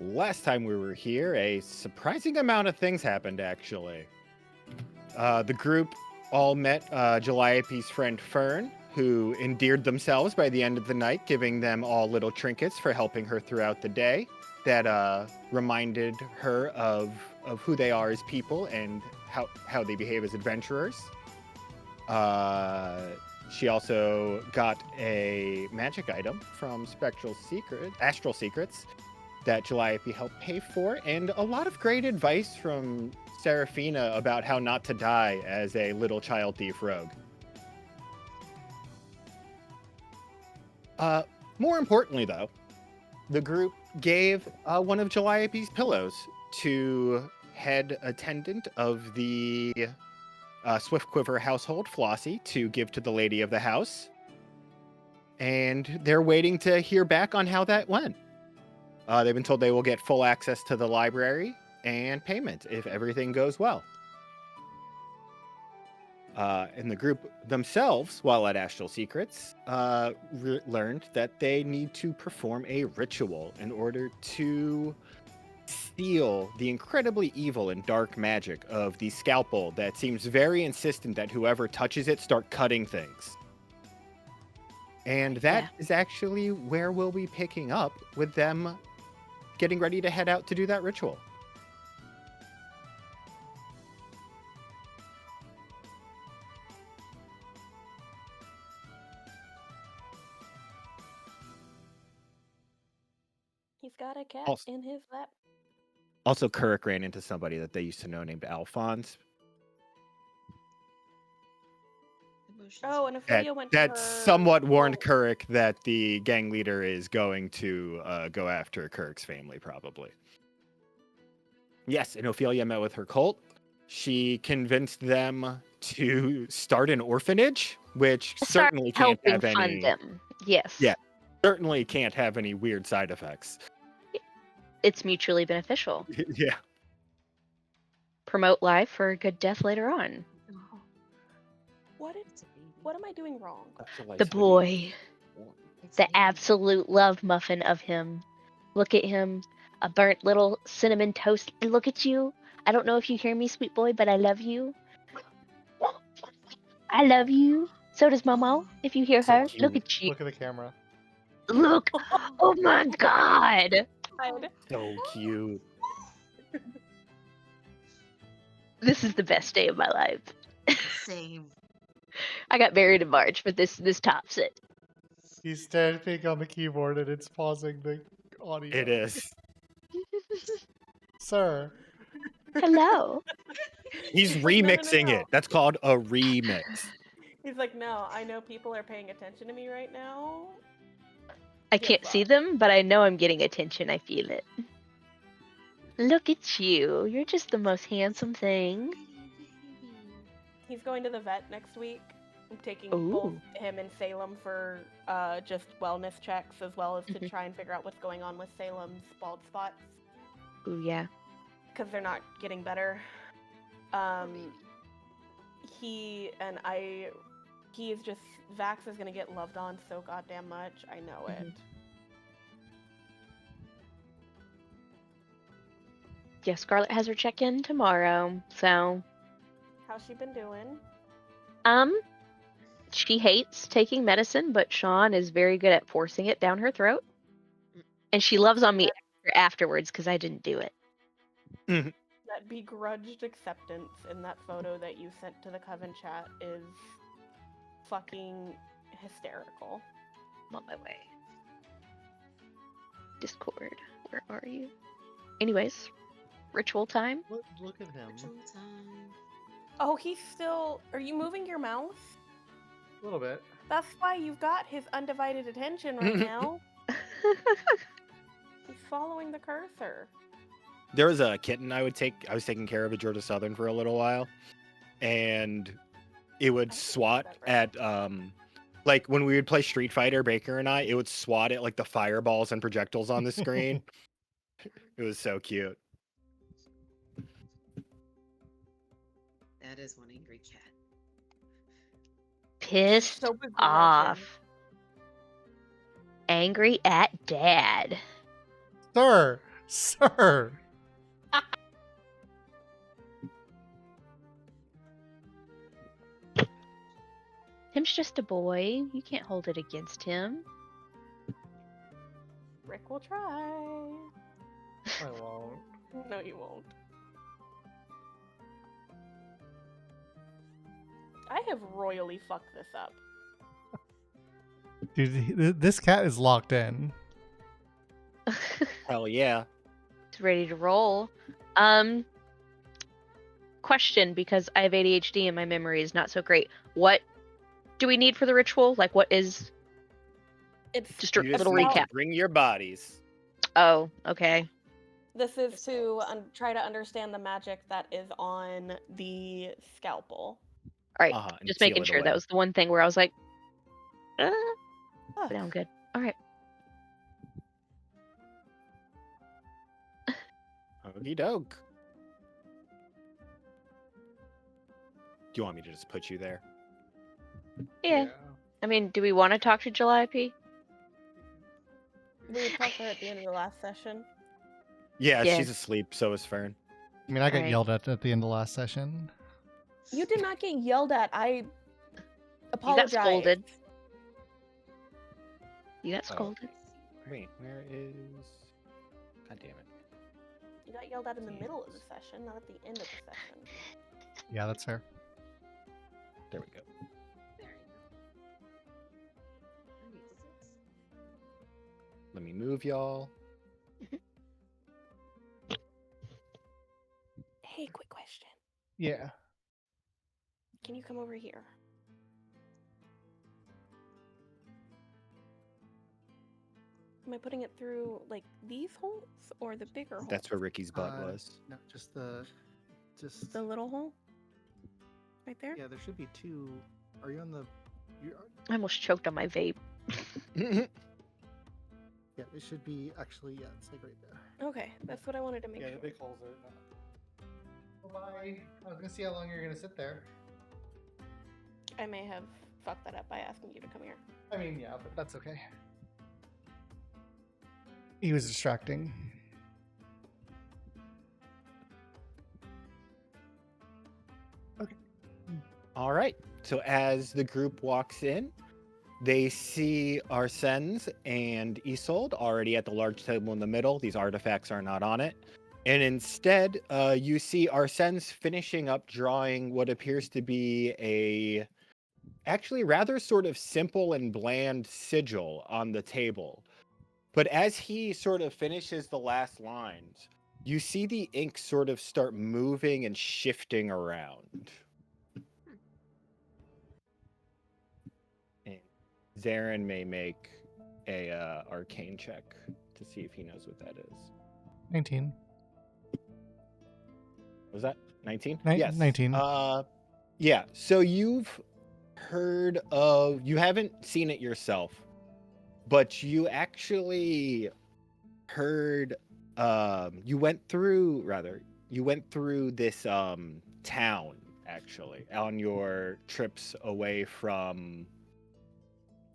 last time we were here, a surprising amount of things happened, actually. The group all met Jaliope's friend Fern, who endeared themselves by the end of the night, giving them all little trinkets for helping her throughout the day that reminded her of who they are as people and how they behave as adventurers. She also got a magic item from Astral Secrets that Calliope helped pay for, and a lot of great advice from Seraphina about how not to die as a little child thief rogue. More importantly, though, the group gave one of Calliope's pillows to head attendant of the Swiftquiver household, Flossie, to give to the lady of the house. And they're waiting to hear back on how that went. They've been told they will get full access to the library and payment if everything goes well. And the group themselves, while at Astral Secrets, learned that they need to perform a ritual in order to steal the incredibly evil and dark magic of the scalpel that seems very insistent that whoever touches it start cutting things. And that is actually where we'll be picking up with them getting ready to head out to do that ritual. He's got a cat in his lap. Also, Kirk ran into somebody that they used to know named Alphonse. Oh, and Ophelia went to that her... somewhat warned Kirk that the gang leader is going to go after Kirk's family, probably. Yes, and Ophelia met with her cult. She convinced them to start an orphanage, which certainly can't have any... fund them. Yes. Yeah, certainly can't have any weird side effects. It's mutually beneficial. Yeah. Promote life for a good death later on. What am I doing wrong? The boy. The absolute love muffin of him. Look at him. A burnt little cinnamon toast. And look at you. I don't know if you hear me, sweet boy, but I love you. I love you. So does Momo, if you hear her. Look at you. Look at the camera. Look. Oh my god. So cute. This is the best day of my life. Same. I got married in March, but this tops it. He's typing on the keyboard and it's pausing the audio. It is. Sir. Hello. He's remixing it. That's called a remix. He's like, no, I know people are paying attention to me right now. I can't see them, but I know I'm getting attention. I feel it. Look at you. You're just the most handsome thing. He's going to the vet next week. I'm taking both him and Salem for just wellness checks, as well as to try and figure out what's going on with Salem's bald spots. Ooh, yeah. Because they're not getting better. He is just... Vax is going to get loved on so goddamn much. I know it. Yeah, Scarlett has her check-in tomorrow, so... How's she been doing? She hates taking medicine, but Sean is very good at forcing it down her throat. And she loves on me afterwards because I didn't do it. That begrudged acceptance in that photo that you sent to the Coven chat is fucking hysterical. I'm on my way. Discord, where are you? Anyways, ritual time. Look at him. Ritual time. Oh, he's still... Are you moving your mouse? A little bit. That's why you've got his undivided attention right now. He's following the cursor. There was a kitten I was taking care of at Georgia Southern for a little while, and it would swat at like when we would play Street Fighter, Baker and I, it would swat at like the fireballs and projectiles on the screen. It was so cute. That is one angry cat. Pissed off. Angry at Dad. Sir, Sir. Tim's just a boy. You can't hold it against him. Rick will try. I won't. No, you won't. I have royally fucked this up. Dude, this cat is locked in. Hell yeah. It's ready to roll. Question, because I have ADHD and my memory is not so great. What do we need for the ritual? Like, what is It's just a You just little need to recap? bring your bodies. Oh, okay. This is to try to understand the magic that is on the scalpel. All right, And just seal making it sure. That away. was the one thing where I was like, Fuck. but I'm good. All right. Okie doke. Do you want me to just put you there? Yeah. I mean, do we want to talk to Calliope? We talked to her at the end of the last session. Yeah, Yeah. she's asleep. So is Fern. I mean, I got Alright. yelled at the end of last session. You did not get yelled at. I You apologize. got scolded. You got Oh. scolded. Wait, where is? God damn it. You got yelled at in the middle of the session, not at the end of the session. Yeah, that's fair. There we go. There you go. Alright, this is- Let me move y'all. Hey, quick question. Yeah. Can you come over here? Am I putting it through like these holes or the bigger hole? That's where Ricky's butt was. No, just the The little hole? Right there? yeah. There should be two. Are you on the? You are, I almost choked on my vape. yeah, it should be actually. Yeah, it's like right there. Okay, that's what I wanted to make Yeah, sure. the big holes are not. Bye. I was gonna see how long you're gonna sit there. I may have fucked that up by asking you to come here. I mean, yeah, but that's okay. He was distracting. All right. So as the group walks in, they see Arsens and Isolde already at the large table in the middle. These artifacts are not on it. And instead, you see Arsens finishing up drawing what appears to be a actually rather sort of simple and bland sigil on the table. But as he sort of finishes the last lines, you see the ink sort of start moving and shifting around. And Zarin may make a arcane check to see if he knows what that is. 19. Was that 19? Ni- Yes. 19. Yeah. So you've heard of, you haven't seen it yourself, but you actually heard, you went through this town actually on your trips away from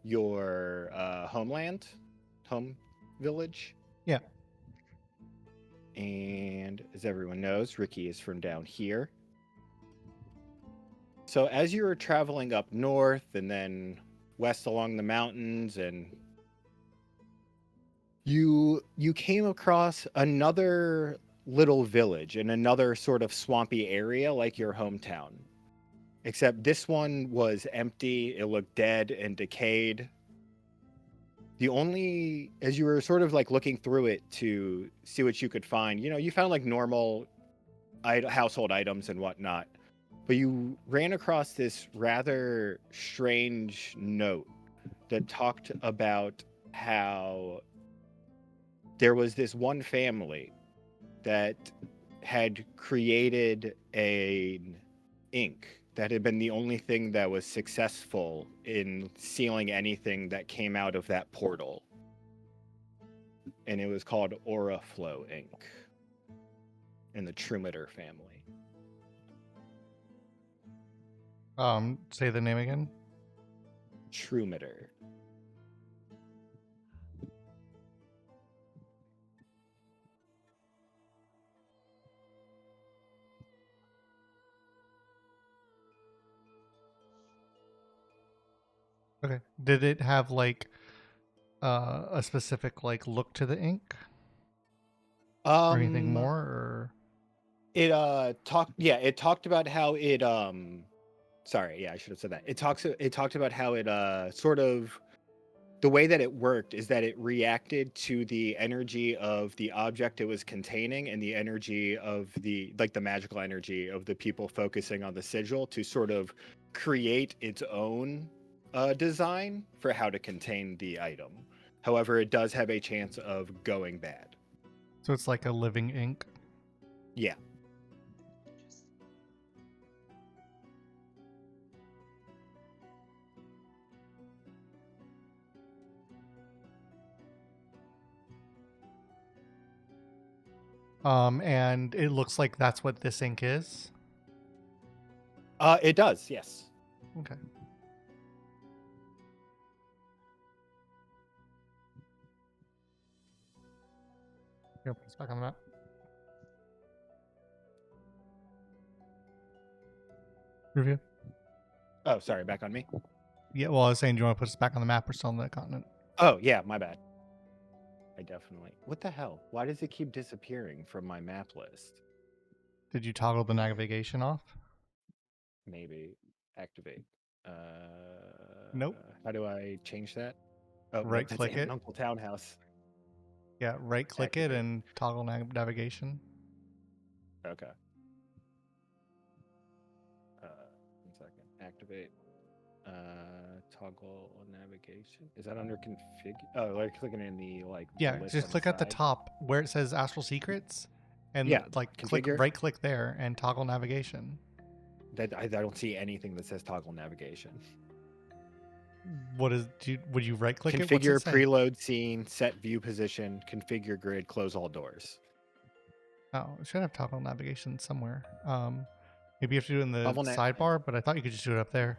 your home village. Yeah. And as everyone knows, Ricky is from down here. So as you were traveling up north and then west along the mountains, and you came across another little village in another sort of swampy area like your hometown. Except this one was empty, it looked dead and decayed. As you were sort of like looking through it to see what you could find, you found like normal household items and whatnot. But you ran across this rather strange note that talked about how there was this one family that had created an ink that had been the only thing that was successful in sealing anything that came out of that portal. And it was called Aura Flow ink in the Trumeter family. Say the name again. Trumeter. Okay. Did it have like a specific like look to the ink or anything more? Or It talked about how it sorry, yeah, I should have said that. It talked about how it sort of the way that it worked is that it reacted to the energy of the object it was containing and the energy of the magical energy of the people focusing on the sigil to sort of create its own design for how to contain the item. However, it does have a chance of going bad. so it's like a living ink. Yeah. And it looks like that's what this ink is. It does, yes. Okay. Here, put this back on the map. Review. Oh, sorry, back on me. Yeah, well, I was saying, do you want to put us back on the map or still on the continent? Oh, yeah, my bad. I definitely. What the hell? Why does it keep disappearing from my map list? Did you toggle the navigation off? Maybe activate. Nope. How do I change that? Oh, nope, Right that's click Aunt and it. Uncle Townhouse. Yeah, right click it Activate. and toggle navigation. Okay. 1 second. Activate. Toggle navigation. Is that under config? Oh, like clicking in the Yeah, list just on click the at the side? top where it says Astral Secrets, and Yeah, click configure. right click there and toggle navigation. That I don't see anything that says toggle navigation. Would you right click it? What's Configure it say? preload scene, set view position, configure grid, close all doors. Oh, it should have toggle navigation somewhere. Maybe you have to do it in the Toggle sidebar, but I thought you could just do it up there.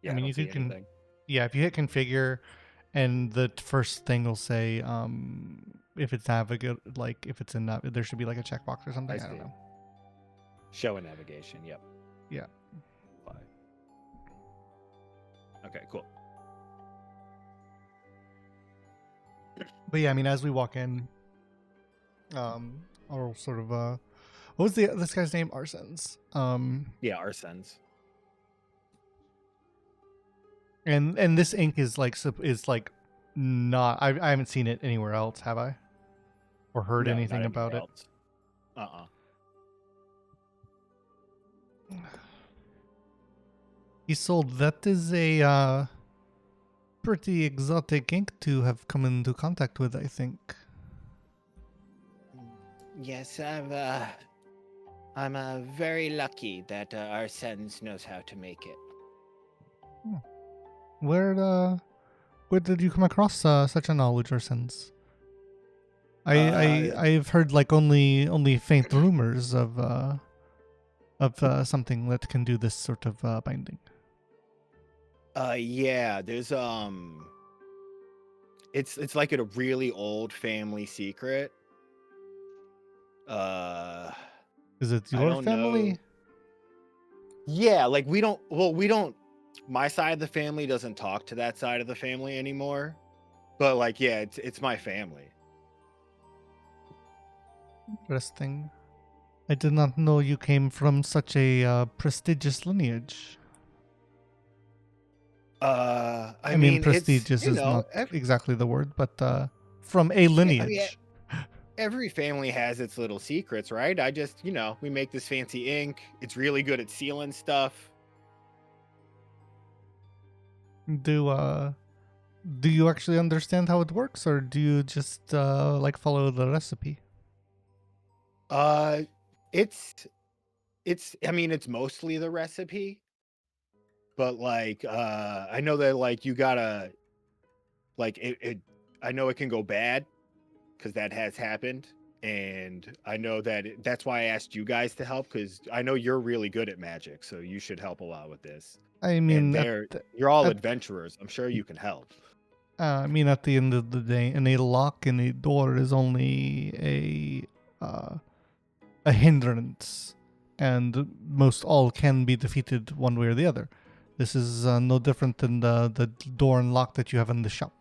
Yeah, I mean, don't you see could anything. yeah, if you hit configure, and the first thing will say if it's if it's in there should be like a checkbox or something. I don't know. Show a navigation. Yep. Yeah. Apply. Okay, cool. But yeah, I mean, as we walk in, or sort of what was this guy's name? Arsens. Yeah, Arsens. And this ink is not. I haven't seen it anywhere else, have I? Or heard No, anything not about anywhere it? else. He sold. That is a pretty exotic ink to have come into contact with, I think. Yes, I'm very lucky that Arsens knows how to make it. Where did you come across such a knowledge, Arsens? I've heard only faint rumors of something that can do this sort of binding. Yeah, there's it's like a really old family secret. Is it I your don't family? know. Yeah, like we don't my side of the family doesn't talk to that side of the family anymore. But like yeah, it's my family. Interesting. I did not know you came from such a prestigious lineage. I mean prestigious it's, is not every, exactly the word, but from a lineage. every family has its little secrets, right? I just, we make this fancy ink. It's really good at sealing stuff. Do you actually understand how it works, or do you just follow the recipe? It's I mean it's mostly the recipe. But I know that you gotta I know it can go bad because that has happened. And I know that that's why I asked you guys to help, because I know you're really good at magic, so you should help a lot with this. I mean, And you're all adventurers. I'm sure you can help. I mean, at the end of the day, and a lock in a door is only a hindrance and most all can be defeated one way or the other. This is no different than the door and lock that you have in the shop.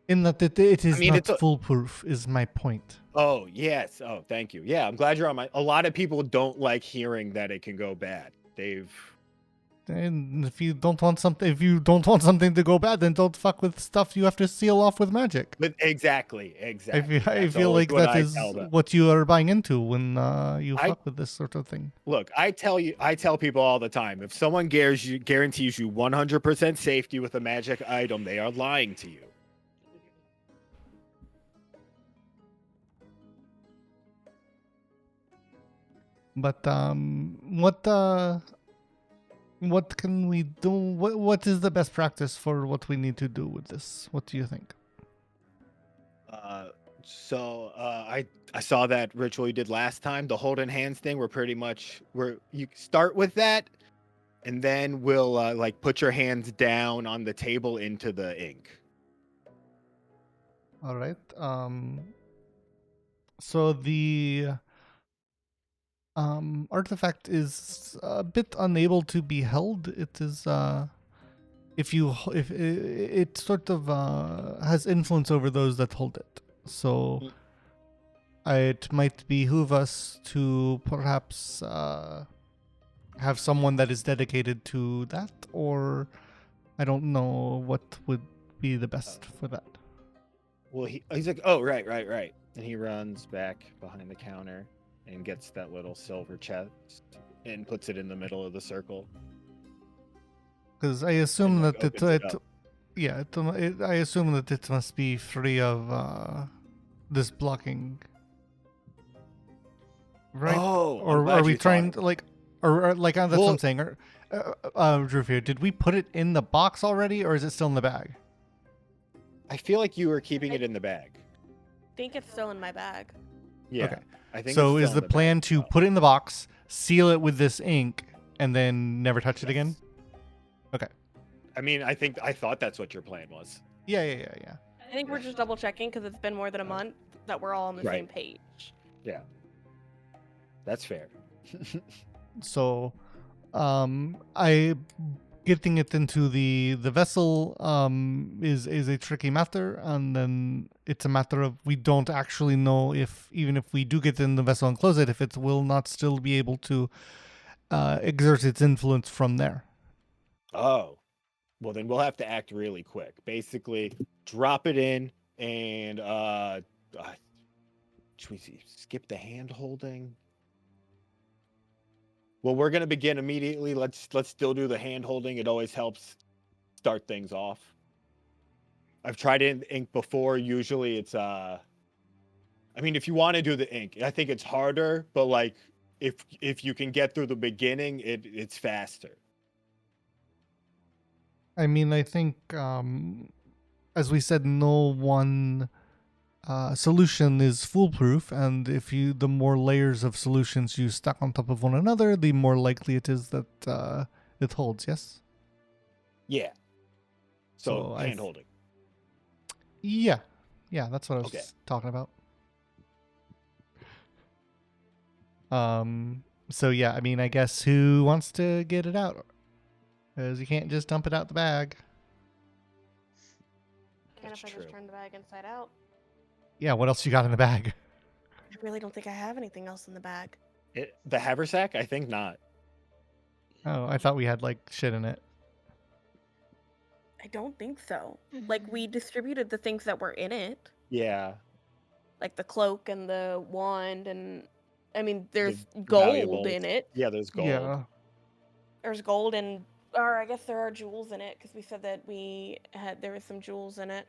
In that it is mean, not it's a- foolproof, is my point. Oh, yes. Oh, thank you. Yeah, I'm glad you're on my. A lot of people don't like hearing that it can go bad. And if you don't want something to go bad, then don't fuck with stuff you have to seal off with magic. But exactly. I That's feel always like what that I is tell them. what you are buying into when you I- fuck with this sort of thing. Look, I tell people all the time, if someone guarantees you 100% safety with a magic item, they are lying to you. But what can we do? What is the best practice for what we need to do with this? What do you think? I saw that ritual you did last time, the holding hands thing. You start with that, and then we'll like put your hands down on the table into the ink. All right. So the artifact is a bit unable to be held. It is if it sort of has influence over those that hold it. So it might behoove us to perhaps have someone that is dedicated to that, or I don't know what would be the best for that. Well, he's like, oh, right. And he runs back behind the counter and gets that little silver chest and puts it in the middle of the circle. Because I assume like, that opens it up. I assume that it must be free of this blocking, right? Oh, I'm Or glad are we you thought trying of to like, or like that's what Well- I'm saying. Drew here, did we put it in the box already, or is it still in the bag? I feel like you were keeping it in the bag. I think it's still in my bag. Yeah. Okay. I think So it's is still the in plan bag. to put it in the box, seal it with this ink, and then never touch it again? Yes. I mean, I thought that's what your plan was. Yeah. I think we're just double checking because it's been more than a month that we're all on the same Right. page. Yeah. That's fair. So, I getting it into the vessel is a tricky matter, and then it's a matter of we don't actually know if even if we do get in the vessel and close it, if it will not still be able to exert its influence from there. Oh. Well, then we'll have to act really quick. Basically, drop it in and should we skip the hand holding? Well, we're gonna begin immediately. Let's still do the hand holding. It always helps start things off. I've tried ink before. Usually it's I mean, if you want to do the ink, I think it's harder, but like if you can get through the beginning, it's faster. I mean, I think as we said, no one solution is foolproof, and the more layers of solutions you stack on top of one another, the more likely it is that it holds. Yes. Yeah. So I hand holding. Yeah, that's what I was Okay. talking about. So yeah, I mean, I guess who wants to get it out? Because you can't just dump it out the bag. And That's if I true. just turn the bag inside out, Yeah, what else you got in the bag? I really don't think I have anything else in the bag. The haversack? I think not. Oh, I thought we had like shit in it. I don't think so. Like, we distributed the things that were in it, Yeah. like the cloak and the wand, and I mean, there's The gold valuables. in it. Yeah, there's gold. Yeah. There's gold and, or I guess there are jewels in it because we said that there was some jewels in it.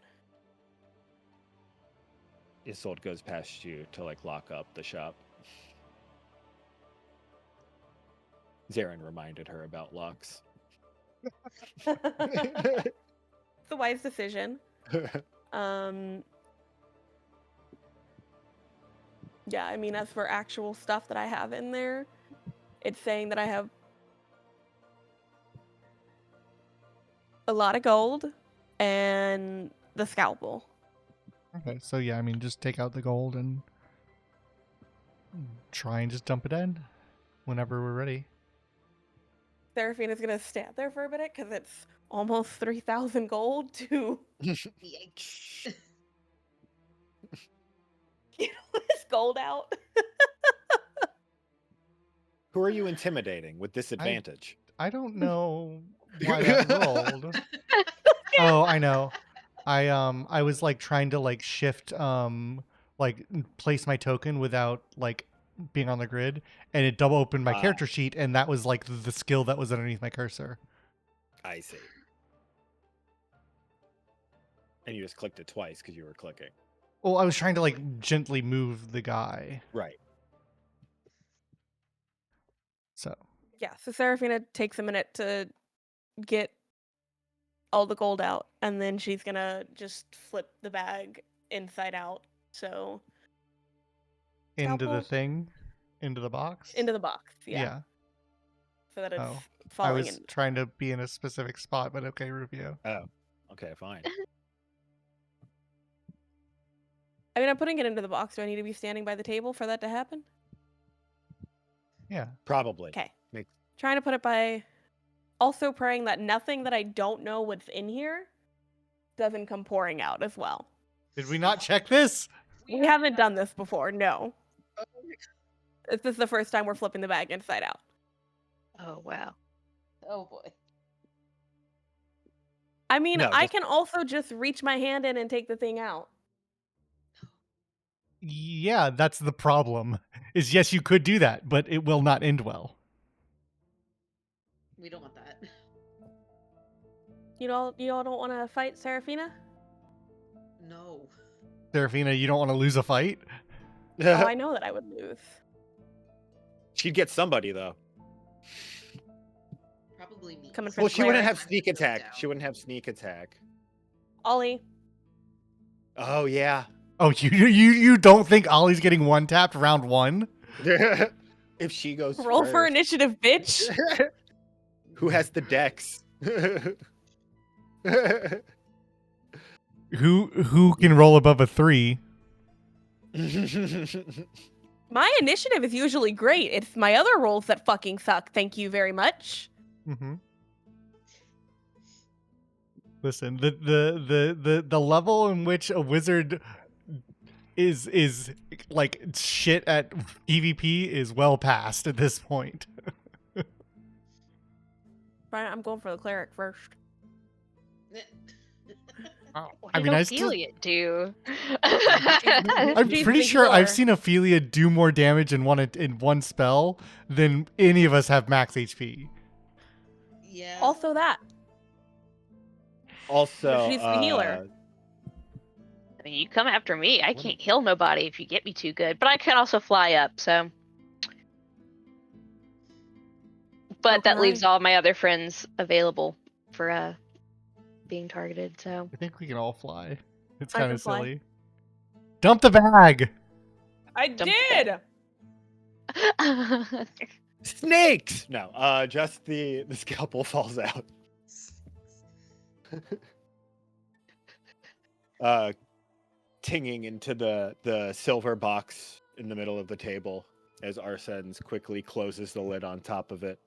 Isolde goes past you to like lock up the shop. Zarin reminded her about locks. It's a wise decision. Yeah, I mean, as for actual stuff that I have in there, it's saying that I have a lot of gold and the scalpel. Okay, so yeah, I mean, just take out the gold and try and just dump it in whenever we're ready. Seraphina's gonna stand there for a minute because it's almost 3,000 gold to Yikes. get all this gold out. Who are you intimidating with disadvantage? I don't know why that rolled. Oh, I know. I was like trying to like shift like place my token without like being on the grid, and it double opened my character sheet, and that was like the skill that was underneath my cursor. I see. And you just clicked it twice because you were clicking. Well, I was trying to like gently move the guy. Right. So Yeah, so Seraphina takes a minute to get all the gold out, and then she's gonna just flip the bag inside out. So into the Scalpel? thing, into the box. into the box, yeah, Yeah. so that it's Oh, I falling was in. trying to be in a specific spot, but okay, Rubio. Oh, okay, fine. I mean, I'm putting it into the box. Do I need to be standing by the table for that to happen? Yeah. Probably. Okay. Makes- Trying to put it by. Also praying that nothing that I don't know what's in here doesn't come pouring out as well. Did we not check this? We haven't done this before, no. Oh my God. This is the first time we're flipping the bag inside out. Oh wow. Oh boy. I mean, No, I just- can also just reach my hand in and take the thing out. Yeah, that's the problem. Is yes, you could do that, but it will not end well. We don't want that. You all don't want to fight Seraphina? No. Seraphina, you don't want to lose a fight? Oh, I know that I would lose. She'd get somebody though. Probably me. Coming for Well, the she wouldn't cleric. have sneak attack. She wouldn't have sneak attack. Ollie, Oh yeah. Oh, you don't think Ollie's getting one tapped round one? If she goes roll for first. initiative, bitch. Who has the dex? Who can roll above a 3? My initiative is usually great. It's my other rolls that fucking suck. Thank you very much. Mm-hmm. Listen, the level in which a wizard is like shit at PvP is well past at this point. Right, I'm going for the cleric first. What I did mean, I still, Ophelia do? I'm She's pretty the sure I've healer. seen Ophelia do more damage in one spell than any of us have max HP. Yeah. Also that. Also, She's the healer. I mean, you come after me. I can't heal nobody if you get me too good, but I can also fly up. So, but that leaves all my other friends available for being targeted. So I think we can all fly. It's I kind can of fly. silly. Dump the bag. I Dump did. Snakes. No, just the scalpel falls out. Tinging into the silver box in the middle of the table as Arsens quickly closes the lid on top of it.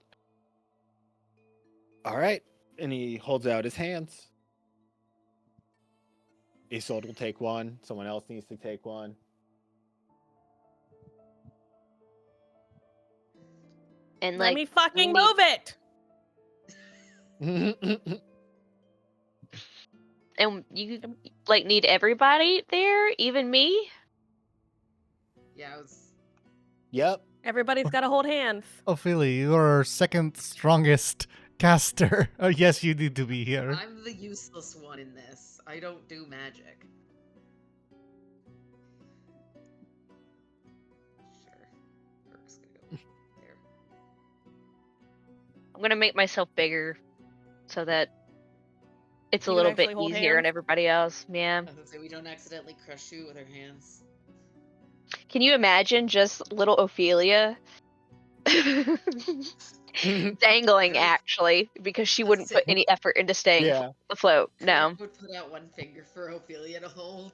All right, and he holds out his hands. Isolde will take one. Someone else needs to take one. and Let like me fucking we need- move it. and you like need everybody there, even me. Yeah, I was. Yep. Everybody's got to hold hands. Ophelia, you're our second strongest caster. Oh, yes, you need to be here. I'm the useless one in this. I don't do magic. Sure. Perk's gonna go there. I'm gonna make myself bigger so that it's a You can little bit actually hold easier on hands? everybody else. Yeah. I was gonna say we don't accidentally crush you with our hands. Can you imagine just little Ophelia dangling actually because she wouldn't put any effort into staying Yeah. afloat? No. Kirk would put out one finger for Ophelia to hold.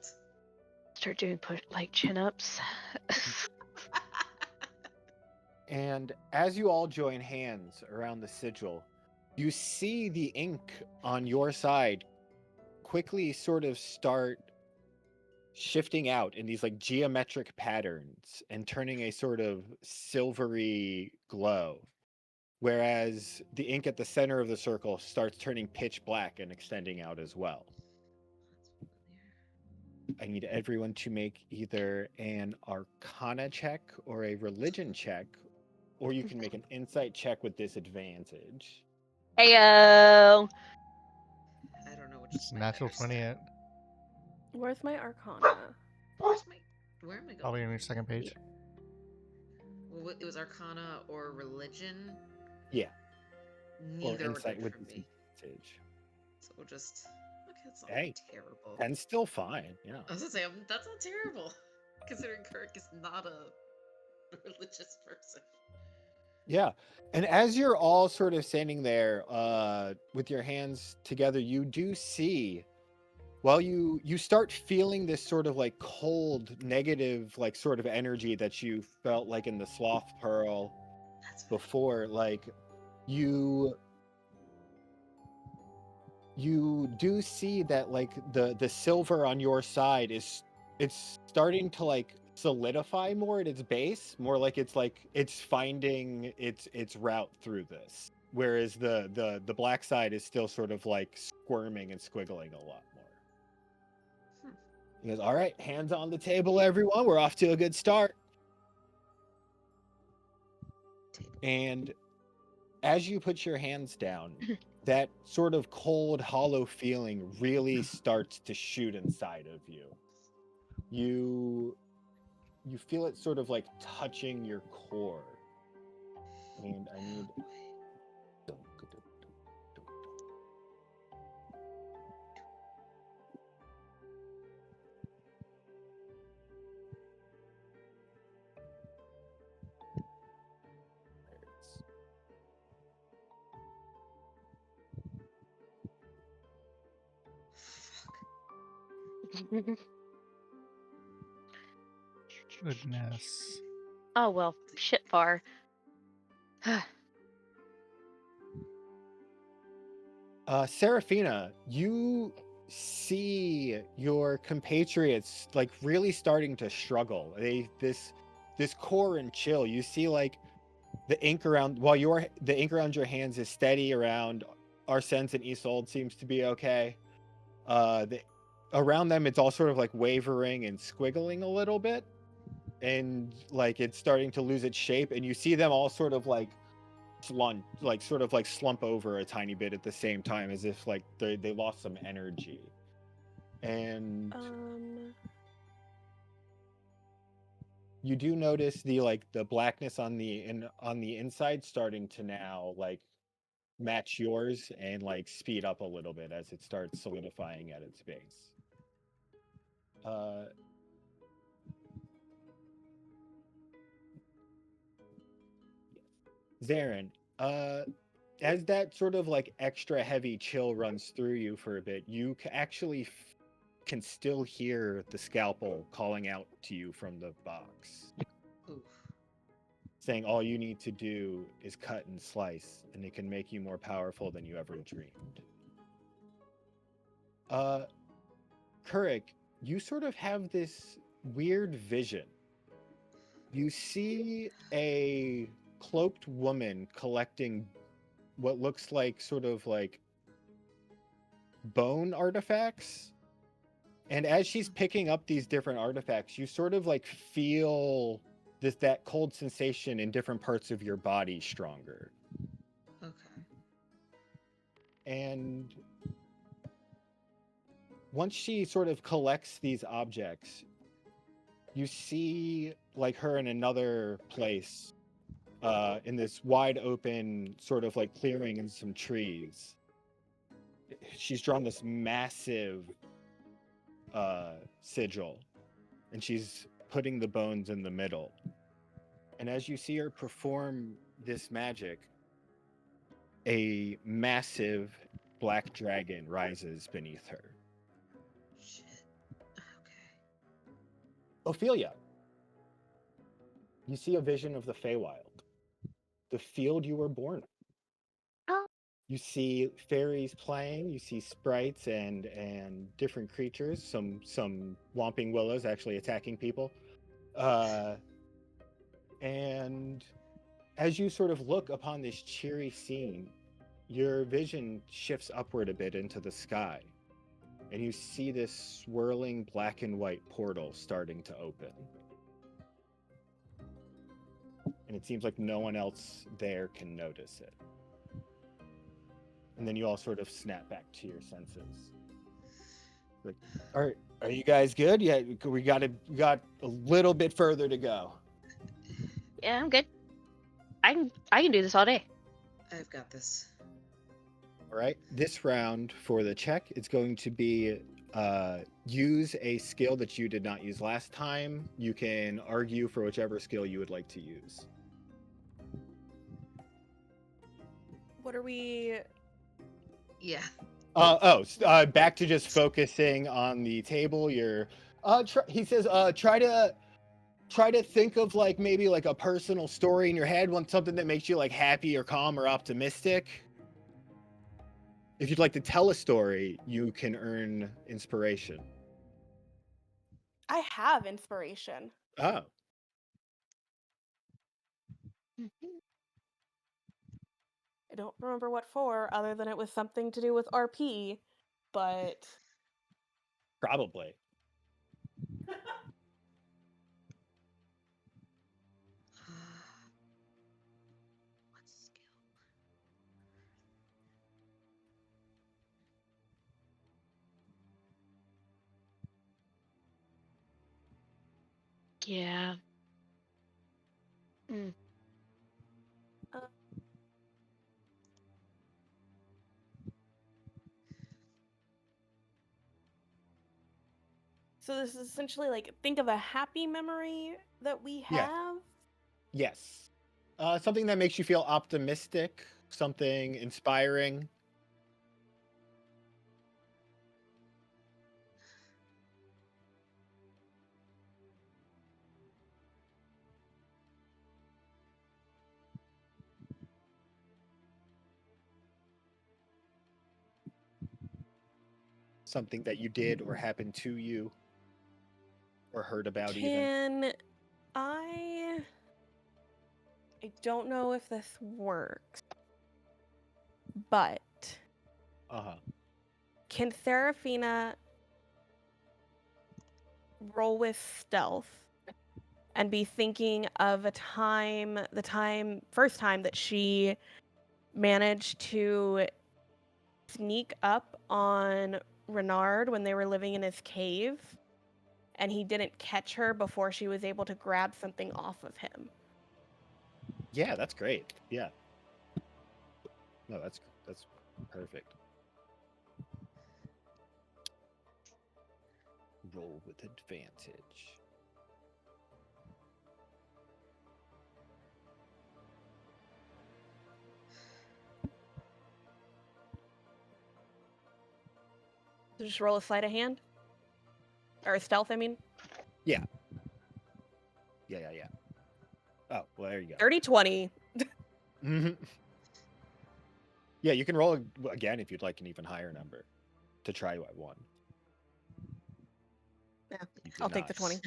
Start doing like chin ups. And as you all join hands around the sigil, you see the ink on your side quickly sort of start shifting out in these like geometric patterns and turning a sort of silvery glow. Whereas the ink at the center of the circle starts turning pitch black and extending out as well. I need everyone to make either an Arcana check or a Religion check, or you can make an Insight check with disadvantage. Heyo. I don't know which It's is my natural better stat. 28. Where's my Arcana? Where am I going? Probably on your second page. Well, it was Arcana or Religion. Yeah. Neither or were Insight good with for me. disadvantage. So we'll just. Okay, it's not Hey, terrible. 10's still fine. Yeah. I was gonna say that's not terrible, considering Kirk is not a religious person. Yeah. And as you're all sort of standing there with your hands together, you do see, well, you start feeling this sort of like cold, negative, like sort of energy that you felt like in the sloth pearl That's fine. before. Like you do see that like the silver on your side it's starting to like solidify more at its base, more like it's finding its route through this, whereas the black side is still sort of like squirming and squiggling a lot more. He goes, all right, hands on the table, everyone, we're off to a good start. And as you put your hands down, that sort of cold, hollow feeling really starts to shoot inside of you. You feel it sort of like touching your core. And I need Goodness. Oh well, shit far. Seraphina, you see your compatriots like really starting to struggle. This core and chill. You see like the ink around the ink around your hands is steady around Arsens and Isolde seems to be okay. Around them it's all sort of like wavering and squiggling a little bit, and like it's starting to lose its shape, and you see them all sort of like slump over a tiny bit at the same time, as if like they lost some energy. And you do notice the blackness on the inside starting to now like match yours and like speed up a little bit as it starts solidifying at its base. Zarin, as that sort of like extra heavy chill runs through you for a bit, you actually can still hear the scalpel calling out to you from the box. Oof. Saying all you need to do is cut and slice, and it can make you more powerful than you ever dreamed. Kurik, you sort of have this weird vision. You see a cloaked woman collecting what looks like sort of like bone artifacts. And as she's picking up these different artifacts, you sort of like feel that cold sensation in different parts of your body stronger. Okay. And once she sort of collects these objects, you see like her in another place, in this wide open sort of like clearing and some trees. She's drawn this massive sigil, and she's putting the bones in the middle. And as you see her perform this magic, a massive black dragon rises beneath her. Shit. Okay. Ophelia, you see a vision of the Feywild. the field you were born on. Oh. You see fairies playing, you see sprites and different creatures, some whomping willows actually attacking people. And as you sort of look upon this cheery scene, your vision shifts upward a bit into the sky, and you see this swirling black and white portal starting to open. And it seems like no one else there can notice it. And then you all sort of snap back to your senses. Like, are you guys good? Yeah, we got a little bit further to go. Yeah, I'm good. I can do this all day. I've got this. All right. This round for the check, it's going to be use a skill that you did not use last time. You can argue for whichever skill you would like to use. What are we? Yeah. Back to just focusing on the table. He says, try to think of like maybe like a personal story in your head, something that makes you like happy or calm or optimistic. If you'd like to tell a story, you can earn inspiration. I have inspiration. Oh, I don't remember what for, other than it was something to do with RP, but probably. What skill? Yeah. so this is essentially like think of a happy memory that we Yeah. have. Yes. Something that makes you feel optimistic, something inspiring. Something that you did or happened to you or heard about even. Can I don't know if this works, but Uh-huh. can Serafina roll with stealth and be thinking of the first time that she managed to sneak up on Renard when they were living in his cave, and he didn't catch her before she was able to grab something off of him? Yeah, that's great. Yeah. No, that's perfect. Roll with advantage. So just roll a sleight of hand? Or a stealth, I mean? Yeah. Oh, well, there you go. 30-20. Mhm. Yeah, you can roll again if you'd like an even higher number to try at 1. Yeah, You did I'll take the not.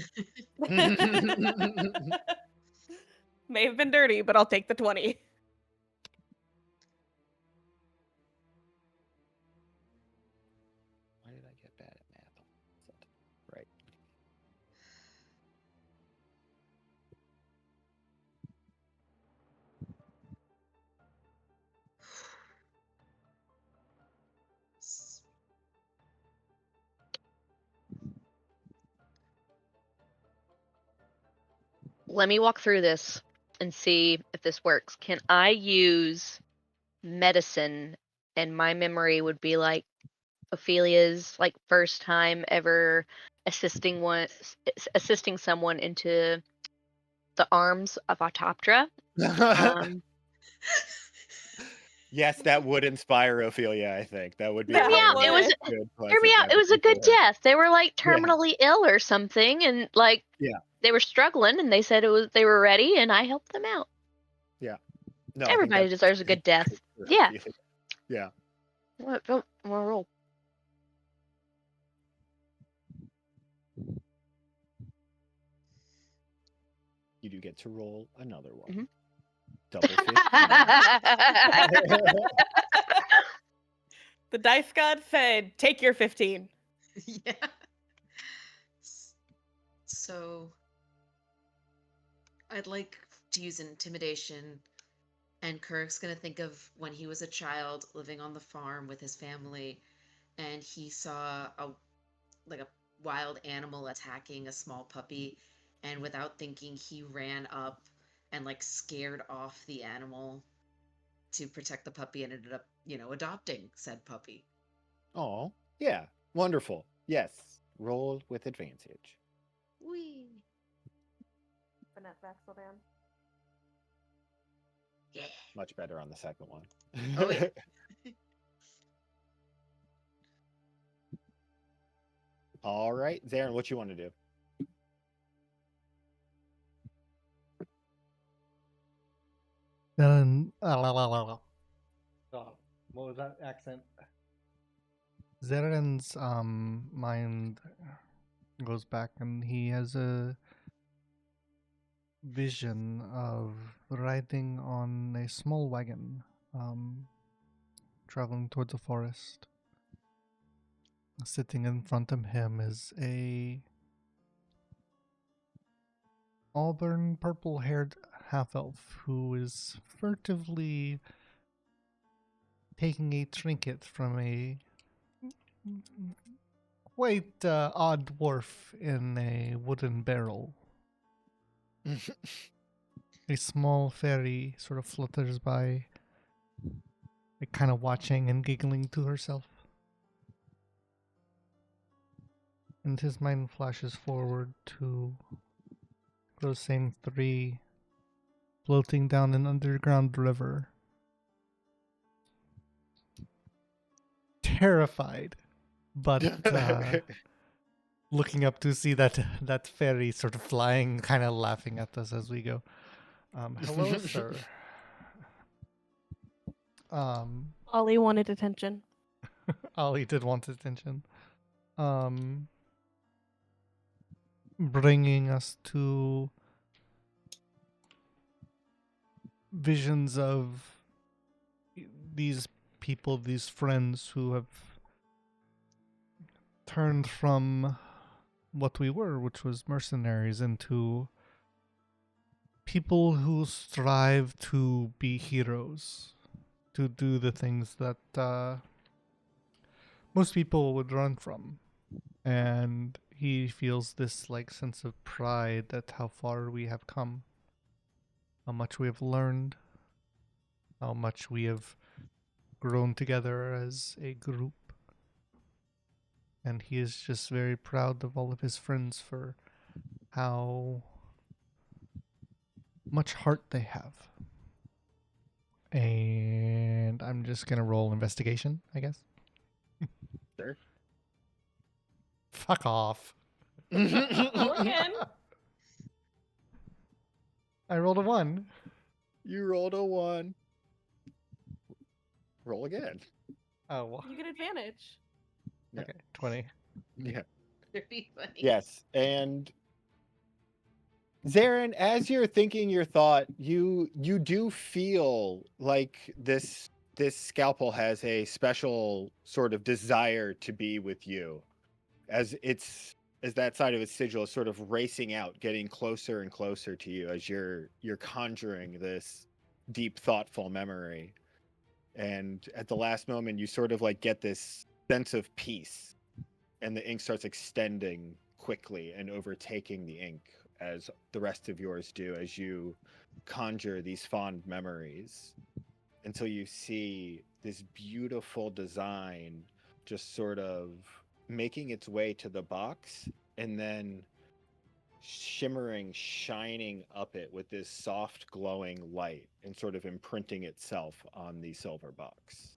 20. May have been dirty, but I'll take the 20. Why did I get bad at math? Right. Let me walk through this and see if this works. Can I use medicine and my memory would be like Ophelia's like first time ever assisting someone into the arms of Autoptra? Yes, that would inspire Ophelia, I think. That would be That Hear me out. It was would. good. hear me out. It was a good death. They were like Yeah. terminally ill or something, and like Yeah. they were struggling, and they said they were ready, and I helped them out. Yeah. No, I think Everybody that's deserves a good death. Yeah. Yeah. What? Don't roll. You do get to roll another one. Mhm. Double 15. The dice god said, "Take your 15." Yeah. So I'd like to use intimidation, and Kirk's gonna think of when he was a child living on the farm with his family, and he saw a wild animal attacking a small puppy, and without thinking, he ran up and like scared off the animal to protect the puppy, and ended up, adopting said puppy. Oh, yeah. Wonderful. Yes. Roll with advantage. Whee! Yeah. Much better on the second one. Oh yeah. All right, Zarin, what you want to do? Then what was that accent? Zaren's mind goes back, and he has a vision of riding on a small wagon, traveling towards the forest. Sitting in front of him is a auburn purple-haired half-elf who is furtively taking a trinket from a quite odd dwarf in a wooden barrel. A small fairy sort of flutters by, like, kind of watching and giggling to herself. And his mind flashes forward to those same three floating down an underground river. Terrified, but looking up to see that fairy sort of flying, kind of laughing at us as we go. Hello, sir. Ollie wanted attention. Ollie did want attention. Bringing us to visions of these people, these friends who have turned from what we were, which was mercenaries, into people who strive to be heroes, to do the things that most people would run from. And he feels this like sense of pride at how far we have come, how much we have learned, how much we have grown together as a group. And he is just very proud of all of his friends for how much heart they have. And I'm just gonna roll investigation, I guess. Sure. Fuck off. Roll again. I rolled a 1. You rolled a 1. Roll again. Oh, well. You get advantage. Yeah. Okay, 20. Yeah. Very funny. Yes, and Zarin, as you're thinking your thought, you do feel like this scalpel has a special sort of desire to be with you, as that side of its sigil is sort of racing out, getting closer and closer to you as you're conjuring this deep, thoughtful memory. And at the last moment, you sort of like get this sense of peace, and the ink starts extending quickly and overtaking the ink as the rest of yours do as you conjure these fond memories, until you see this beautiful design just sort of making its way to the box, and then shimmering, shining up it with this soft glowing light, and sort of imprinting itself on the silver box.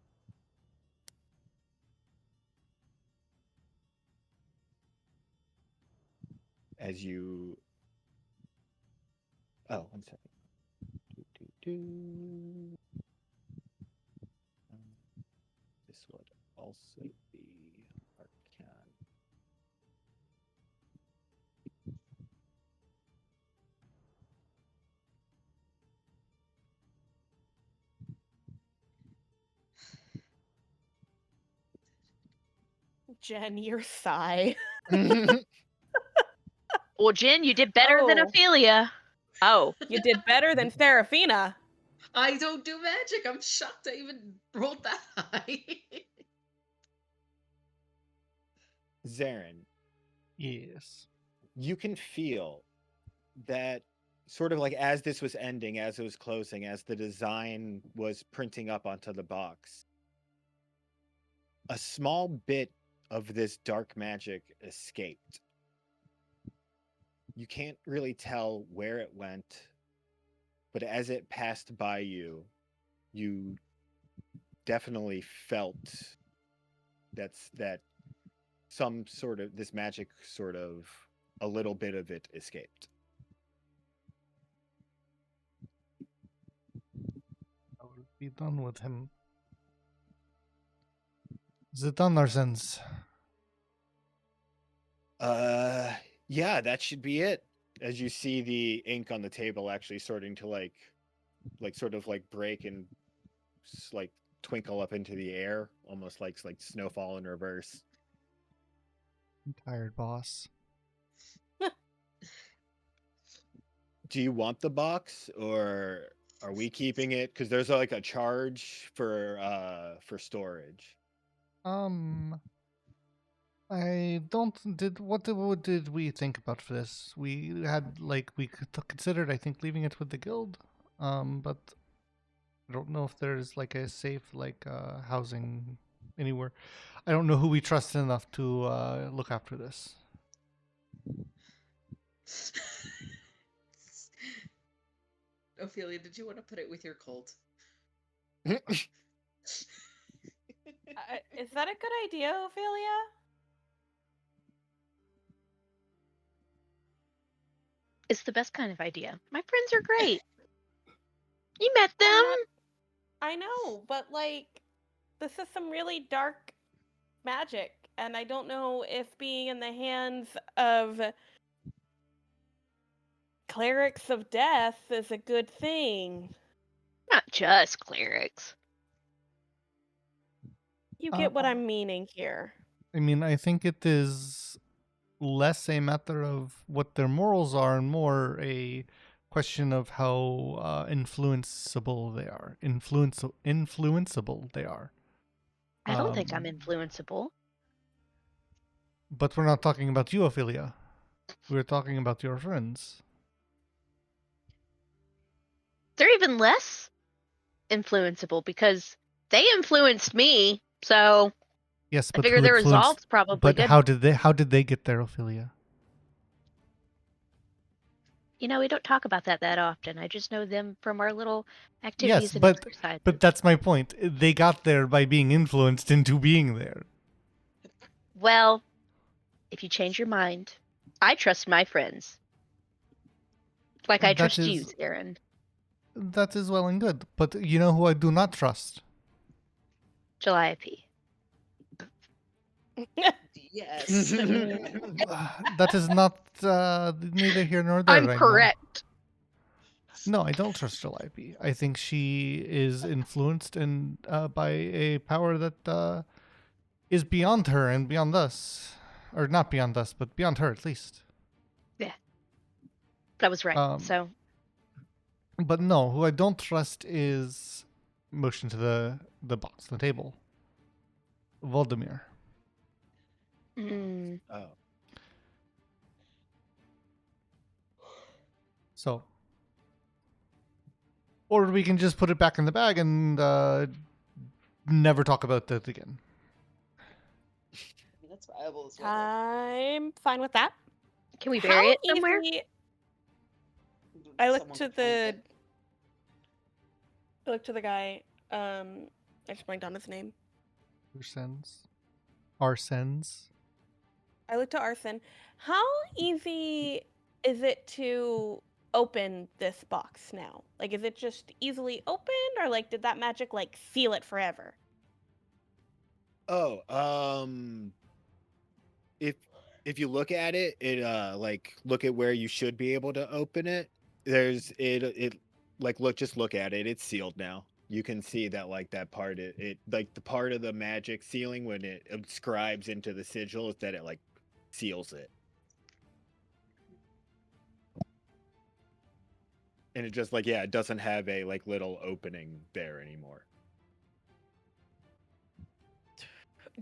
As you... Oh, one second. This would also be Arcane. Jen, your sigh. Well, Jen, you did better than Oh. Ophelia. Oh, You did better than Serafina. I don't do magic. I'm shocked I even rolled that high. Zarin, Yes. you can feel that sort of like as this was ending, as it was closing, as the design was printing up onto the box, a small bit of this dark magic escaped. You can't really tell where it went, but as it passed by you, you definitely felt that some sort of this magic sort of a little bit of it escaped. I will be done with him. Is it done, Arsens? Yeah, that should be it. As you see the ink on the table actually starting to like sort of like break and like twinkle up into the air, almost like snowfall in reverse. I'm tired, boss. Do you want the box, or are we keeping it? Because there's like a charge for storage. I don't did what did we think about for this? We had like we considered I think leaving it with the guild, but I don't know if there's like a safe like housing anywhere. I don't know who we trust enough to look after this. Ophelia, did you want to put it with your cult? Is that a good idea, Ophelia? it's the best kind of idea. My friends are great. You met them. I know, but like, this is some really dark magic, and I don't know if being in the hands of clerics of death is a good thing. Not just clerics. You get what I'm meaning here. I mean, I think it is less a matter of what their morals are and more a question of how influenceable they are. Influenceable they are. I don't think I'm influenceable. But we're not talking about you, Ophelia. We're talking about your friends. They're even less influenceable because they influenced me. So Yes, I but figure who their influenced? resolve's probably But good. how did they get there, Ophelia? You know, we don't talk about that often. I just know them from our little activities Yes, and but exercises. that's my point. They got there by being influenced into being there. Well, if you change your mind, I trust my friends. Like I That trust you, is Aaron. that is well and good. But you know who I do not trust? Calliope. Yes. That is not neither here nor there I'm right correct. now. No, I don't trust Calliope. I think she is influenced by a power that is beyond her and beyond us, or not beyond us, but beyond her at least. Yeah. That was right. So But no, who I don't trust is motion to the box, the table. Voldemir. Oh. So, or we can just put it back in the bag and never talk about that again. That's viable as well. I'm fine with that. can we bury it How somewhere? easy? I look Someone to could find the. it. I look to the guy. I just blanked on his name. Arsens. I look to Arson. How easy is it to open this box now? Like, is it just easily opened, or like did that magic like seal it forever? Oh, if you look at it, like look at where you should be able to open it. It like look at it. It's sealed now. You can see that like that part it like the part of the magic sealing when it inscribes into the sigil is that it like seals it. And it just like it doesn't have a like little opening there anymore.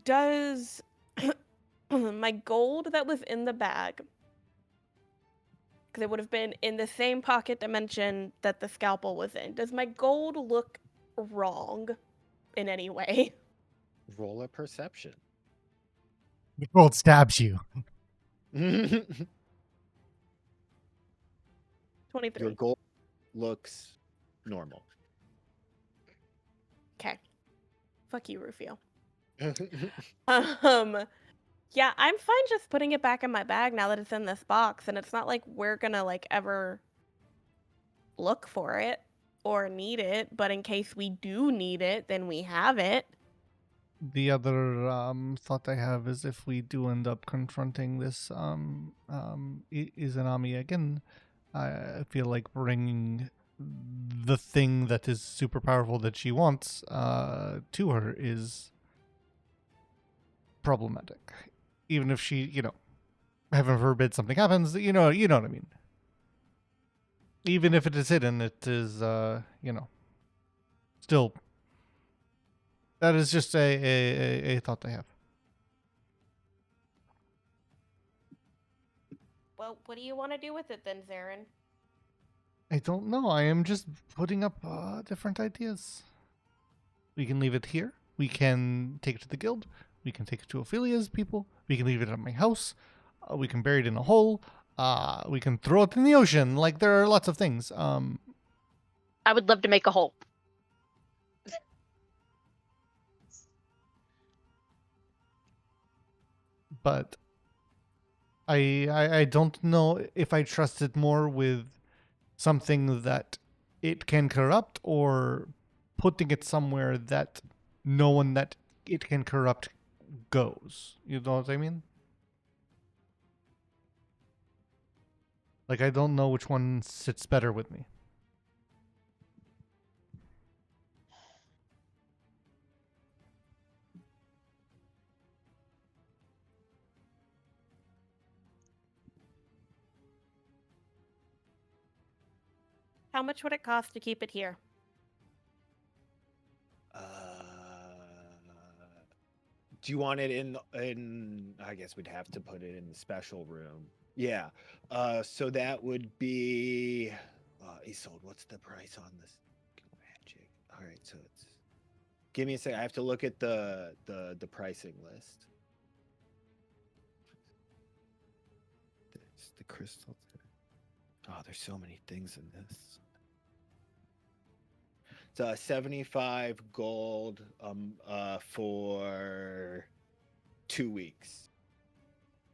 Does my gold that was in the bag, because it would have been in the same pocket dimension that the scalpel was in, does my gold look wrong in any way? Roll a perception. The gold stabs you. Your 23. gold looks normal. Okay. Fuck you, Rufio. Yeah, I'm fine just putting it back in my bag now that it's in this box, and it's not like we're gonna like ever look for it or need it, but in case we do need it, then we have it. The other thought I have is if we do end up confronting this Izanami again, I feel like bringing the thing that is super powerful that she wants to her is problematic. Even if she, heaven forbid something happens, you know what I mean. Even if it is hidden, it is, still. That is just a thought I have. Well, what do you want to do with it then, Zarin? I don't know. I am just putting up different ideas. We can leave it here. We can take it to the guild. We can take it to Ophelia's people. We can leave it at my house. We can bury it in a hole. We can throw it in the ocean. Like, there are lots of things. I would love to make a hole. But I don't know if I trust it more with something that it can corrupt or putting it somewhere that no one that it can corrupt goes. You know what I mean? Like, I don't know which one sits better with me. How much would it cost to keep it here? Do you want it in? I guess we'd have to put it in the special room. Yeah. So that would be. Isolde, what's the price on this magic? All right, so it's. Give me a second. I have to look at the pricing list. It's the crystal. Oh, there's so many things in this. It's 75 gold for 2 weeks.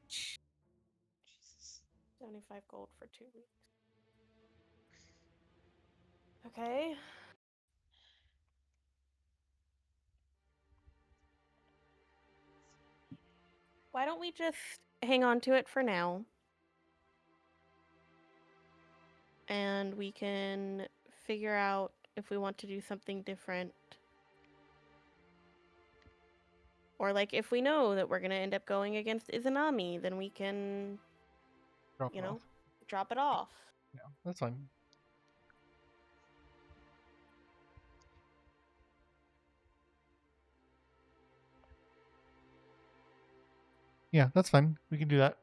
Jesus. 75 gold for 2 weeks. Okay. Why don't we just hang on to it for now? And we can figure out if we want to do something different. Or like if we know that we're going to end up going against Izanami, then we can, Drop you it know, off. drop it off. Yeah, that's fine. Yeah, that's fine. We can do that.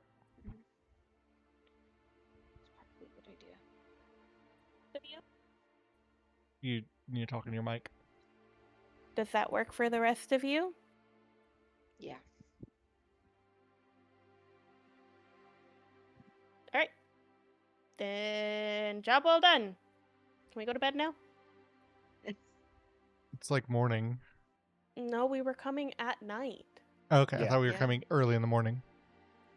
It's probably a good idea. You're talking to your mic. Does that work for the rest of you? Yeah. All right. Then job well done. Can we go to bed now? It's like morning. No, we were coming at night. Okay, I Yeah. thought we were Yeah. coming early in the morning.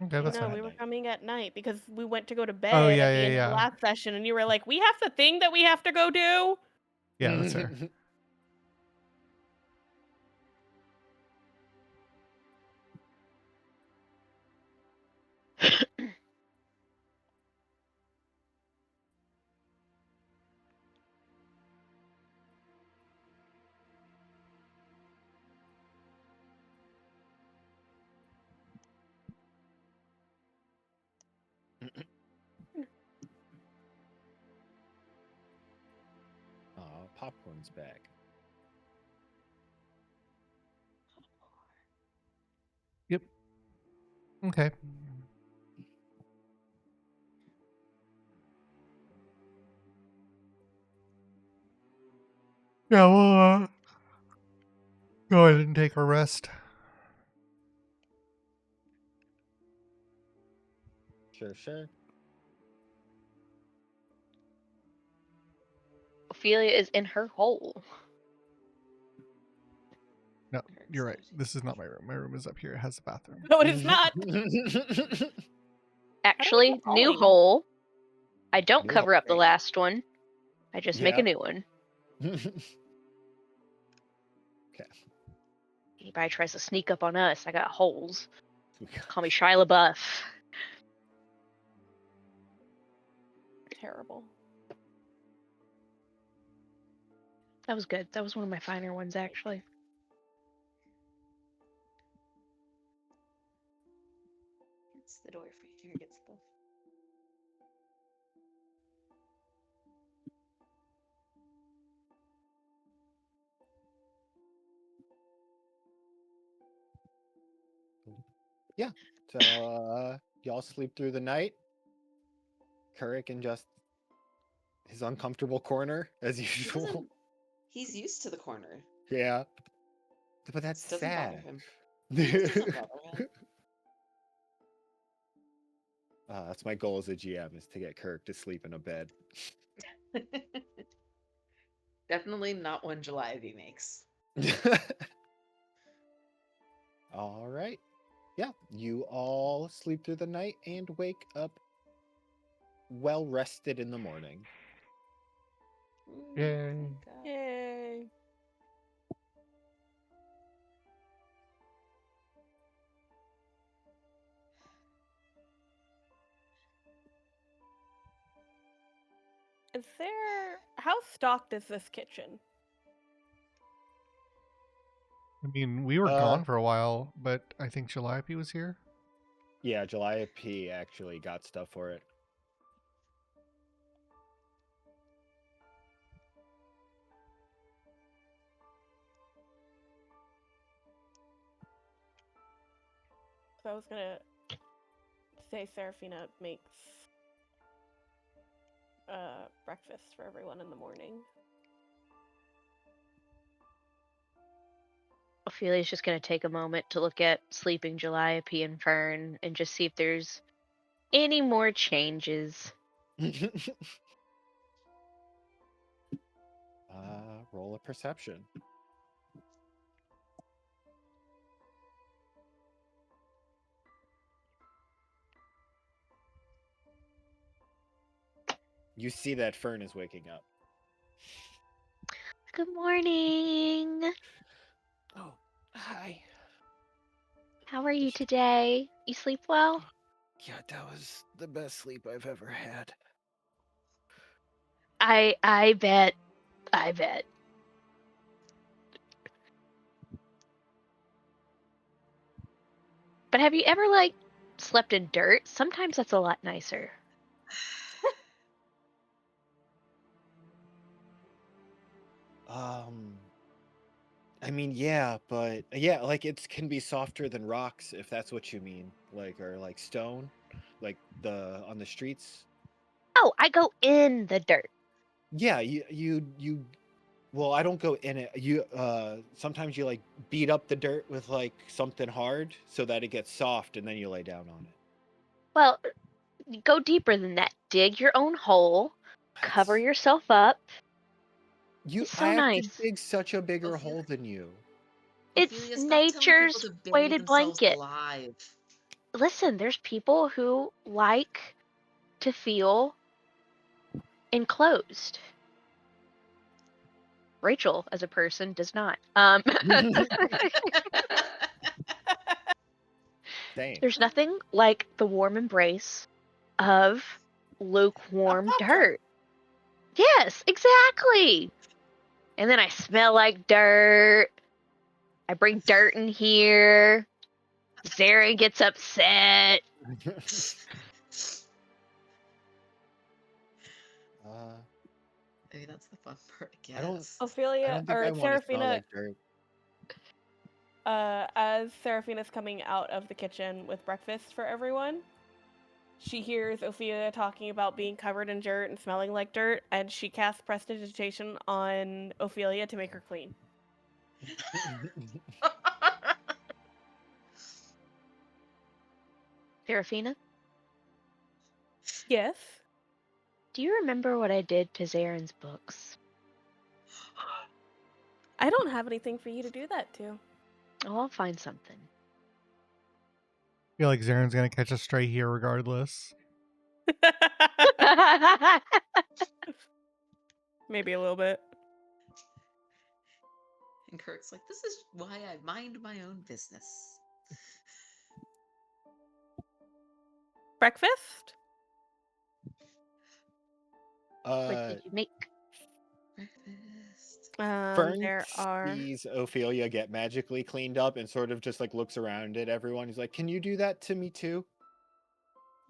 Okay, that's No, fine. we were coming at night because we went to go to bed Oh, at yeah, the yeah, end of the yeah. last session, and you were like, "We have the thing that we have to go do." Yeah, that's fair. Oh, popcorn's back. Yep. Okay. Yeah, we'll go ahead and take a rest. Sure. Ophelia is in her hole. No, you're right. This is not my room. My room is up here. It has a bathroom. No, it is not. Actually, new falling? hole. I don't New cover hole, up the great. last one. I just make a Yeah. new one. Okay. Anybody tries to sneak up on us, I got holes. Call me Shia LaBeouf. Terrible. That was good. That was one of my finer ones, actually. It's the door for you to get stuff. Yeah. So y'all sleep through the night. Kurik in just his uncomfortable corner as usual. He's used to the corner. Yeah. But that's This doesn't bother sad. him. This doesn't bother him. That's my goal as a GM, is to get Kirk to sleep in a bed. Definitely not one July V makes. All right. Yeah, you all sleep through the night and wake up well rested in the morning. Yay. Thank God. Yay. Is there... How stocked is this kitchen? I mean, we were gone for a while, but I think Calliope was here. Yeah, July P actually got stuff for it. So I was gonna say Serafina makes breakfast for everyone in the morning. Ophelia's just going to take a moment to look at sleeping Calliope and Fern and just see if there's any more changes. Roll a perception. You see that Fern is waking up. Good morning. Oh, hi. How are you today? You sleep well? Yeah, that was the best sleep I've ever had. I bet. I bet. But have you ever slept in dirt? Sometimes that's a lot nicer. I mean, yeah, but yeah, like it can be softer than rocks if that's what you mean, or like stone, like on the streets. Oh, I go in the dirt. Yeah, you. Well, I don't go in it. Sometimes you like beat up the dirt with like something hard so that it gets soft, and then you lay down on it. Well, go deeper than that. Dig your own hole. Cover That's- yourself up. It's so I have to nice. dig such a bigger Ophelia- hole than you. It's Ophelia, stop telling people nature's to bury weighted themselves blanket. alive. listen, there's people who like to feel enclosed. Rachel, as a person, does not. Same. There's nothing like the warm embrace of lukewarm dirt. Yes, exactly. And then I smell like dirt. I bring dirt in here. Zara gets upset. Maybe that's the fun part, I I don't- guess. I Ophelia don't think or I want to smell Seraphina, like dirt. as Seraphina's coming out of the kitchen with breakfast for everyone, she hears Ophelia talking about being covered in dirt and smelling like dirt, and she casts prestidigitation on Ophelia to make her clean. Serafina, Yes. do you remember what I did to Zaren's books? I don't have anything for you to do that to. Oh, I'll find something. I feel like Zaren's gonna catch a stray here regardless. Maybe a little bit. And Kirk's like, this is why I mind my own business. Breakfast? What did you make? Breakfast. Fern There are. sees Ophelia get magically cleaned up and sort of just like looks around at everyone. He's like, "Can you do that to me too?"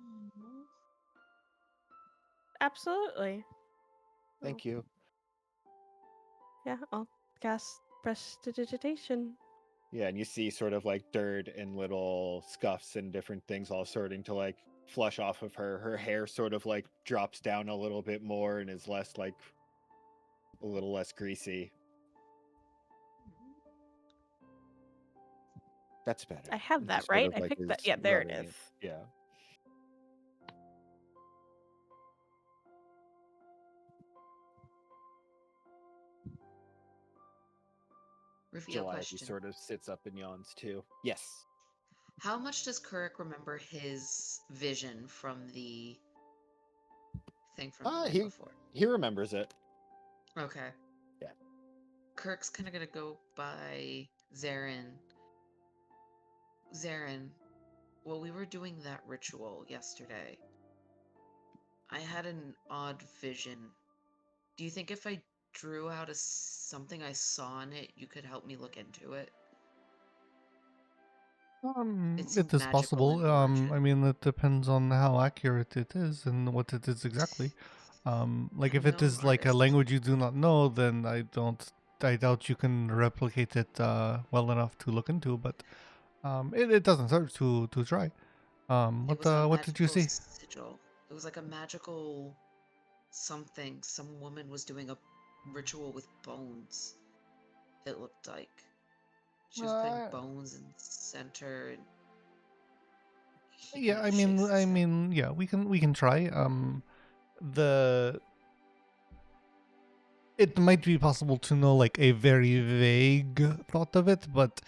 Aw. Absolutely. Thank you. Yeah, I'll cast prestidigitation. Yeah, and you see sort of like dirt and little scuffs and different things all starting to like flush off of her. Her hair sort of like drops down a little bit more and is less like a little less greasy. That's better. I have And that, just sort right? of I like picked that. is Yeah, there it rubbing is. Yeah. Reveal Calliope question. sort of sits up and yawns too. Yes. How much does Kirk remember his vision from the thing from the night He before? he remembers it. Okay. Yeah. Kirk's kind of gonna go by Zarin. Zarin, while we were doing that ritual yesterday, I had an odd vision. Do you think if I drew out something I saw in it, you could help me look into it? It seemed It is magical in possible. origin. I mean, it depends on how accurate it is and what it is exactly. Like if I'm it no is like a artist. language you do not know, then I doubt you can replicate it well enough to look into. But it doesn't hurt to try. It was a What did you magical see? sigil. It was like a magical something. Some woman was doing a ritual with bones. It looked like she was putting Uh, bones in the center and yeah, keeping the shapes the same. yeah, we can try. The It might be possible to know like a very vague thought of it, but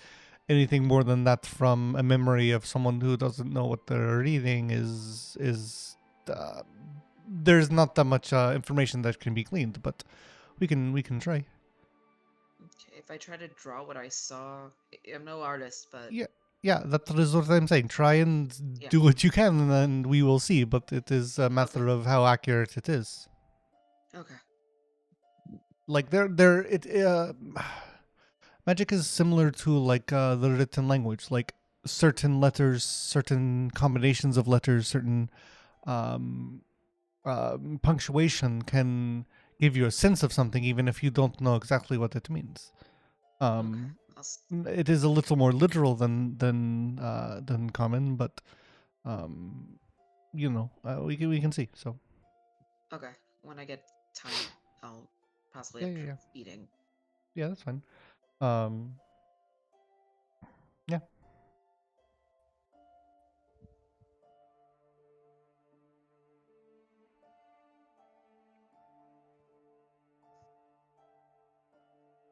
anything more than that from a memory of someone who doesn't know what they're reading is there's not that much information that can be gleaned, but we can try. Okay, if I try to draw what I saw, I'm no artist, but Yeah, yeah, that is what I'm saying. Try and yeah. do what you can, and then we will see. But it is a matter Okay. of how accurate it is. Okay. Like magic is similar to like the written language. Like certain letters, certain combinations of letters, certain um, punctuation can give you a sense of something, even if you don't know exactly what it means. Okay. Um, it is a little more literal than common, but um, we can see. So Okay. When I get time, I'll possibly yeah, have yeah, yeah, eating. yeah. That's fine. Um, yeah.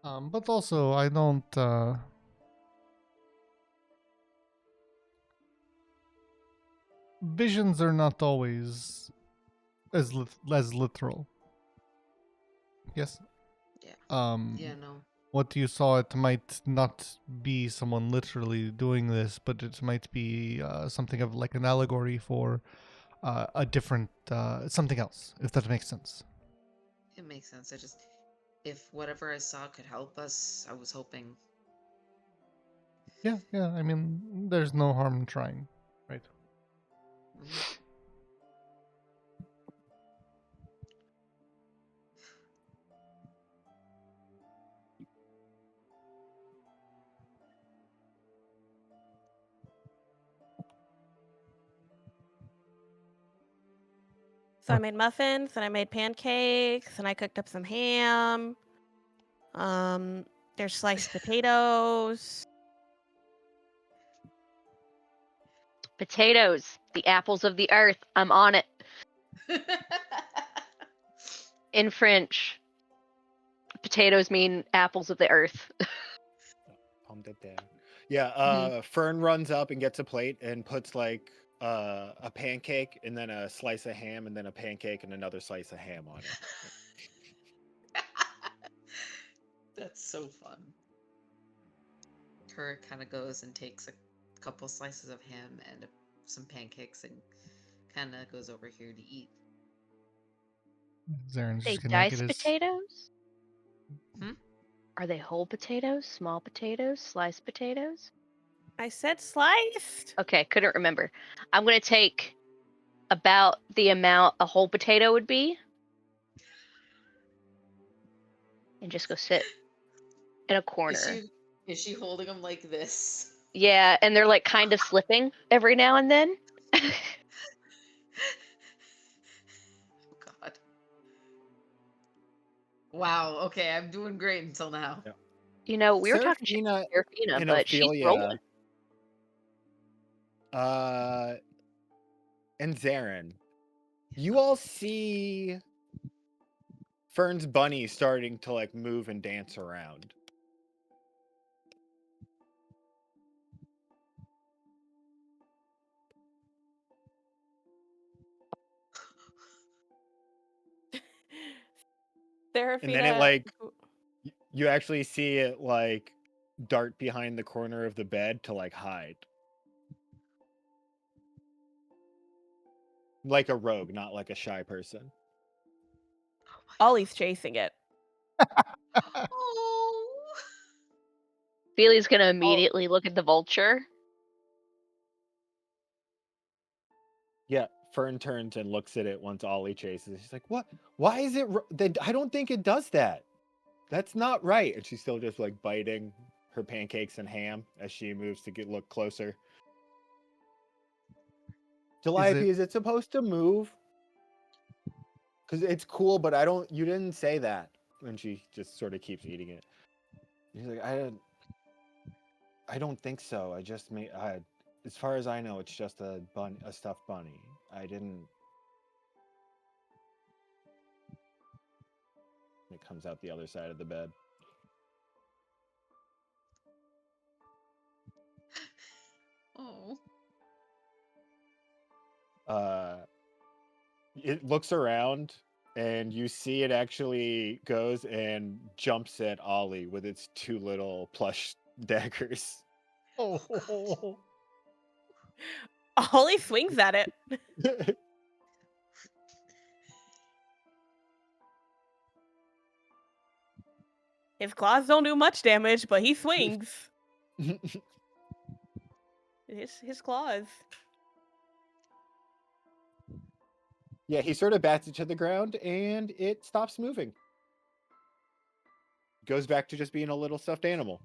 But also I don't. visions are not always as literal. Yes. Yeah. Um, Yeah, no. what you saw, it might not be someone literally doing this, but it might be something of like an allegory for a different something else, if that makes sense. It makes sense. If whatever I saw could help us, I was hoping. Yeah, yeah. I mean, there's no harm in trying, right? Mhm. So I made muffins, and I made pancakes, and I cooked up some ham. There's sliced potatoes. Potatoes, the apples of the earth. I'm on it. In French, potatoes mean apples of the earth. Palmed it down. Yeah, Mhm. Fern runs up and gets a plate and puts like a pancake and then a slice of ham and then a pancake and another slice of ham on it. That's so fun. Kirk kind of goes and takes a couple slices of ham and some pancakes and kind of goes over here to eat. Zaren's They just gonna get dice his. potatoes? Hmm? Are they whole potatoes, small potatoes, sliced potatoes? I said sliced. Okay, couldn't remember. I'm going to take about the amount a whole potato would be and just go sit in a corner. Is she holding them like this? Yeah, and they're like kind of slipping every now and then. Oh God. Wow. Okay, I'm doing great until now. Yeah. You know, we were talking shit Seraphina about Serafina, and but she's Ophelia, rolling. and Zaren, you all see Fern's bunny starting to like move and dance around. And then it Serafina. like you actually see it like dart behind the corner of the bed to like hide. Like a rogue, not like a shy person. Ollie's chasing it. Oh. Feely's going to immediately look at the vulture. Yeah, Fern turns and looks at it once Ollie chases. She's like, "What? Why is it? I don't think it does that. That's not right." And she's still just like biting her pancakes and ham as she moves to look closer. Calliope, is it supposed to move? Because it's cool, but I don't. You didn't say that. And she just sort of keeps eating it. He's like, I don't think so. I just made. As far as I know, it's just a stuffed bunny. I didn't. It comes out the other side of the bed. Oh. It looks around and you see it actually goes and jumps at Ollie with its two little plush daggers. Oh. Ollie swings at it. His claws don't do much damage, but he swings. His claws. Yeah, he sort of bats it to the ground and it stops moving. Goes back to just being a little stuffed animal.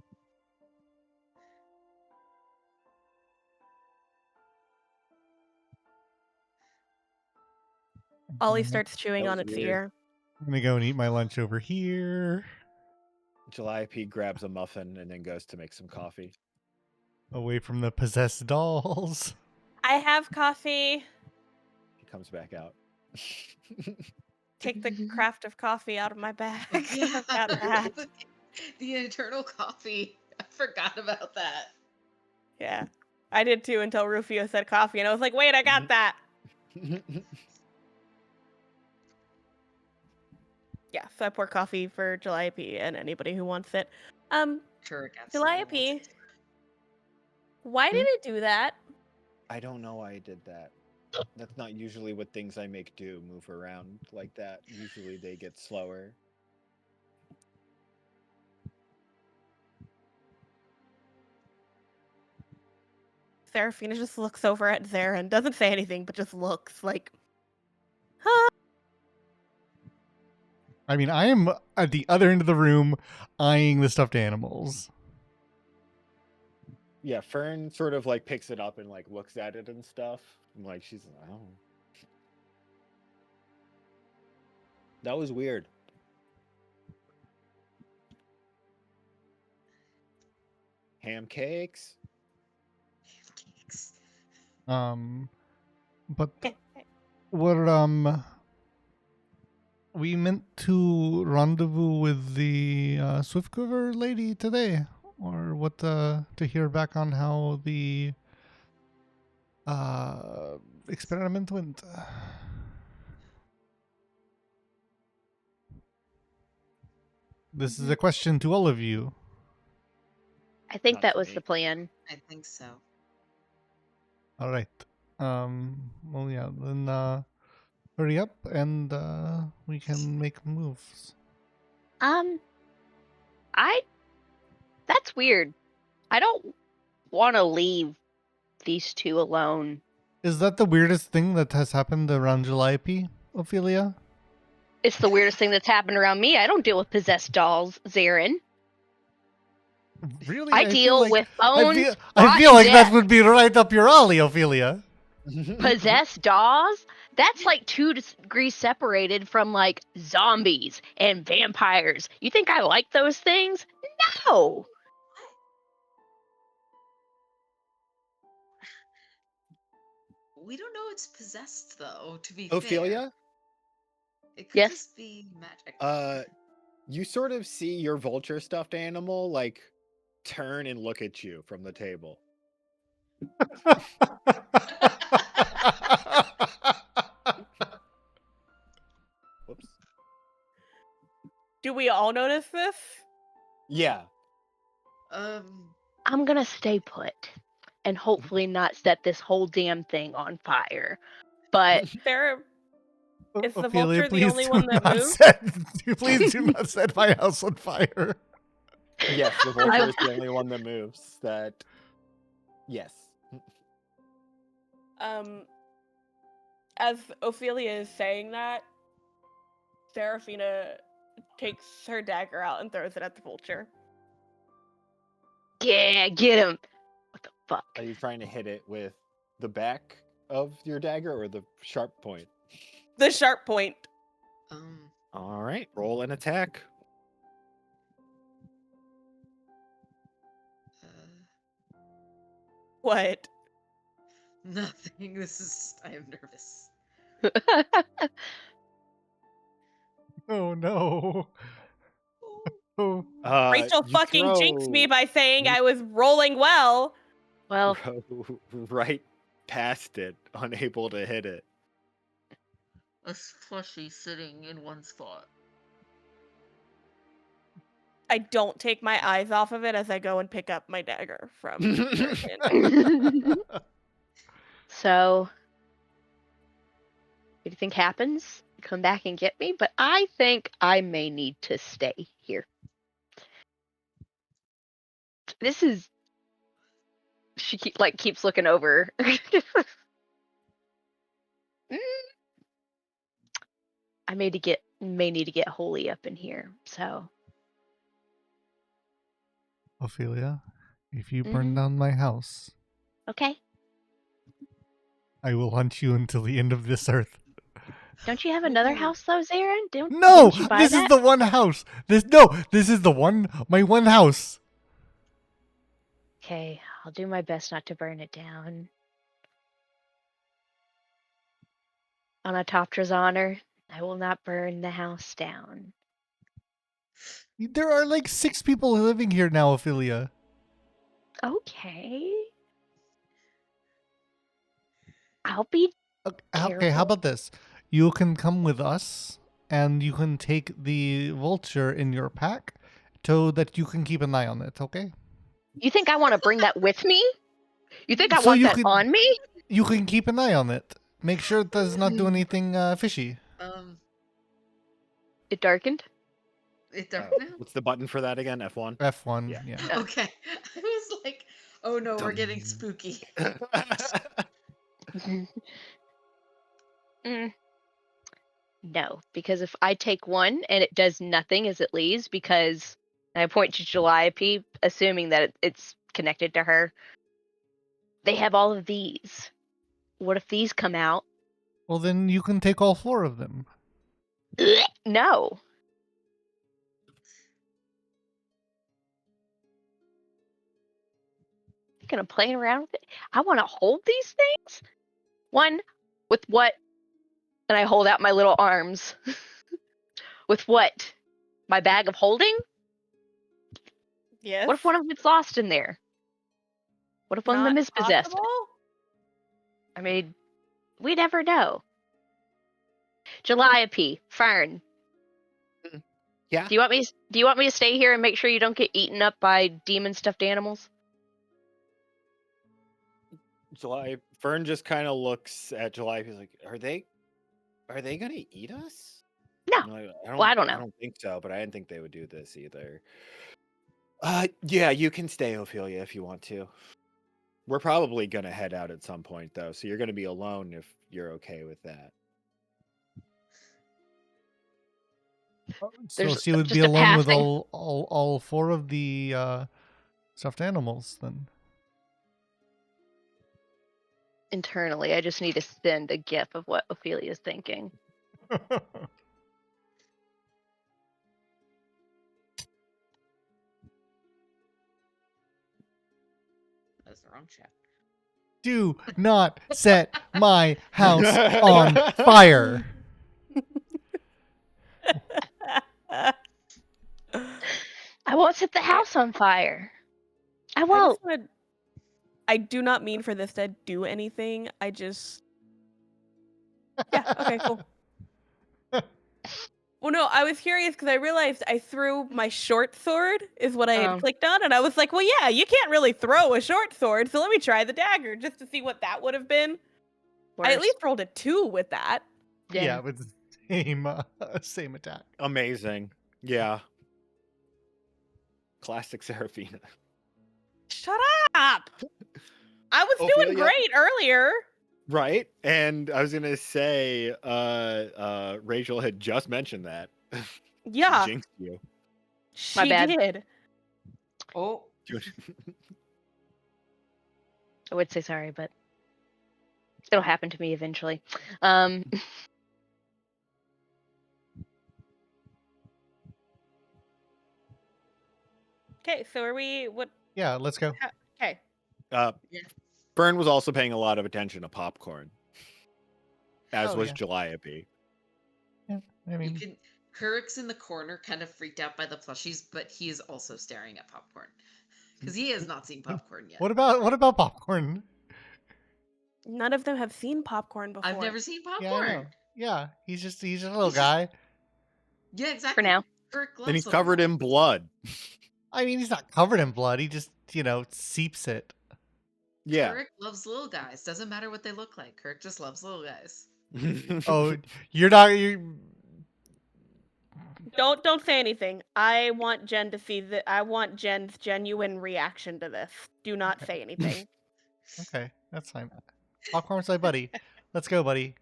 Ollie starts chewing That on was its weird. ear. I'm gonna go and eat my lunch over here, Calliope grabs a muffin and then goes to make some coffee. away from the possessed dolls. I have coffee. He comes back out. Take the craft of coffee out of my bag. Yeah. I've got that. The internal coffee. I forgot about that. Yeah. I did too until Rufio said coffee, and I was like, wait, I got that. Yeah, so I pour coffee for Calliope and anybody who wants it. Kirk absolutely wants Calliope, it. why did it do that? I don't know why I did that. That's not usually what things I make do, move around like that. Usually they get slower. Serafina just looks over at Zarin, doesn't say anything, but just looks like, huh? I mean, I am at the other end of the room eyeing the stuffed animals. Yeah, Fern sort of like picks it up and like looks at it and stuff. And like she's oh. That was weird. Ham cakes? Pancakes. But were we meant to rendezvous with the Swiftquiver lady today, or what? To hear back on how the experiment went. This is a question to all of you. I think Not that to was me. the plan. I think so. All right. Well, yeah. Then hurry up, and we can make moves. That's weird. I don't want to leave these two alone. Is that the weirdest thing that has happened around Calliope, Ophelia? It's the weirdest thing that's happened around me. I don't deal with possessed dolls, Zarin. Really? I deal with bones, I feel rot, like and that death. would be right up your alley, Ophelia. Possessed dolls? That's like 2 degrees separated from like zombies and vampires. You think I like those things? No. We don't know it's possessed though, to be fair. Ophelia? It could Yes? just be magic. You sort of see your vulture stuffed animal like turn and look at you from the table. Whoops. Do we all notice this? Yeah. I'm gonna stay put and hopefully not set this whole damn thing on fire. But There is the Ophelia, vulture the please only do one that not moves? please do not set my house on fire. Yes, the vulture is the only one that moves. That. Yes. As Ophelia is saying that, Serafina takes her dagger out and throws it at the vulture. yeah, get him. What the fuck? Are you trying to hit it with the back of your dagger or the sharp point? The sharp point. All right, roll an attack. What? Nothing. I am nervous. Oh no. Oh. Rachel You fucking jinxed me throw- by saying I was rolling well. Well, throw right past it, unable to hit it. A plushie sitting in one spot. I don't take my eyes off of it as I go and pick up my dagger from Durkin. so what do you think happens? Come back and get me, but I think I may need to stay here. This is she keeps looking over. I may need to get holy up in here. So Ophelia, if you burn down my house, okay. I will hunt you until the end of this earth. Don't you have another house though, Zarin? No, didn't you buy this that? is the one house. This is my one house. Okay, I'll do my best not to burn it down. On Atoptra's honor, I will not burn the house down. There are like 6 people living here now, Ophelia. Okay. I'll be Okay, how about this? You can come with us, and you can take the vulture in your pack, so that you can keep an eye on it. Okay? You think I want to bring that with me? You think I So want you that can on me? you can keep an eye on it. Make sure it does not do anything fishy. It darkened. It's dark now. What's the button for that again? F1. F1. Yeah. Yeah. Okay, I was like, oh no, we're getting Dum. spooky. No, because if I take one and it does nothing as it leaves, because and I point to Calliope, assuming that it's connected to her. They have all of these. What if these come out? Well, then you can take all 4 of them. No. You're gonna play around with it? I want to hold these things. One with what? And I hold out my little arms. With what? My bag of holding? Yes. What if one of them gets lost in there? What if one of Not them is possessed? possible? I mean, we never know. Calliope, Fern. Yeah. Do you want me? Do you want me to stay here and make sure you don't get eaten up by demon stuffed animals? July. Fern just kind of looks at July. He's like, "Are they gonna eat us?" No. I'm like, I don't know. I don't think so, but I didn't think they would do this either. Yeah, you can stay, Ophelia, if you want to. We're probably gonna head out at some point, though, so you're gonna be alone if you're okay with that. So There's she would be just a alone with passing. all 4 of the stuffed animals then. Internally, I just need to send a gif of what Ophelia's thinking. That's the wrong chat. Do not set my house on fire. I won't set the house on fire. I I won't. just wanna. I do not mean for this to do anything. I just. Yeah. Okay. Cool. Well, no, I was curious because I realized I threw my short sword is what I had clicked on, and I was like, well, yeah, you can't really throw a short sword, so let me try the dagger just to see what that would have been. I at Worse. least rolled a 2 with that. Yeah, with the same attack. Amazing. Yeah. Classic Seraphina. Shut up! I was doing Ophelia? great earlier. Right? And I was gonna say, Rachel had just mentioned that. Yeah, She jinxed you. she bad. did. Oh, I would say sorry, but it'll happen to me eventually. Okay, so are we? What? Yeah, let's go. Okay. yeah. Fern was also paying a lot of attention to popcorn, as Oh, was yeah. Calliope. Yeah, I You mean, can. Kurik's in the corner, kind of freaked out by the plushies, but he is also staring at popcorn because he has not seen popcorn yet. what about popcorn? None of them have seen popcorn before. I've never seen popcorn. Yeah, I know. Yeah, he's just a little He's just- guy. Yeah, exactly. now. Kurik loves And he's little covered guys. in blood. I mean, he's not covered in blood. He just, seeps it. Yeah. Kurik loves little guys. Doesn't matter what they look like. Kurik just loves little guys. Oh, you're not. You. Don't say anything. I want Jen to see that. I want Jen's genuine reaction to this. Do not say anything. Okay, that's fine. Popcorn's my buddy. Let's go, buddy.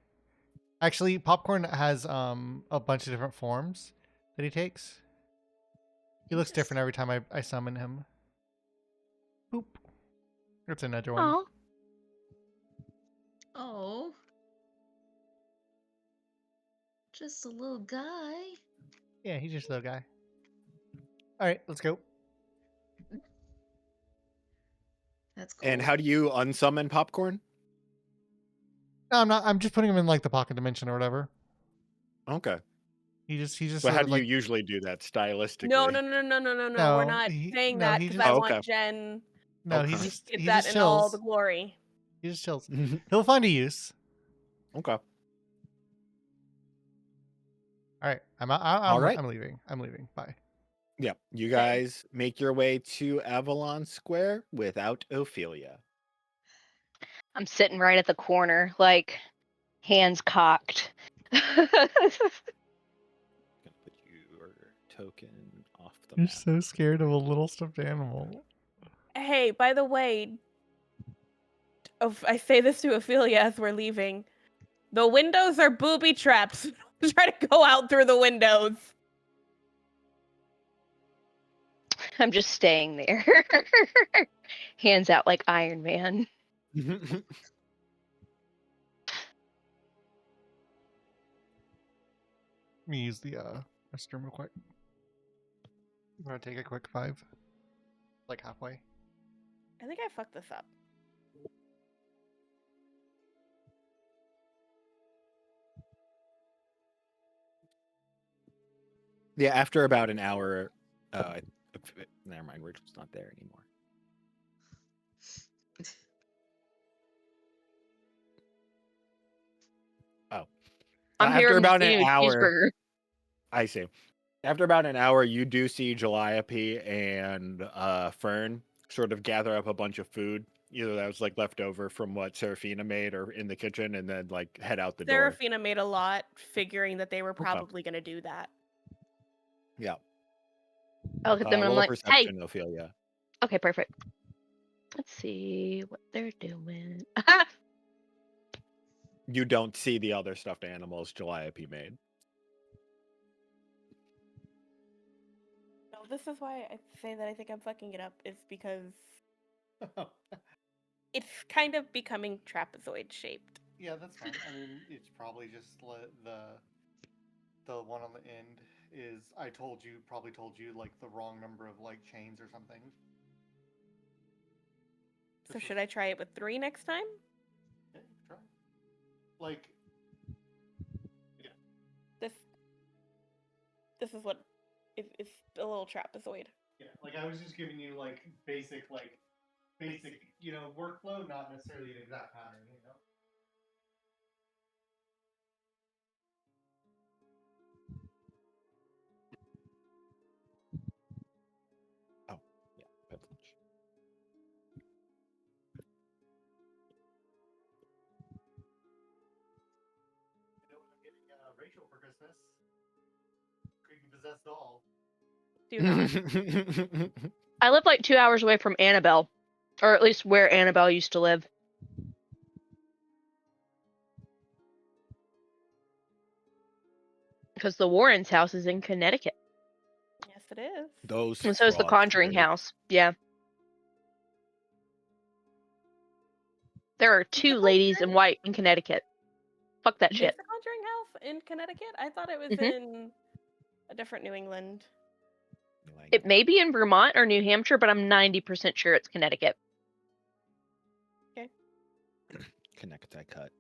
Actually, popcorn has a bunch of different forms that he takes. He looks different every time I summon him. Boop. That's another one. Aw. Oh. Just a little guy. Yeah, he's just a little guy. All right, let's go. That's cool. And how do you unsummon popcorn? No, I'm not. I'm just putting him in like the pocket dimension or whatever. Okay. He's just. But sort how of do like, you usually do that stylistically? No. We're No, not saying no, that he because just- I Oh, want okay. Jen No, Okay. he to just get he that just in all chills. the glory. He just chills. He'll find a use. Okay. All right. All right. I'm leaving. I'm leaving. Bye. Yeah. You Same. guys make your way to Avalon Square without Ophelia. I'm sitting right at the corner, like hands cocked. Gonna put your token off the You're map. so scared of a little stuffed animal. Hey, by the way, I say this to Ophelia as we're leaving. The windows are booby traps. Try to go out through the windows. I'm just staying there. Hands out like Iron Man. Let me use the restroom real quick. I'm gonna take a quick 5. Like halfway. I think I fucked this up. Yeah, after about an hour, never mind, Rachel's not there anymore. Oh, I'm here after to about see an you a hour, cheeseburger. I see. After about an hour, you do see Calliope and Fern sort of gather up a bunch of food, either that was like left over from what Serafina made or in the kitchen, and then like head out the door. Serafina made a lot, figuring that they were Okay. probably going to do that. Yeah. I look at them and I'm Roll like, hey. perception, Ophelia. Okay, perfect. Let's see what they're doing. You don't see the other stuffed animals Calliope made. No, this is why I say that I think I'm fucking it up, is because it's kind of becoming trapezoid shaped. Yeah, that's fine. I mean, it's probably just the one on the end is probably told you like the wrong number of like chains or something. So should I try it with 3 next time? Yeah, try. Like, yeah. This is what it's a little trapezoid. Yeah, like I was just giving you like basic, workflow, not necessarily an exact pattern, Oh, yeah, privilege. You know what I'm getting Rachel for Christmas? Creepy possessed doll. Do not. I live like 2 hours away from Annabelle, or at least where Annabelle used to live. Because the Warrens' house is in Connecticut. Yes, it is. Those And so is the Conjuring fuckers. house. Yeah. There are 2 ladies in white in Connecticut. Fuck that Is shit. the Conjuring house in Connecticut? I thought it was Mhm. in a different New England. It may be in Vermont or New Hampshire, but I'm 90% sure it's Connecticut. Okay. Connecticut cut.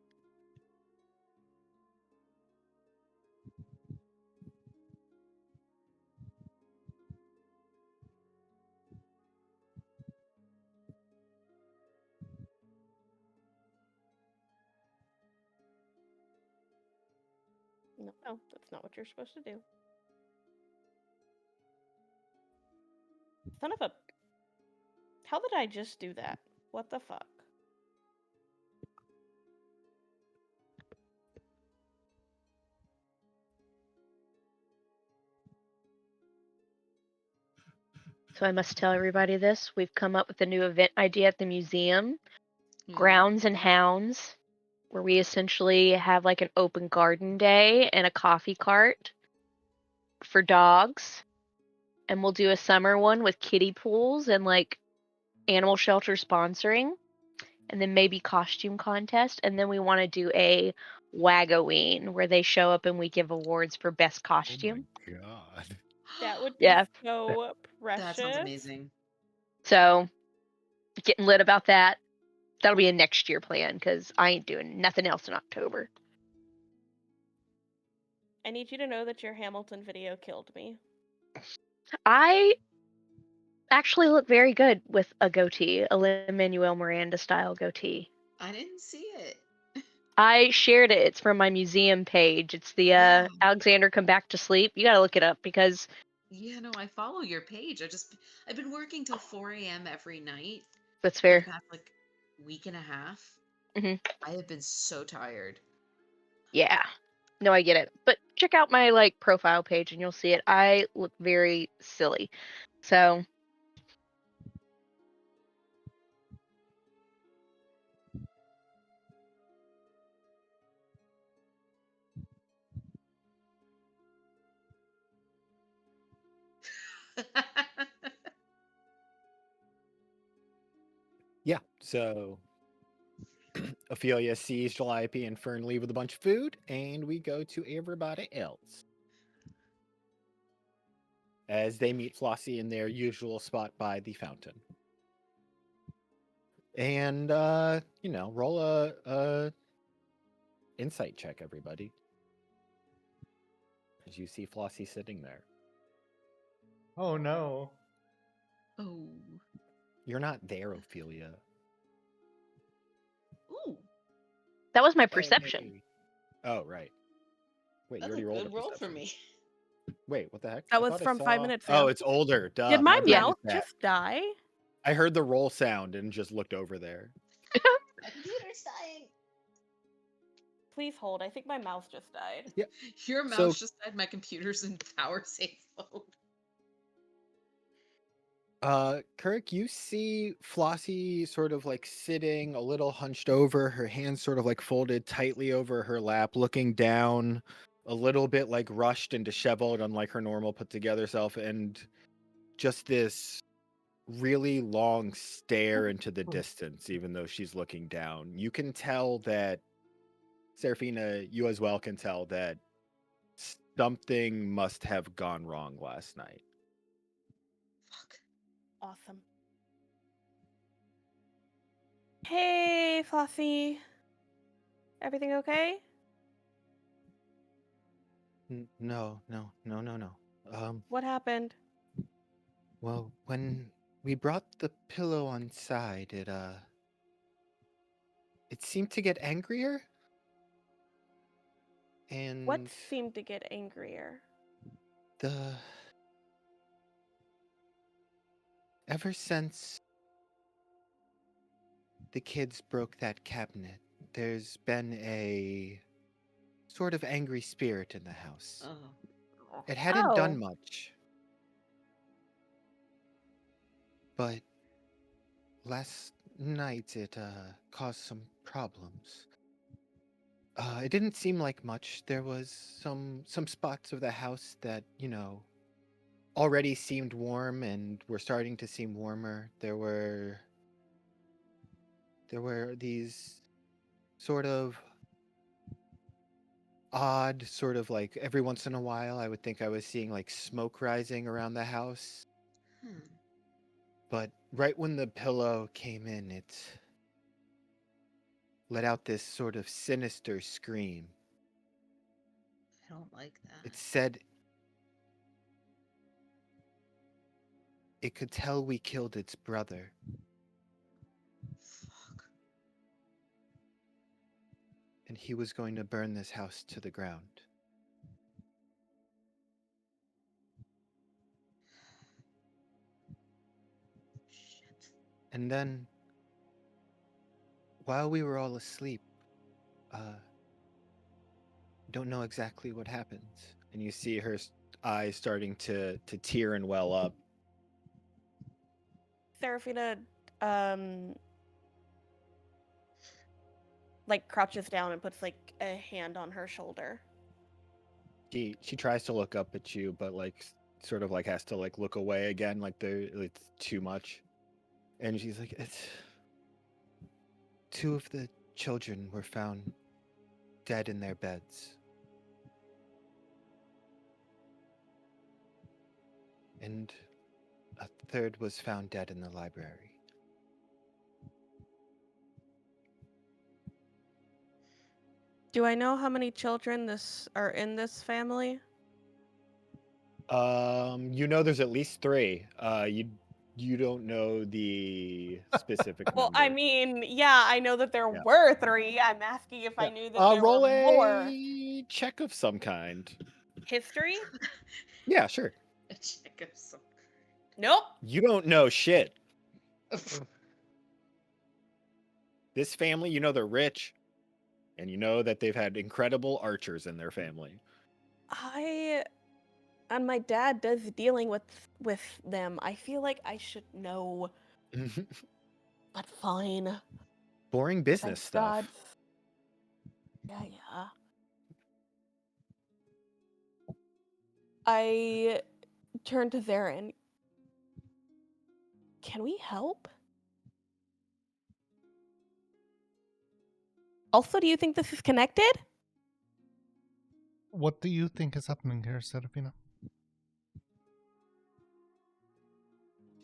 No, that's not what you're supposed to do. Son of a... How did I just do that? What the fuck? So I must tell everybody this. We've come up with a new event idea at the museum, Grounds and Hounds, where we essentially have like an open garden day and a coffee cart for dogs. And we'll do a summer one with kiddie pools and like animal shelter sponsoring. And then maybe costume contest. And then we want to do a Wagoween where they show up and we give awards for best costume. Oh my god. That would be Yeah. so precious. That sounds amazing. So getting lit about that. That'll be a next year plan because I ain't doing nothing else in October. I need you to know that your Hamilton video killed me. I actually look very good with a goatee, a Lin-Manuel Miranda style goatee. I didn't see it. I shared it. It's from my museum page. It's the Yeah. Alexander Come Back to Sleep. You gotta look it up because Yeah, no, I follow your page. I've been working till 4 a.m. every night that's for the fair. past like week and a half. Hmm. I have been so tired. Yeah. No, I get it. But check out my like profile page and you'll see it. I look very silly. So Yeah. So Ophelia sees Calliope and Fern leave with a bunch of food, and we go to everybody else as they meet Flossie in their usual spot by the fountain. And roll a insight check, everybody, as you see Flossie sitting there. Oh no. Oh. You're not there, Ophelia. Ooh, that was my perception. Hey. Oh, right. Wait, you that's a already rolled a good roll for perception. me. Wait, what the heck? That I was thought I from 5 saw- minutes Oh, ago. it's older. Duh. Did my bad mouth is that. just die? I heard the roll sound and just looked over there. My computer's dying. Please hold. I think my mouse just died. Your mouse So- just died. My computer's in power save mode. Kirk, you see Flossie sort of like sitting a little hunched over, her hands sort of like folded tightly over her lap, looking down, a little bit like rushed and disheveled, unlike her normal put together self, and just this really long stare into the distance, even though she's looking down. You can tell that, Serafina, you as well can tell that something must have gone wrong last night. Fuck. Awesome. Hey, Flossie. Everything okay? No. What happened? Well, when we brought the pillow on side, it seemed to get angrier. And What seemed to get angrier? the ever since the kids broke that cabinet, there's been a sort of angry spirit in the house. Oh. It hadn't done Oh. much, but last night it caused some problems. It didn't seem like much. There was some spots of the house that, already seemed warm and were starting to seem warmer. There were these sort of odd, sort of like every once in a while I would think I was seeing like smoke rising around the house. Hmm. But right when the pillow came in, it let out this sort of sinister scream. I don't like that. It said it could tell we killed its brother. Fuck. And he was going to burn this house to the ground. Shit. And then, while we were all asleep, don't know exactly what happens. And you see her eyes starting to tear and well up. Serafina, like crouches down and puts like a hand on her shoulder. She tries to look up at you, but like sort of like has to like look away again, like it's too much. And she's like, "It's two of the children were found dead in their beds. And a third was found dead in the library." Do I know how many children this are in this family? There's at least three. You don't know the specific Well, number. I mean, yeah, I know that there Yeah. were 3. I'm asking if I knew that there roll were more. a check of some kind. History? Yeah, sure. A check of some. Nope. You don't know shit. This family, you know they're rich, and you know that they've had incredible archers in their family. And my dad does dealing with them. I feel like I should know, but fine. Boring business Thank stuff. God. Yeah. I turn to Zarin. Can we help? Also, do you think this is connected? What do you think is happening here, Serafina?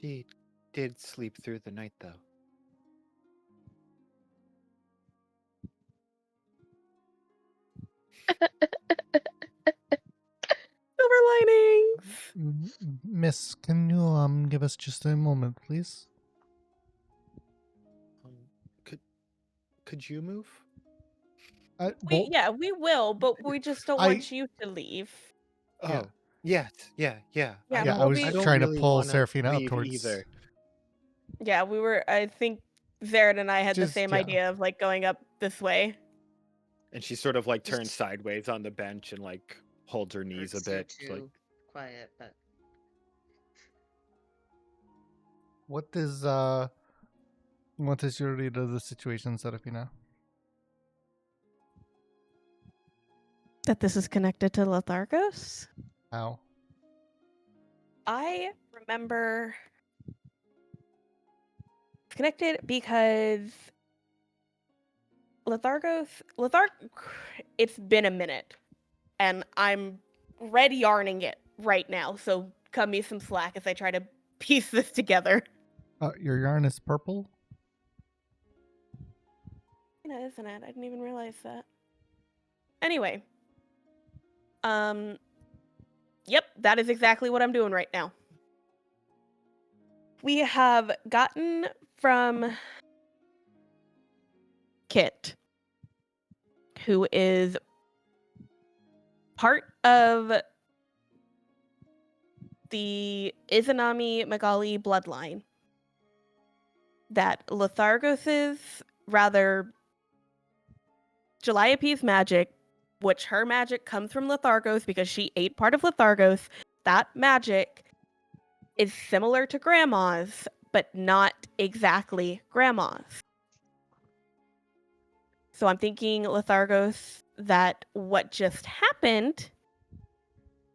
She did sleep through the night, though. Silver linings. Miss, can you give us just a moment, please? Could you move? We will, but we just don't want you to leave. Oh, yes, yeah. Yeah, I Yeah, I don't, was I don't trying to really pull wanna Serafina up leave towards. either. Yeah, we were. I think Zarin and I had the Just- same yeah. idea of like going up this way. And she sort of like turns sideways on the bench and like holds her knees a Hurts you bit. too Like, quiet, but What is your read of the situation, Serafina? That this is connected to Lethargos? How? I remember it's connected because it's been a minute, and I'm red yarning it right now, so cut me some slack as I try to piece this together. Your yarn is purple? Yeah, isn't it? I didn't even realize that. Anyway. Yep, that is exactly what I'm doing right now. We have gotten from Kit, who is part of the Izanami Magali bloodline, that Lethargos's, rather, Calliope's magic, which her magic comes from Lethargos because she ate part of Lethargos, that magic is similar to Grandma's, but not exactly Grandma's. So I'm thinking, Lethargos, that what just happened,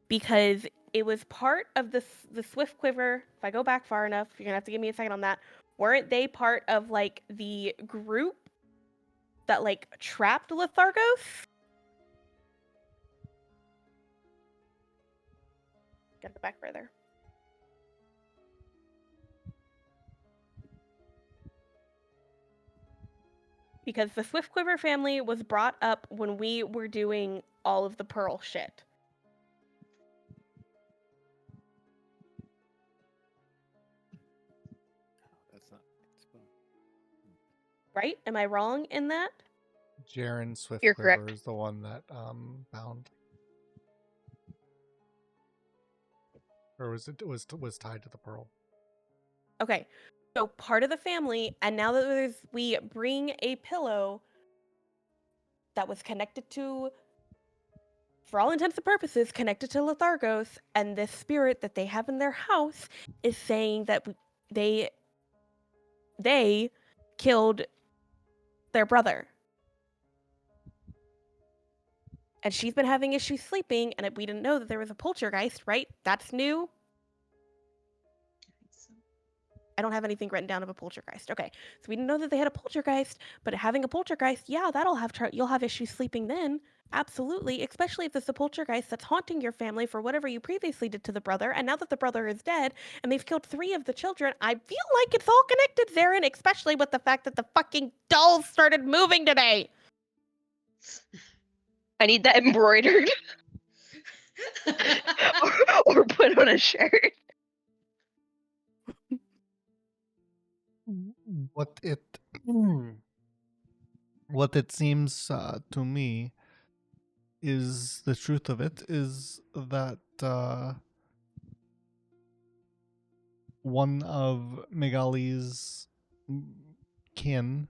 because it was part of the Swift Quiver. If I go back far enough, you're gonna have to give me a second on that. Weren't they part of like the group that like trapped Lethargos? Gotta go back further. Because the Swift Quiver family was brought up when we were doing all of the Pearl shit. that's not. Right? Am I wrong in that? Jaren Swift You're Quiver correct. is the one that bound. Or was tied to the pearl. Okay. So part of the family, and now that we bring a pillow that was connected to, for all intents and purposes, connected to Lethargos, and this spirit that they have in their house is saying that they killed their brother. And she's been having issues sleeping, and we didn't know that there was a poltergeist, right? That's new. I think so. I don't have anything written down of a poltergeist. Okay, so we didn't know that they had a poltergeist, but having a poltergeist, yeah, that'll have you'll have issues sleeping then. Absolutely, especially if it's a poltergeist that's haunting your family for whatever you previously did to the brother, and now that the brother is dead and they've killed 3 of the children, I feel like it's all connected, Zarin, especially with the fact that the fucking dolls started moving today. I need that embroidered or put on a shirt. What it what it seems to me is the truth of it is that one of Megali's kin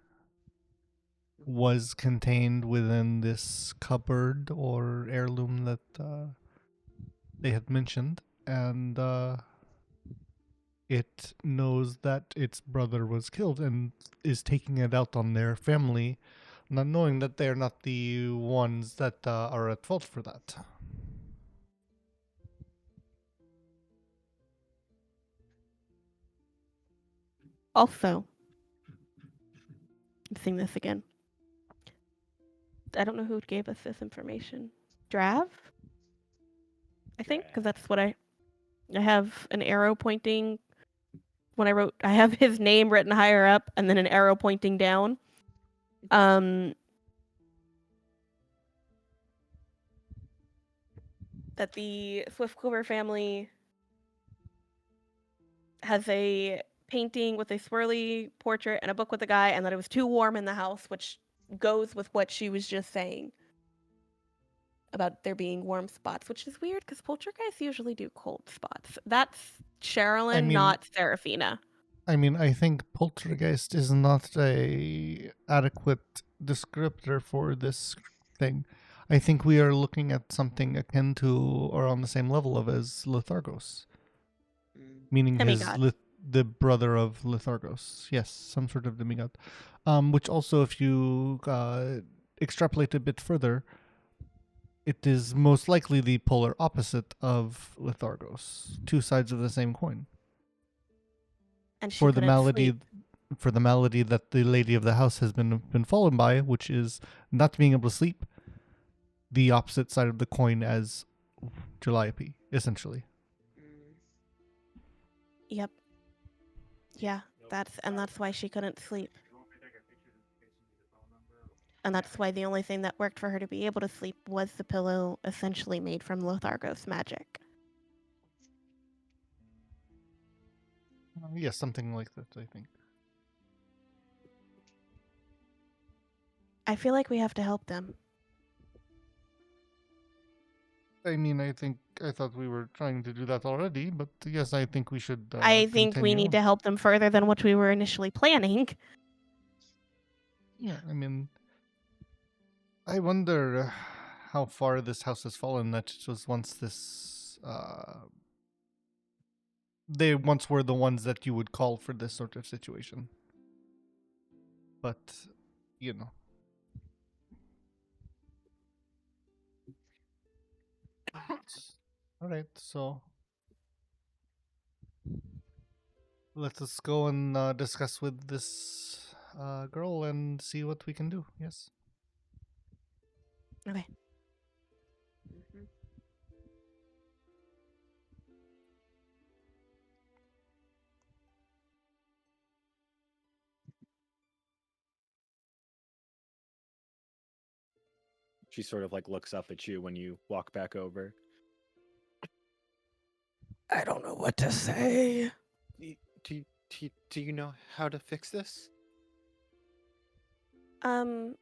was contained within this cupboard or heirloom that they had mentioned, and it knows that its brother was killed and is taking it out on their family, not knowing that they're not the ones that are at fault for that. Also, I'm seeing this again. I don't know who gave us this information. Drav? I think, because that's what I have an arrow pointing. When I have his name written higher up and then an arrow pointing down. That the Swiftclover family has a painting with a swirly portrait and a book with a guy, and that it was too warm in the house, which goes with what she was just saying about there being warm spots, which is weird because poltergeists usually do cold spots. That's Sherilyn, not Serafina. I think poltergeist is not a adequate descriptor for this thing. I think we are looking at something akin to or on the same level of as Lithargos, meaning Demigod. the brother of Lithargos. Yes, some sort of demigod. Which also, if you extrapolate a bit further, it is most likely the polar opposite of Lithargos. Two sides of the same coin. And she For the couldn't malady sleep. for the malady that the lady of the house has been fallen by, which is not being able to sleep, the opposite side of the coin as Calliope, essentially. Yep. Yeah, that's why she couldn't sleep. And that's why the only thing that worked for her to be able to sleep was the pillow essentially made from Lothargos magic. Yes, something like that, I think. I feel like we have to help them. I thought we were trying to do that already, but yes, I think we should I think we need to help them further than what we were initially planning. Yeah. I wonder how far this house has fallen. That it was once this. They once were the ones that you would call for this sort of situation. But, you know. All right, so let us go and discuss with this girl and see what we can do. Yes. Okay. She sort of like looks up at you when you walk back over. I don't know what to say. Do you know how to fix this? I'm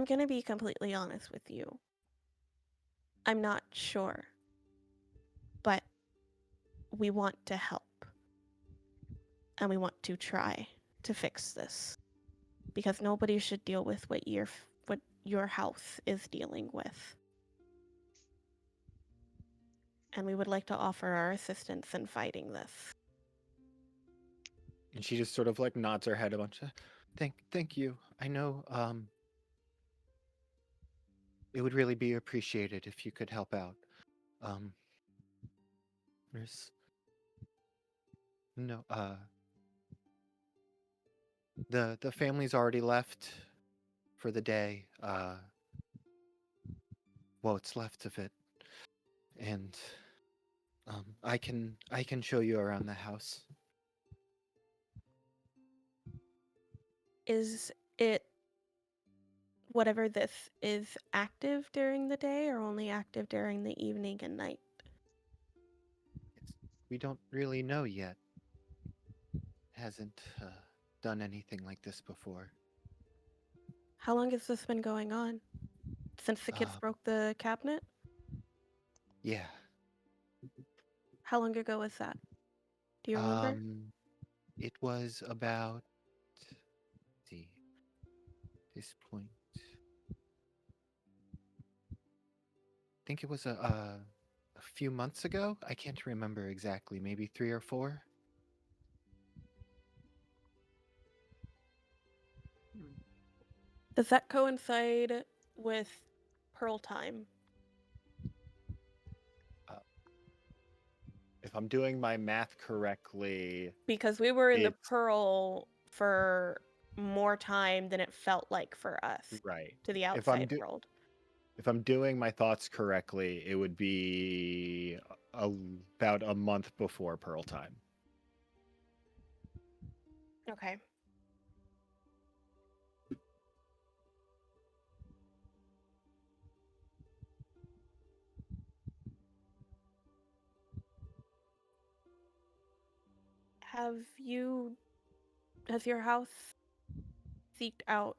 gonna be completely honest with you. I'm not sure. But we want to help. And we want to try to fix this. Because nobody should deal with what your house is dealing with. And we would like to offer our assistance in fighting this. And she just sort of like nods her head a bunch. Thank you. I know it would really be appreciated if you could help out. There's no the family's already left for the day. What's left of it. And I can show you around the house. Is it whatever this is active during the day or only active during the evening and night? we don't really know yet. Hasn't done anything like this before. How long has this been going on? Since the kids Um, broke the cabinet? yeah. How long ago was that? Do you remember? It was about, let's see, this point. I think it was a few months ago. I can't remember exactly. Maybe 3 or 4. Does that coincide with Pearl time? If I'm doing my math correctly, Because we were in the it's Pearl for more time than it felt like for us right. to the If I'm outside do world. if I'm doing my thoughts correctly, it would be about a month before Pearl time. Okay. Has your house seeked out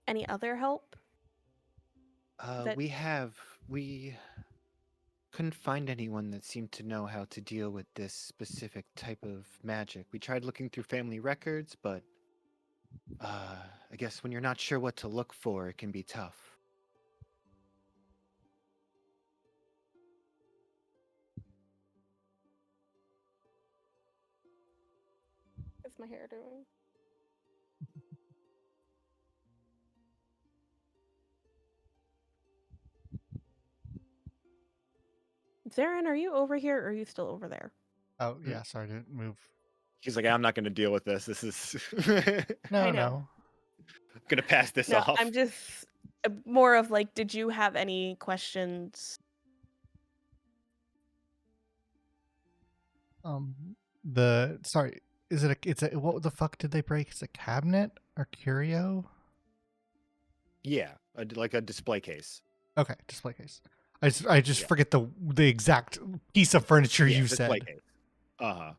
any other help? That We couldn't find anyone that seemed to know how to deal with this specific type of magic. We tried looking through family records, but I guess when you're not sure what to look for, it can be tough. is my hair doing? Zarin, are you over here or are you still over there? Oh yeah, sorry to move. He's like, I'm not going to deal with this. This is No, I know. no. going to pass this No, off. I'm just more of like, did you have any questions? Um, the sorry, is it a? It's a. What the fuck did they break? It's a cabinet or curio? Yeah, like a display case. Okay, display case. I just Yeah. forget the exact piece of furniture Yeah, you display said. case. Uh-huh.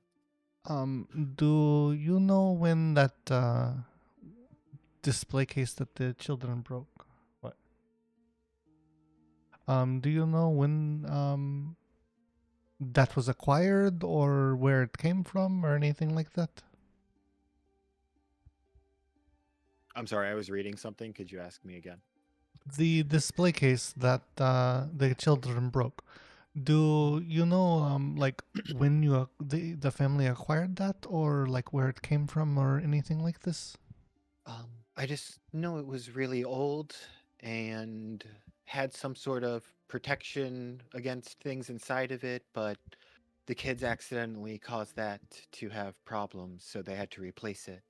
Do you know when that display case that the children broke? What? Do you know when that was acquired or where it came from or anything like that? I'm sorry, I was reading something. Could you ask me again? The display case that the children broke. Do you know like when the family acquired that or like where it came from or anything like this? I just know it was really old and had some sort of protection against things inside of it, but the kids accidentally caused that to have problems, so they had to replace it.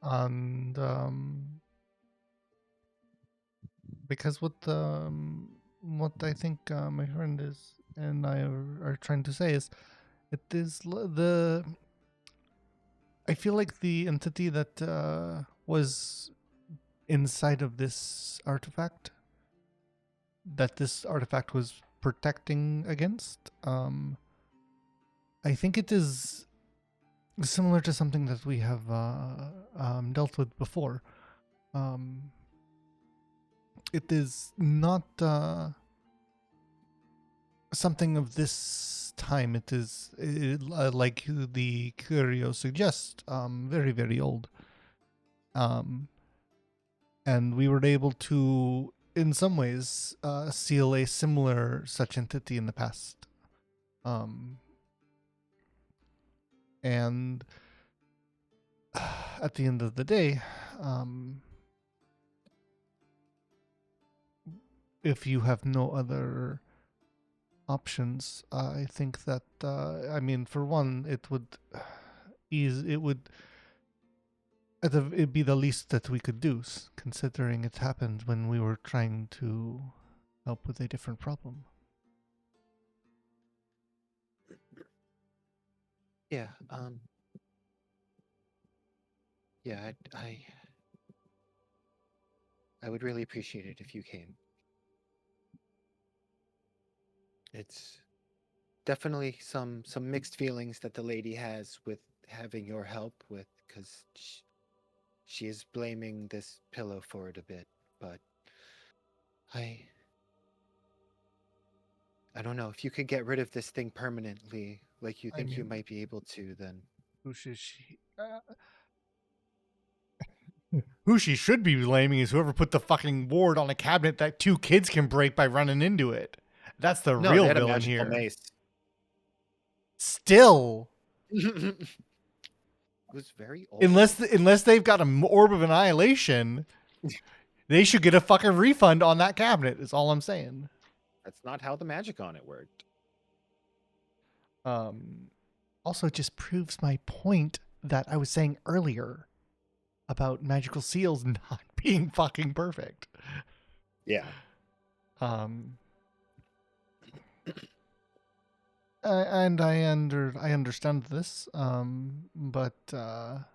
And because what I think my friend is and I are trying to say is it is the I feel like the entity that was inside of this artifact that this artifact was protecting against. I think it is similar to something that we have dealt with before. Um, it is not something of this time. It is, like the curio suggests, very, very old. And we were able to, in some ways, seal a similar such entity in the past. And at the end of the day, if you have no other options, I think that I mean, for one, it would it would it'd be the least that we could do, considering it happened when we were trying to help with a different problem. Yeah, yeah, I would really appreciate it if you came. it's definitely some mixed feelings that the lady has with having your help with, because she is blaming this pillow for it a bit, but I I don't know if you could get rid of this thing permanently, like you I think you mean, might be able to, then who she should be blaming is whoever put the fucking ward on a cabinet that 2 kids can break by running into it. That's the no, they real had a villain magical here. mace. Still, It was very old. unless they've got an orb of annihilation, they should get a fucking refund on that cabinet. Is all I'm saying. That's not how the magic on it worked. Also, it just proves my point that I was saying earlier about magical seals not being fucking perfect. Yeah. And I understand this, but I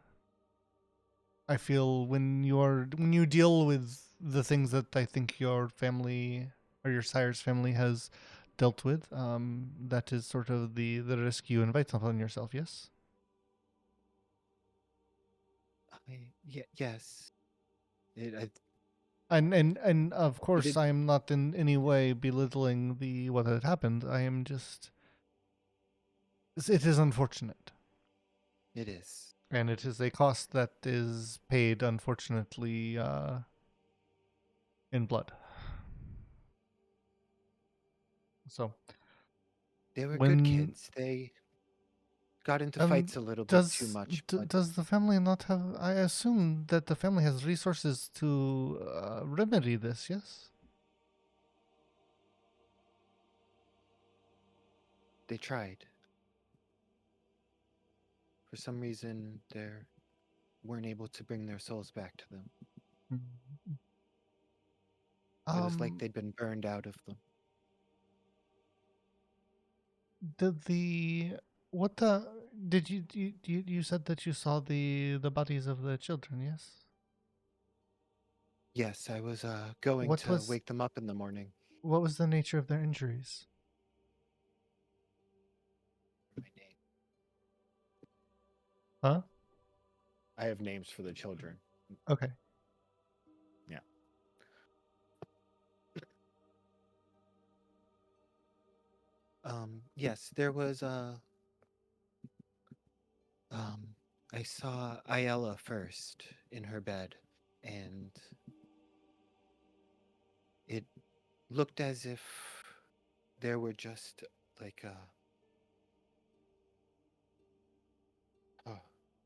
feel when you deal with the things that I think your family or your sire's family has dealt with, that is sort of the risk you invite upon yourself. Yes. Yes. And of course, did- I am not in any way belittling what had happened. I am just. It is unfortunate. It is. And it is a cost that is paid, unfortunately, in blood. So They were good when kids. They got into fights a little bit too much, but does the family not have? I assume that the family has resources to remedy this. Yes. they tried. For some reason, they weren't able to bring their souls back to them. It was like they'd been burned out of them. Did the what the did you said that you saw the bodies of the children? Yes. Yes, I was going What to was wake them up in the morning. what was the nature of their injuries? My name. Huh? I have names for the children. Okay. Yeah. Yes, there was I saw Ayala first in her bed, and it looked as if there were just like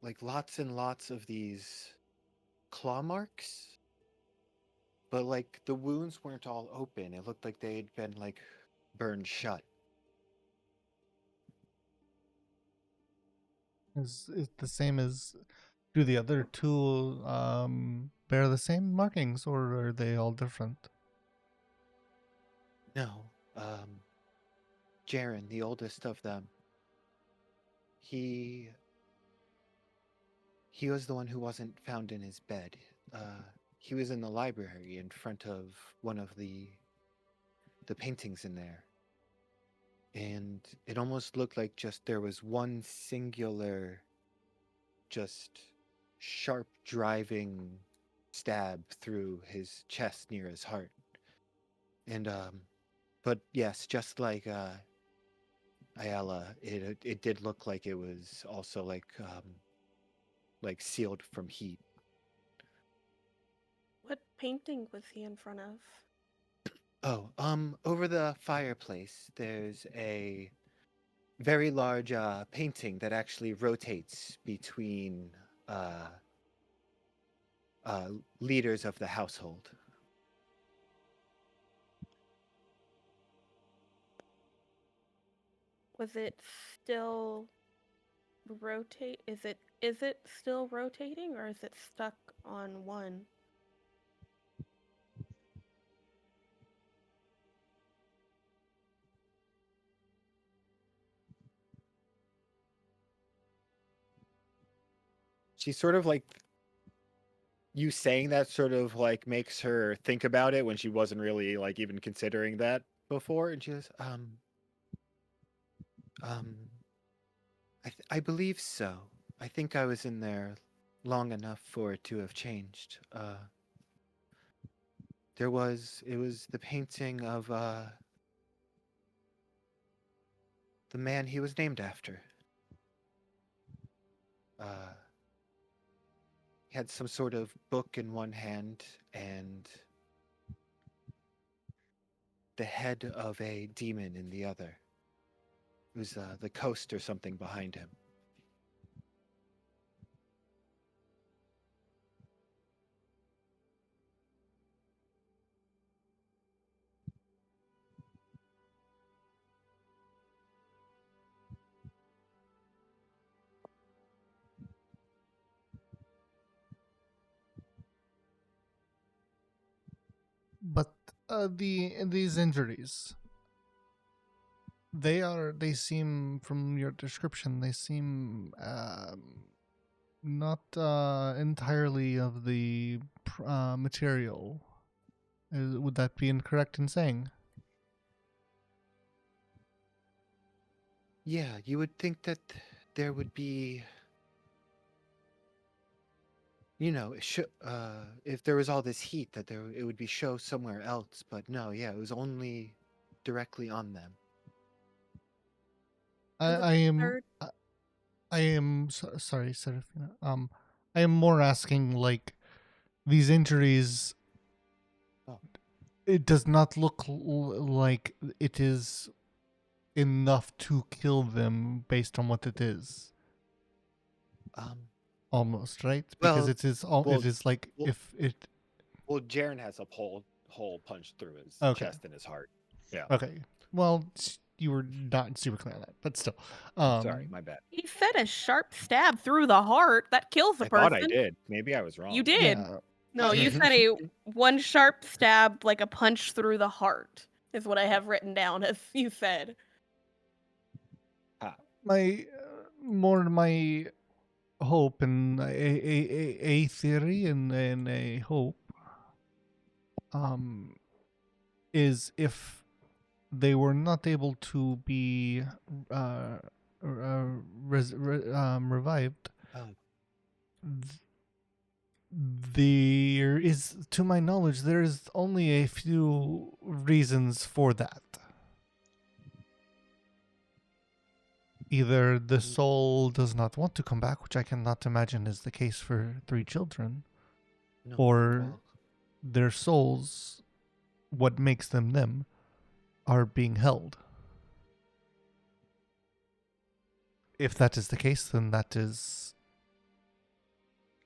like lots and lots of these claw marks, but like the wounds weren't all open. It looked like they'd been like burned shut. Is it the same as do the other two bear the same markings or are they all different? No, Jaren, the oldest of them, he was the one who wasn't found in his bed. He was in the library in front of one of the paintings in there. And it almost looked like just there was one singular, just sharp driving stab through his chest near his heart. And but yes, just like Ayala, it did look like it was also like sealed from heat. What painting was he in front of? Oh, over the fireplace, there's a very large painting that actually rotates between uh, leaders of the household. Was it still rotate? Is it still rotating or is it stuck on one? She's sort of like you saying that sort of like makes her think about it when she wasn't really like even considering that before, and she goes, Um, I believe so. I think I was in there long enough for it to have changed. It was the painting of the man he was named after. Uh, he had some sort of book in one hand and the head of a demon in the other. It was the coast or something behind him. But these injuries, they seem, from your description, they seem not entirely of the material. Would that be incorrect in saying? Yeah, you would think that there would be, if there was all this heat, that it would be show somewhere else. But no, yeah, it was only directly on them. I, For the I am third, I am sorry, Serafina. I am more asking, like, these injuries. Oh. It does not look like it is enough to kill them based on what it is. Um, Almost, right? Because well, it is all. well, It is like well, if it. well, Jaren has a hole punched through his Okay. chest and his heart. Yeah. Okay. Well, you were not super clear on that, but still. Sorry, my bad. he said a sharp stab through the heart that kills a I person. thought I did. Maybe I was wrong. You did. Yeah. No, you said a one sharp stab, like a punch through the heart, is what I have written down as you said. My my hope and a theory and a hope is if they were not able to be uh, revived, Oh. th- there is, to my knowledge, there is only a few reasons for that. Either the soul does not want to come back, which I cannot imagine is the case for 3 children, No, or well, their souls, what makes them them, are being held. If that is the case, then that is,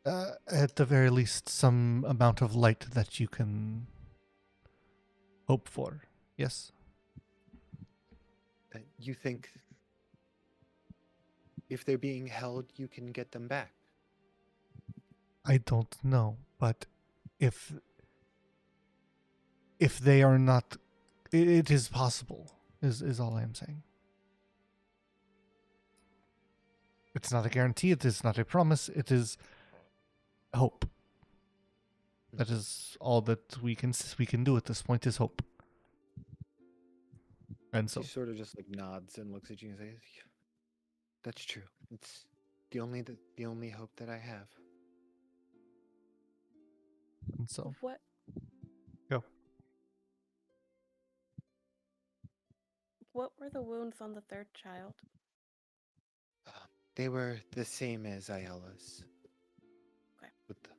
at the very least, some amount of light that you can hope for. Yes? you think if they're being held, you can get them back? I don't know, but if they are not, it is possible, is all I am saying. It's not a guarantee, it is not a promise, it is hope. That is all that we can do at this point, is hope. And so She sort of just like nods and looks at you and says, "Yeah, that's true. It's the only hope that I have." What? Go. What were the wounds on the third child? They were the same as Ayala's. Okay. With the,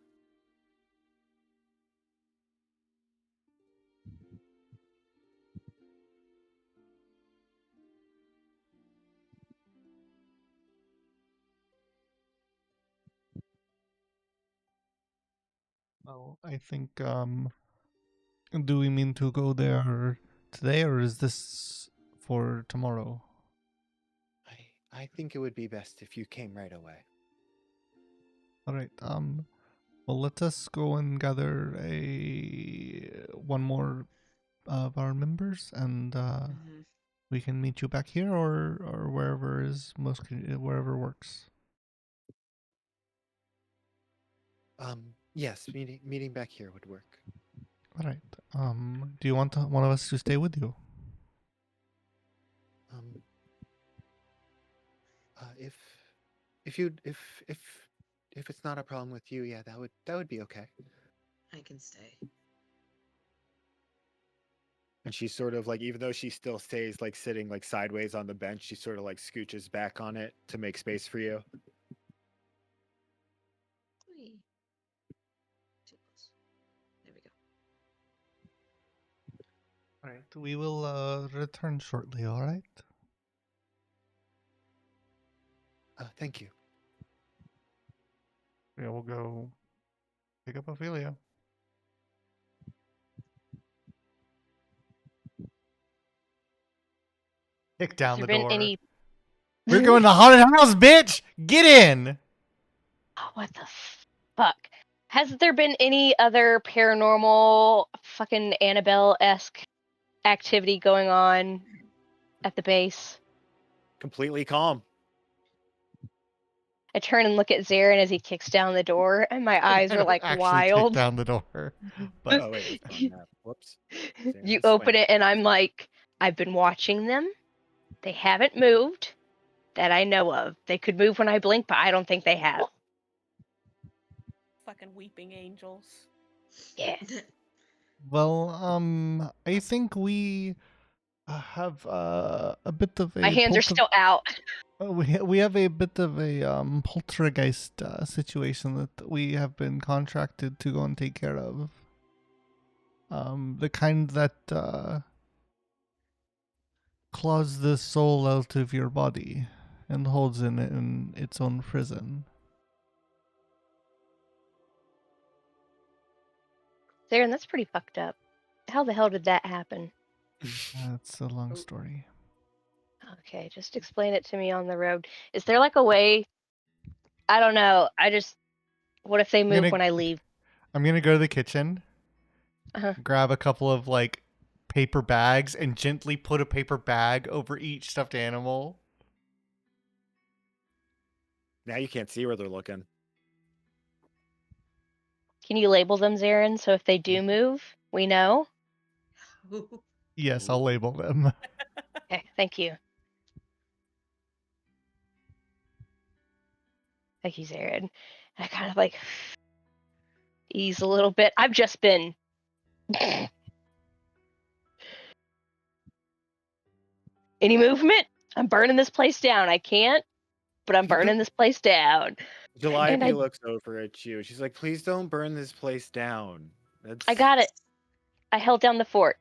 Well, I think, do we mean to go there today, or is this for tomorrow? I think it would be best if you came right away. All right. Well, let us go and gather one more of our members, and Mm-hmm. we can meet you back here, or wherever is wherever works. Yes, meeting back here would work. All right. Do you want one of us to stay with you? Um, if you if it's not a problem with you, yeah, that would be okay. I can stay. And she sort of like, even though she still stays like sitting like sideways on the bench, she sort of like scooches back on it to make space for you. Whee. Too close. There we go. All right, we will return shortly. All right. Thank you. Yeah, we'll go pick up Ophelia. Kick down Has the there been door. any? We're going to haunted house, bitch. Get in. Oh, what the fuck? Has there been any other paranormal fucking Annabelle-esque activity going on at the base? Completely calm. I turn and look at Zarin as he kicks down the door, and my eyes I are don't like actually kick wild. down the door, but Oh wait, it's gone now. Whoops. Zarin You is open swinging. it, and I'm like, I've been watching them. They haven't moved that I know of. They could move when I blink, but I don't think they have. Fucking weeping angels. Yeah. well, I think we have a bit of a My hands are still out. we have a bit of a poltergeist situation that we have been contracted to go and take care of. The kind that claws the soul out of your body and holds it in its own prison. Zarin, that's pretty fucked up. How the hell did that happen? That's a long story. Okay, just explain it to me on the road. Is there like a way? I don't know. What if they move gonna- when I leave? I'm gonna go to the kitchen, Uh-huh. grab a couple of like paper bags, and gently put a paper bag over each stuffed animal. Now you can't see where they're looking. Can you label them, Zarin, so if they do move, we know? Yes, I'll label them. Okay, thank you. Thank you, Zarin. I kind of like ease a little bit. I've just been. Any movement? I'm burning this place down. I can't, but I'm burning this place down. And Calliope I looks over at you. She's like, "Please don't burn this place down. That's got it. I held down the fort.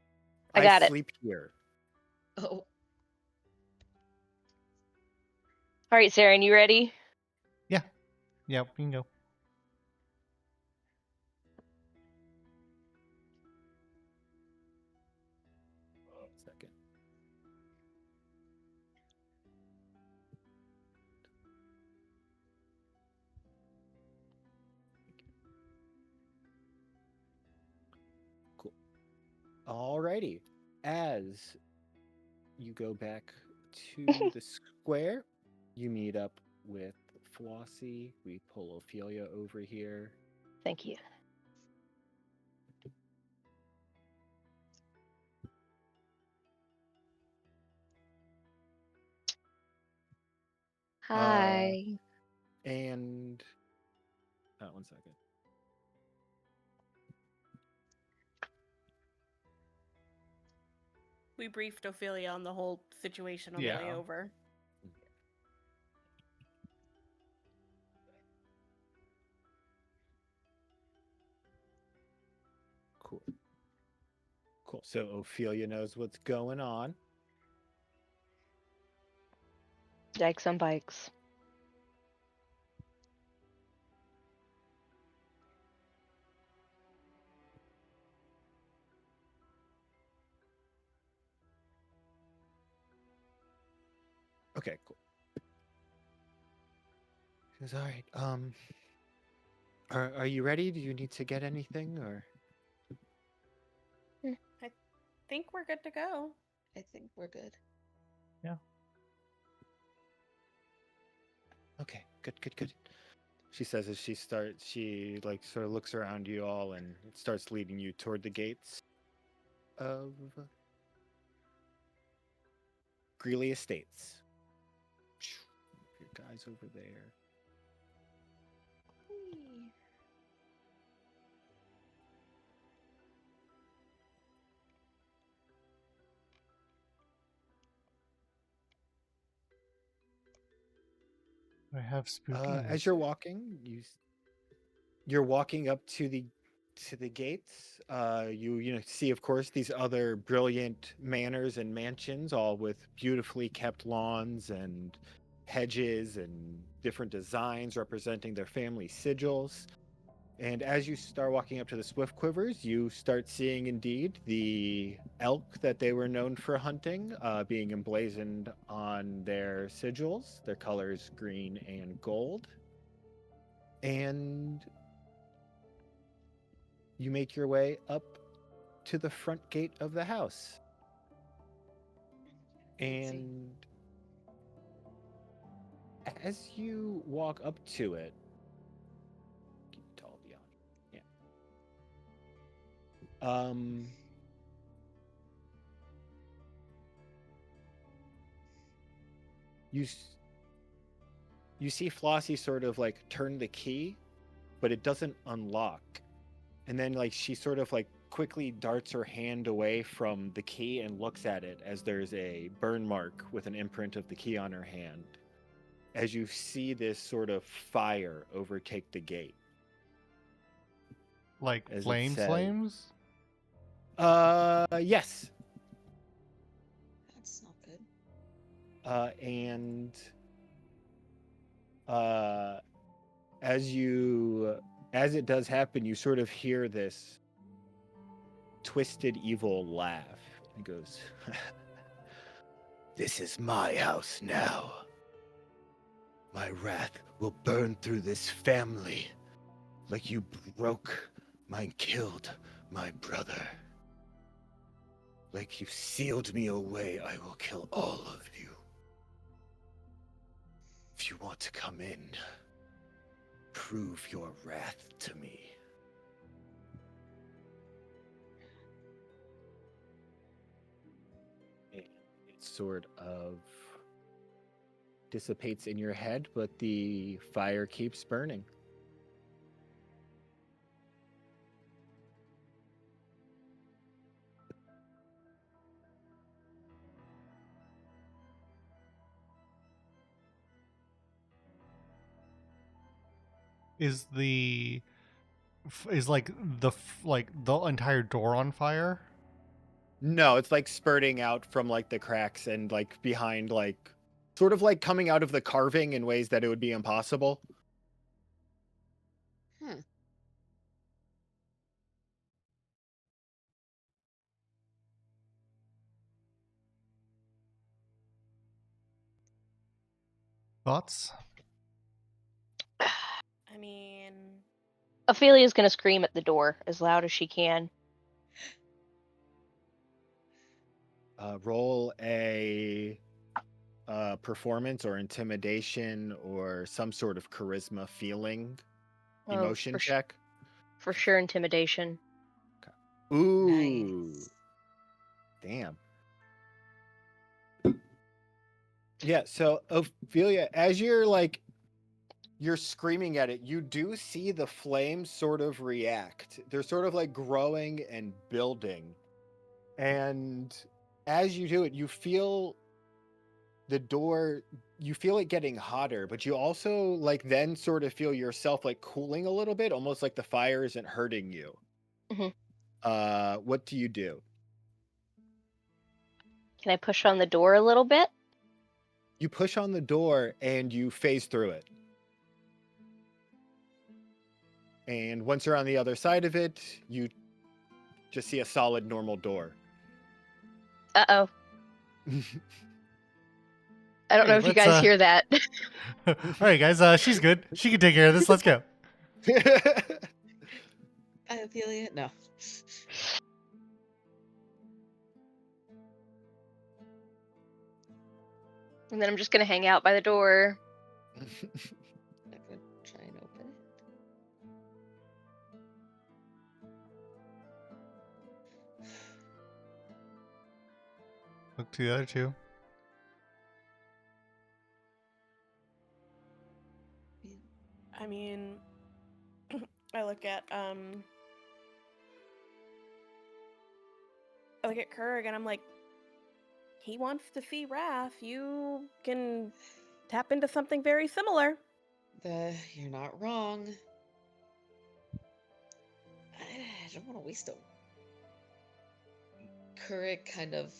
I got it. sleep here." Oh, All right, Zarin, you ready? Yeah, we can go. Second. Cool. Alrighty. As you go back to the square, you meet up with Flossie. We pull Ophelia over here. Thank you. Hi. And 1 second. We briefed Ophelia on the whole situation on the way Yeah. over. Cool. Cool. So Ophelia knows what's going on. Yikes on bikes. Okay, cool. She goes, all right. Are you ready? Do you need to get anything or? I think we're good to go. I think we're good. Okay, good. She says as she like sort of looks around you all and starts leading you toward the gates of Greeley Estates. You're guys over there. I have spooky As you're music. walking, you're walking up to the gates. You see, of course, these other brilliant manors and mansions, all with beautifully kept lawns and hedges and different designs representing their family sigils. And as you start walking up to the Swift Quivers, you start seeing indeed the elk that they were known for hunting being emblazoned on their sigils, their colors green and gold. And you make your way up to the front gate of the house. And as you walk up to it, keep it tall beyond. Yeah. You see Flossie sort of like turn the key, but it doesn't unlock. And then like she sort of like quickly darts her hand away from the key and looks at it as there's a burn mark with an imprint of the key on her hand. As you see this sort of fire overtake the gate. Like As it flames? Yes. That's not good. And as it does happen, you sort of hear this twisted, evil laugh. It goes, "This is my house now. My wrath will burn through this family like you broke and killed my brother. Like you sealed me away, I will kill all of you. If you want to come in, prove your wrath to me." And it sort of dissipates in your head, but the fire keeps burning. Is like the entire door on fire? No, it's like spurting out from like the cracks and like behind, like sort of like coming out of the carving in ways that it would be impossible. Thoughts? I mean, Ophelia's gonna scream at the door as loud as she can. Roll a performance or intimidation or some sort of charisma feeling emotion for check. for sure, intimidation. Ooh, Nice. damn. Yeah, so Ophelia, as you're screaming at it, you do see the flames sort of react. They're sort of like growing and building. And as you do it, you feel the door, you feel it getting hotter, but you also like then sort of feel yourself like cooling a little bit, almost like the fire isn't hurting you. Mhm. What do you do? Can I push on the door a little bit? You push on the door and you phase through it. And once you're on the other side of it, you just see a solid normal door. Uh-oh. I don't Hey, know if you let's guys hear that. All right, guys. She's good. She can take care of this. Let's go. Ophelia? No. And then I'm just gonna hang out by the door. I'm gonna try and open it. Look to the other two. I look at Kurg and I'm like, he wants to see Wrath. You can tap into something very similar. You're not wrong. I don't want to waste them. Kurik kind of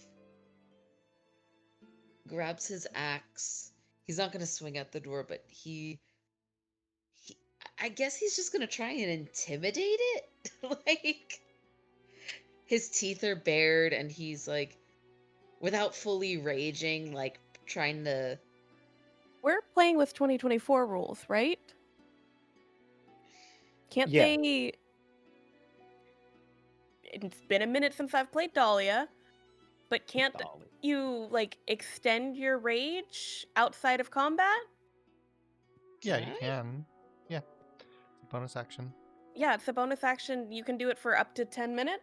grabs his axe. He's not going to swing at the door, but he I guess he's just going to try and intimidate it. Like, his teeth are bared and he's like, without fully raging, like trying to. We're playing with 2024 rules, right? Can't Yeah. they? It's been a minute since I've played Dahlia, but can't Dolly. you like extend your rage outside of combat? Yeah, Can you I? can. Yeah. It's a bonus action. Yeah, it's a bonus action. You can do it for up to 10 minutes.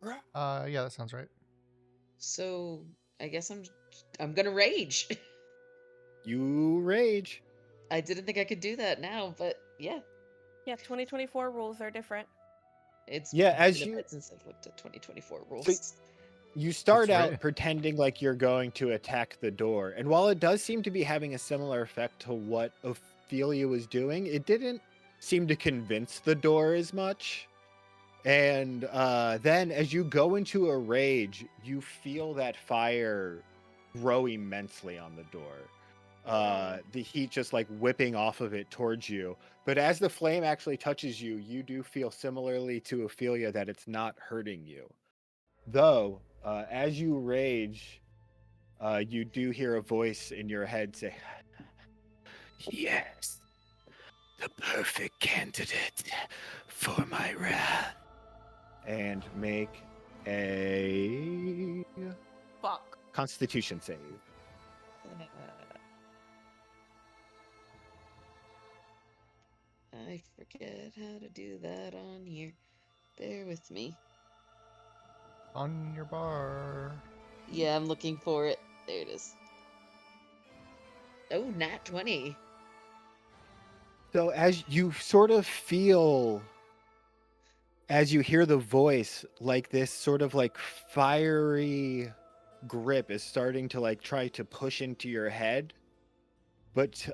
Yeah, that sounds right. So I guess I'm gonna rage. You rage. I didn't think I could do that now, but yeah, Yeah, 2024 rules are different. it's Yeah, as been a you- bit since I've looked at 2024 rules. You start That's out right. pretending like you're going to attack the door, and while it does seem to be having a similar effect to what Ophelia was doing, it didn't seem to convince the door as much. And then as you go into a rage, you feel that fire grow immensely on the door. The heat just like whipping off of it towards you. But as the flame actually touches you, you do feel similarly to Ophelia that it's not hurting you. Though, as you rage, you do hear a voice in your head say, "Yes, the perfect candidate for my wrath." And make a Fuck. Constitution save. I forget how to do that on here. Bear with me. On your bar. Yeah, I'm looking for it. There it is. Oh, nat 20. So as you sort of feel, as you hear the voice, like this sort of like fiery grip is starting to like try to push into your head, but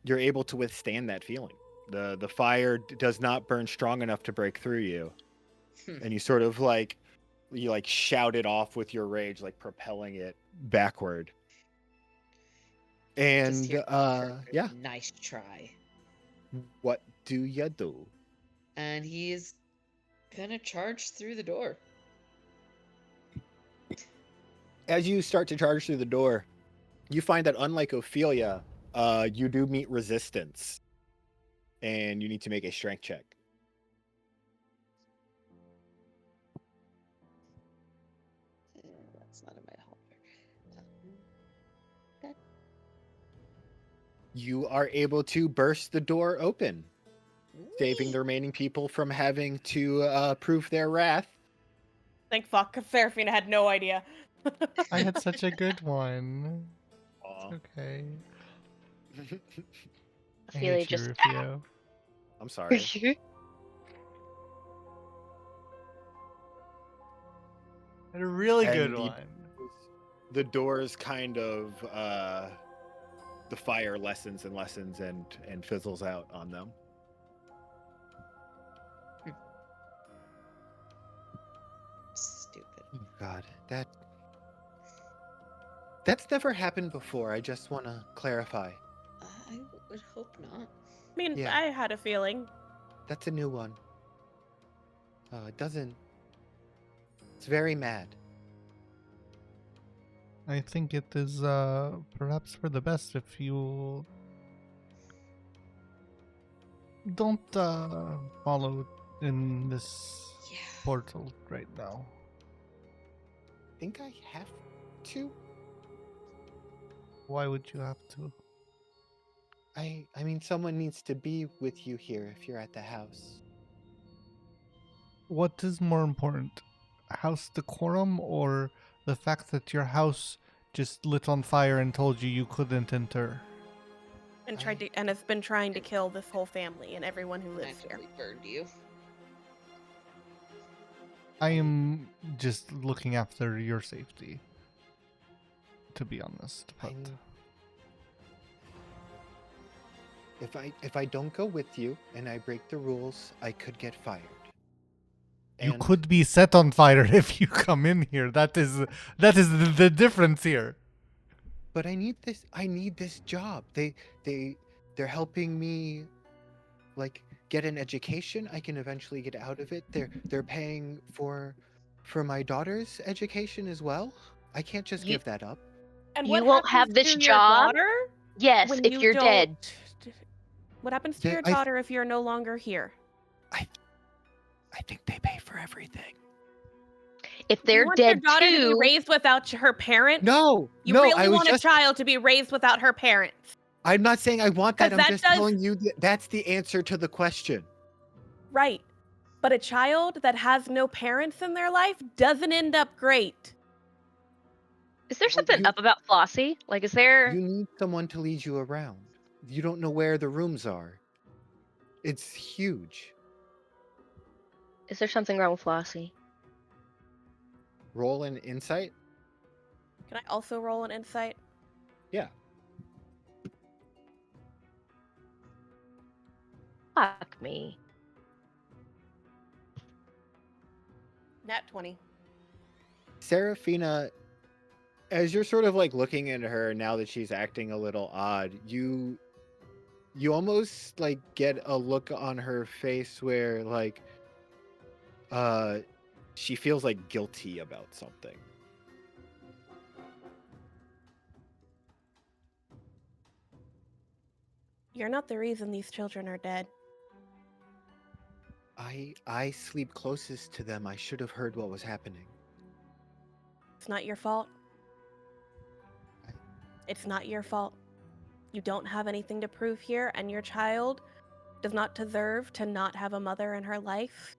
you're able to withstand that feeling. The fire does not burn strong enough to break through you, and you sort of like shout it off with your rage, like propelling it backward. Just And hear yeah, nice try. what do you do? And he's gonna charge through the door. As you start to charge through the door, you find that unlike Ophelia, you do meet resistance, and you need to make a strength check. That's not in my hallway. You are able to burst the door open, saving Whee! the remaining people from having to prove their wrath. Thank fuck, because Seraphina had no idea. I had such a good one. Aw. It's okay. I Ophelia hate you, just Rufio. I'm sorry. I had a really And good the- one. The doors kind of the fire lessens and lessens and fizzles out on them. Stupid. Oh God, that's never happened before. I just want to clarify. I would hope not. I mean, Yeah. I had a feeling. That's a new one. It doesn't. It's very mad. I think it is perhaps for the best if you don't follow in this Yeah. portal right now. Think I have to? Why would you have to? I mean, someone needs to be with you here if you're at the house. What is more important, house decorum or the fact that your house just lit on fire and told you you couldn't enter? and has been trying to kill this whole family and everyone who And lives here. actively burned you. I am just looking after your safety, to be honest. But If I don't go with you and I break the rules, I could get fired. you And- could be set on fire if you come in here. That is the difference here. But I need this job. They're helping me like get an education. I can eventually get out of it. They're paying for my daughter's education as well. I can't just You- give that up. And You what won't happens have this to your job? daughter Yes, when if you you're dead. don't- What happens to They- your I- daughter if you're no longer here? I think they pay for everything. If You they're want your dead daughter to be too, raised without her parents? No, You no, really I was want just a child to be raised without her parents? I'm not saying I want that. 'Cause I'm that just does- telling you that's the answer to the question. Right. But a child that has no parents in their life doesn't end up great. is there Well, something you- up about Flossie? Like, is there? You need someone to lead you around. You don't know where the rooms are. It's huge. Is there something wrong with Flossie? Roll an insight. Can I also roll an insight? Yeah. Fuck me. Nat 20. Serafina, as you're sort of like looking at her now that she's acting a little odd, you almost like get a look on her face where like she feels like guilty about something. You're not the reason these children are dead. I sleep closest to them. I should have heard what was happening. It's not your fault. It's not your fault. You don't have anything to prove here, and your child does not deserve to not have a mother in her life.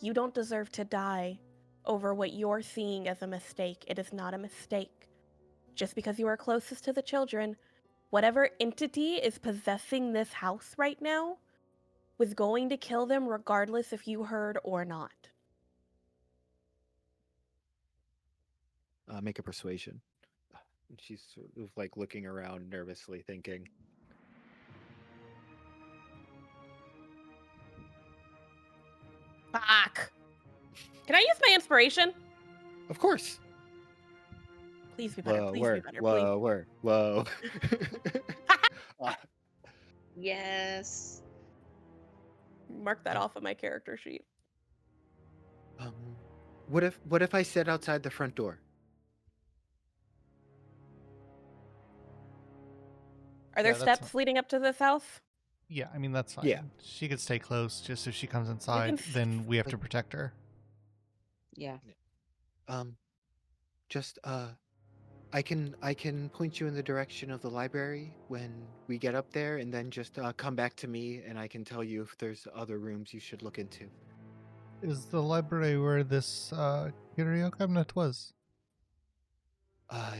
You don't deserve to die over what you're seeing as a mistake. It is not a mistake. Just because you are closest to the children, whatever entity is possessing this house right now was going to kill them regardless if you heard or not. Make a persuasion. She's sort of like looking around nervously, thinking. Fuck. Can I use my inspiration? Of course. Please be better. Whoa, Please be word, better. whoa, word, whoa. Yes. Mark that off of my character sheet. Um, what if I sit outside the front door? Are there Yeah, that's steps leading up to this house? Yeah, I mean that's fine. Yeah. She could stay close. Just if she comes inside, then we have to protect her. Yeah. Just I can point you in the direction of the library when we get up there, and then just come back to me, and I can tell you if there's other rooms you should look into. Is the library where this curio cabinet was?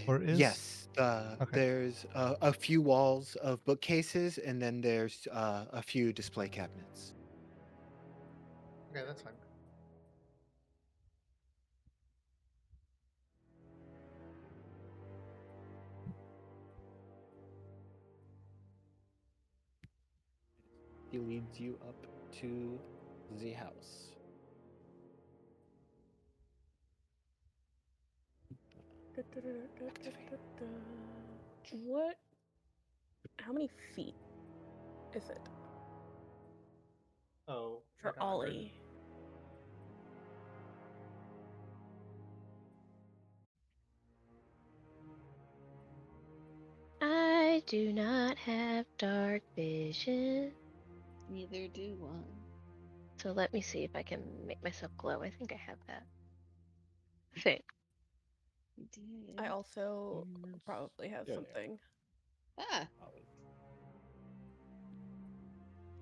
Or is? Yes. Okay. There's a few walls of bookcases, and then there's a few display cabinets. Okay, that's fine. He leads you up to the house. What? How many feet is it Oh, for Ollie? I do not have dark vision. Neither do one. So let me see if I can make myself glow. I think I have that. Think. We did. I also Yes. probably have Yeah, yeah. something. Ah.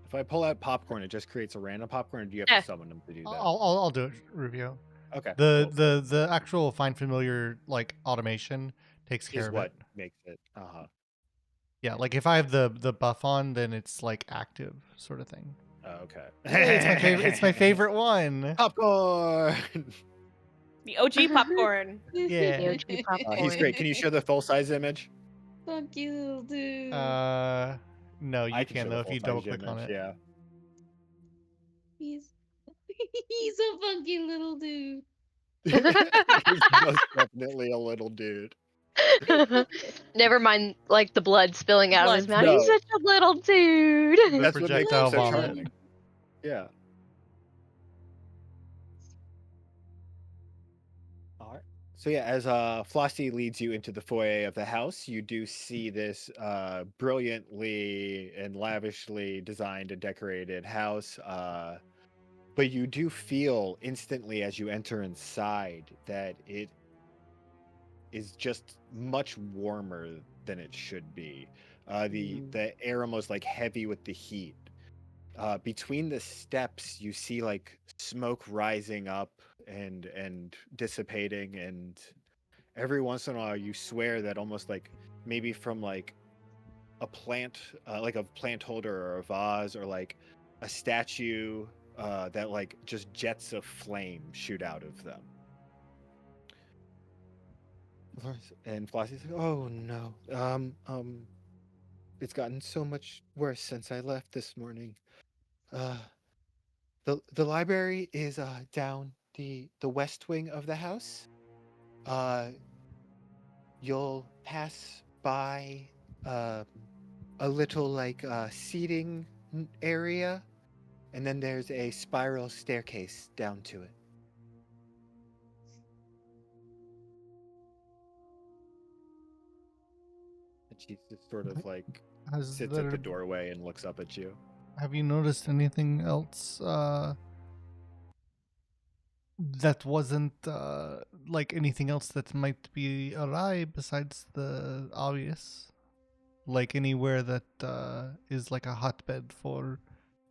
If I pull out popcorn, it just creates a random popcorn, or do you have Yeah. to summon them to do that? I'll do it. Review. Okay. The cool. the actual find familiar like automation takes care Is of what it. makes it. Yeah, like if I have the buff on, then it's like active sort of thing. Oh, okay. Hey, it's my favorite. It's my favorite one. Popcorn. The OG popcorn. Yeah. The OG popcorn. He's great. Can you show the full size image? Funky little dude. No, you I can can show though the if full you double size click on image. it. Yeah. He's he's a funky little dude. He's most definitely a little dude. Never mind, like the blood spilling out of his Blood mouth. He's No. such a little dude. The That's what makes him projectile so vomit. charming. Yeah. All right. So yeah, as Flossie leads you into the foyer of the house, you do see this brilliantly and lavishly designed and decorated house. But you do feel instantly as you enter inside that it is just much warmer than it should be. The air almost like heavy with the heat. Between the steps, you see like smoke rising up and dissipating, and every once in a while, you swear that almost like maybe from like a plant, like a plant holder or a vase or like a statue, that like just jets of flame shoot out of them. And Flossie's like, "Oh no, it's gotten so much worse since I left this morning. Uh, the library is down the west wing of the house. Uh, you'll pass by a little like seating area, and then there's a spiral staircase down to it." And she just sort of like Has sits at there the doorway and looks up at you. have you noticed anything else that wasn't like anything else that might be awry besides the obvious? Like anywhere that is like a hotbed for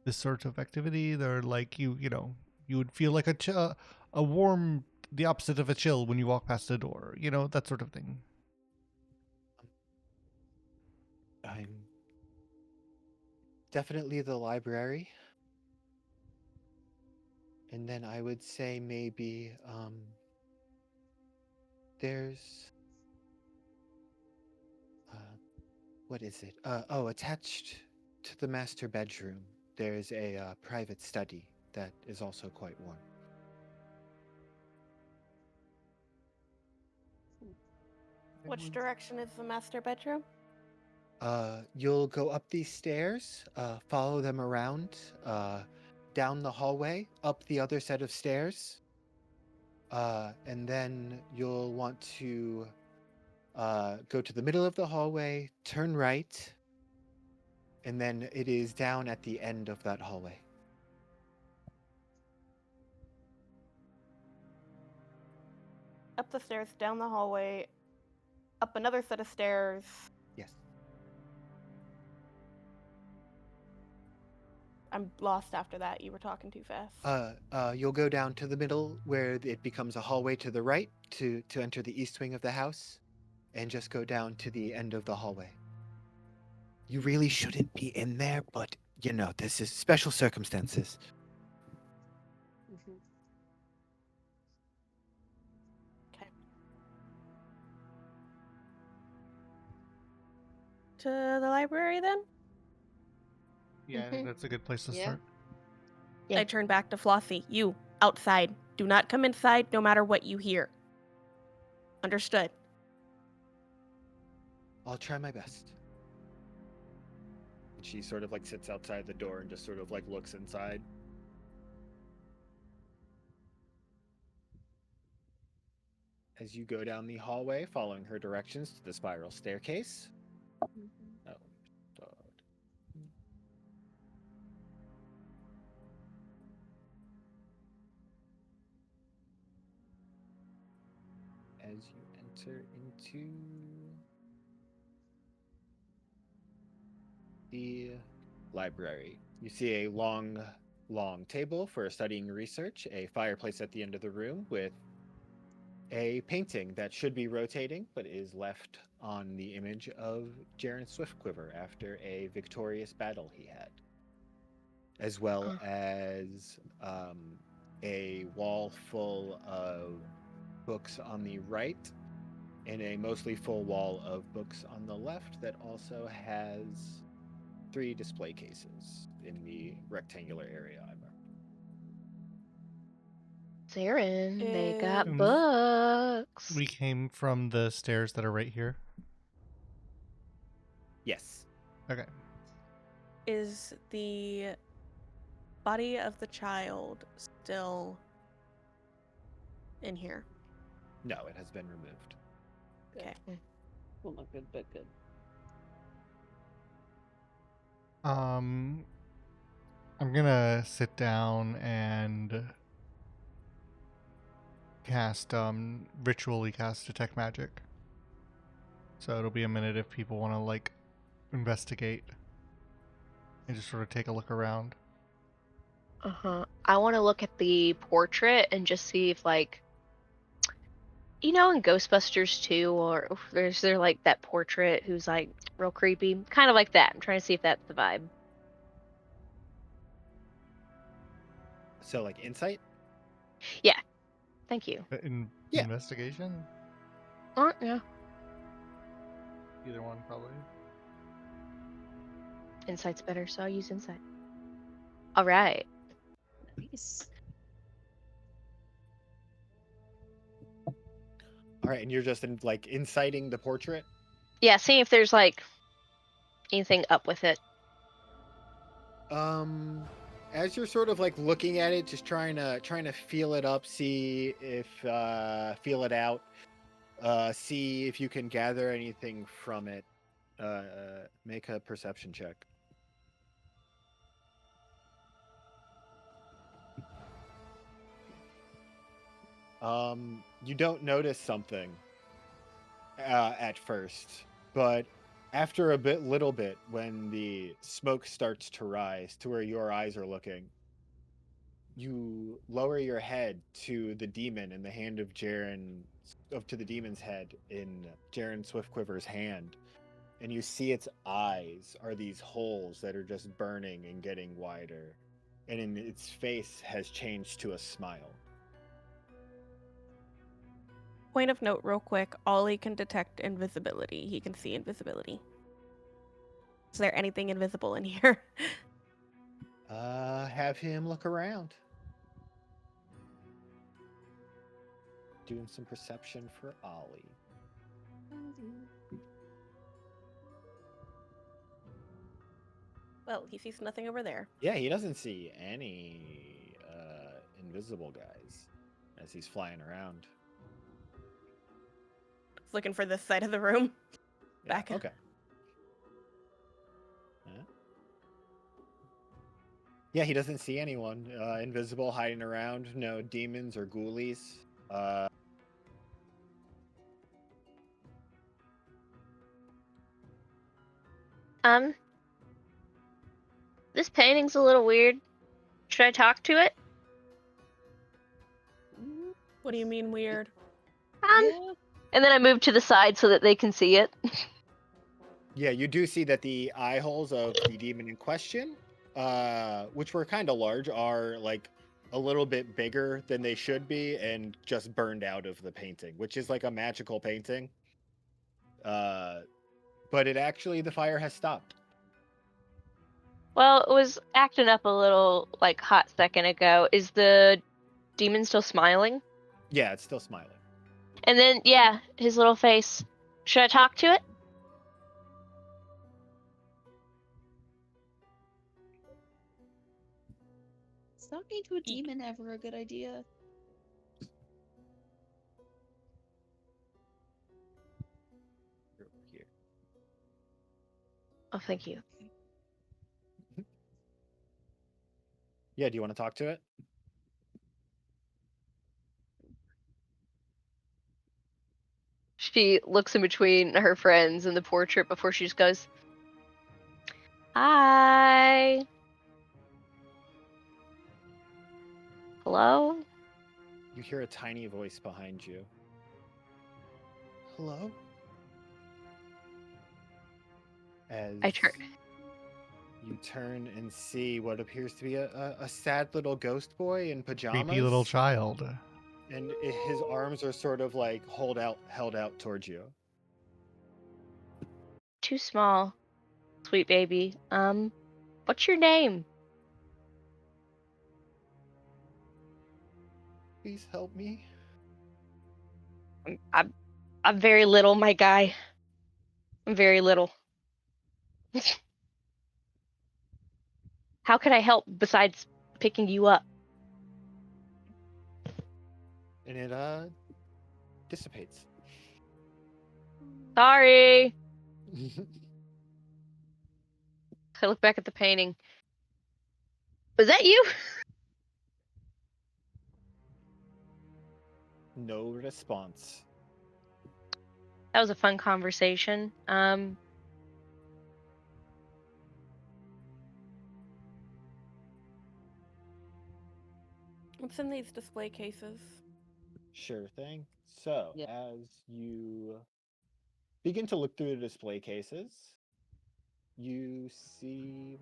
this sort of activity? They're like you know, you would feel like a warm, the opposite of a chill when you walk past a door, you know, that sort of thing. I'm definitely the library. And then I would say maybe there's what is it? Attached to the master bedroom, there's a private study that is also quite warm. Which direction is the master bedroom? You'll go up these stairs, follow them around, down the hallway, up the other set of stairs, and then you'll want to go to the middle of the hallway, turn right, and then it is down at the end of that hallway. Up the stairs, down the hallway, up another set of stairs. Yes. I'm lost after that. You were talking too fast. You'll go down to the middle where it becomes a hallway to the right to enter the east wing of the house, and just go down to the end of the hallway. You really shouldn't be in there, but you know, this is special circumstances. Okay. To the library then? Yeah, I think that's a good place to Yeah. start. Yeah. I turn back to Flossie. You, outside. Do not come inside no matter what you hear. Understood. I'll try my best. And she sort of like sits outside the door and just sort of like looks inside. As you go down the hallway, following her directions to the spiral staircase. Oh, God. As you enter into the library, you see a long table for studying research, a fireplace at the end of the room with a painting that should be rotating, but is left on the image of Jaren Swiftquiver after a victorious battle he had, as well as a wall full of books on the right and a mostly full wall of books on the left that also has 3 display cases in the rectangular area I marked. Saren, they got Is- books. We came from the stairs that are right here. Yes. Okay. Is the body of the child still in here? No, it has been removed. Okay. Well, not good, but good. I'm gonna sit down and cast ritually cast detect magic. So it'll be a minute if people want to like investigate and just sort of take a look around. I want to look at the portrait and just see if, like, you know, in Ghostbusters 2, or is there like that portrait who's like real creepy, kind of like that. I'm trying to see if that's the vibe. So, like, insight? Thank you. In Yeah. investigation, Yeah. either one probably. Insight's better, so I'll use insight. All right. Nice. All right, and you're just like inciting the portrait? Yeah, seeing if there's like anything up with it. As you're sort of like looking at it, just trying to feel it up, see if feel it out, see if you can gather anything from it. Make a perception check. You don't notice something at first, but after a little bit, when the smoke starts to rise to where your eyes are looking, you lower your head to the demon in the hand of Jaren, to the demon's head in Jaren Swiftquiver's hand, and you see its eyes are these holes that are just burning and getting wider, and in its face has changed to a smile. Point of note, real quick. Ollie can detect invisibility. He can see invisibility. Is there anything invisible in here? Have him look around. Doing some perception for Ollie. Well, he sees nothing over there. Yeah, he doesn't see any invisible guys as he's flying around. He's looking for this side of the room. Yeah, Back. okay. Yeah, he doesn't see anyone invisible hiding around. No demons or ghoulies. This painting's a little weird. Should I talk to it? What do you mean weird? Yeah. And then I move to the side so that they can see it. Yeah, you do see that the eye holes of the demon in question, which were kind of large, are like a little bit bigger than they should be and just burned out of the painting, which is like a magical painting. But it actually, the fire has stopped. Well, it was acting up a little like hot second ago. Is the demon still smiling? Yeah, it's still smiling. And then, yeah, his little face. Should I talk to it? Is talking to a demon ever a good idea? Over here. Oh, thank you. Yeah, do you want to talk to it? She looks in between her friends and the portrait before she just goes, "Hi. Hello?" You hear a tiny voice behind you. hello. As I turn. you turn and see what appears to be a sad little ghost boy in pajamas. Creepy little child. And his arms are sort of like held out towards you. Too small, sweet baby. What's your name? Please help me. I'm very little, my guy. I'm very little. How can I help besides picking you up? And it dissipates. Sorry. I look back at the painting. Was that you? No response. That was a fun conversation. What's in these display cases? Sure thing. So, Yeah. as you begin to look through the display cases, you see.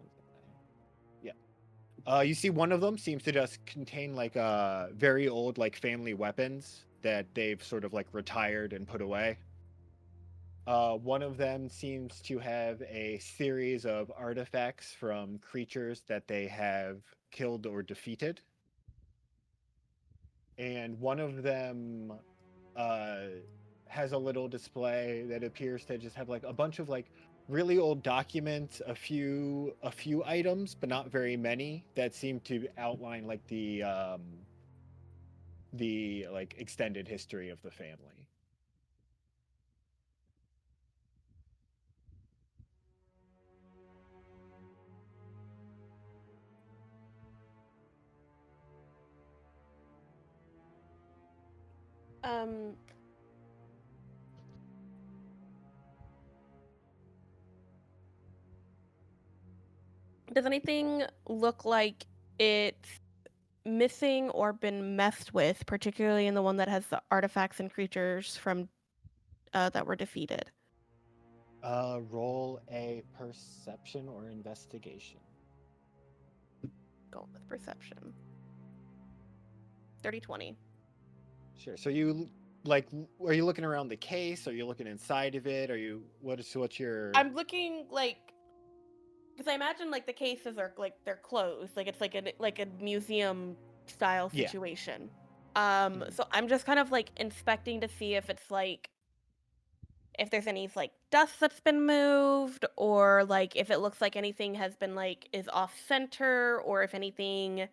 Yeah. You see one of them seems to just contain like very old like family weapons that they've sort of like retired and put away. One of them seems to have a series of artifacts from creatures that they have killed or defeated. And one of them uh, has a little display that appears to just have like a bunch of like really old documents, a few items, but not very many that seem to outline like the like extended history of the family. Um, does anything look like it's missing or been messed with, particularly in the one that has the artifacts and creatures from that were defeated? Roll a perception or investigation. Going with perception. 30-20. Sure. So you like, are you looking around the case? Are you looking inside of it? Are you what's your? I'm looking like, because I imagine like the cases are like they're closed, like it's like a museum style Yeah. situation. Mhm. So I'm just kind of like inspecting to see if it's like if there's any like dust that's been moved, or like if it looks like anything has been like is off center, or if anything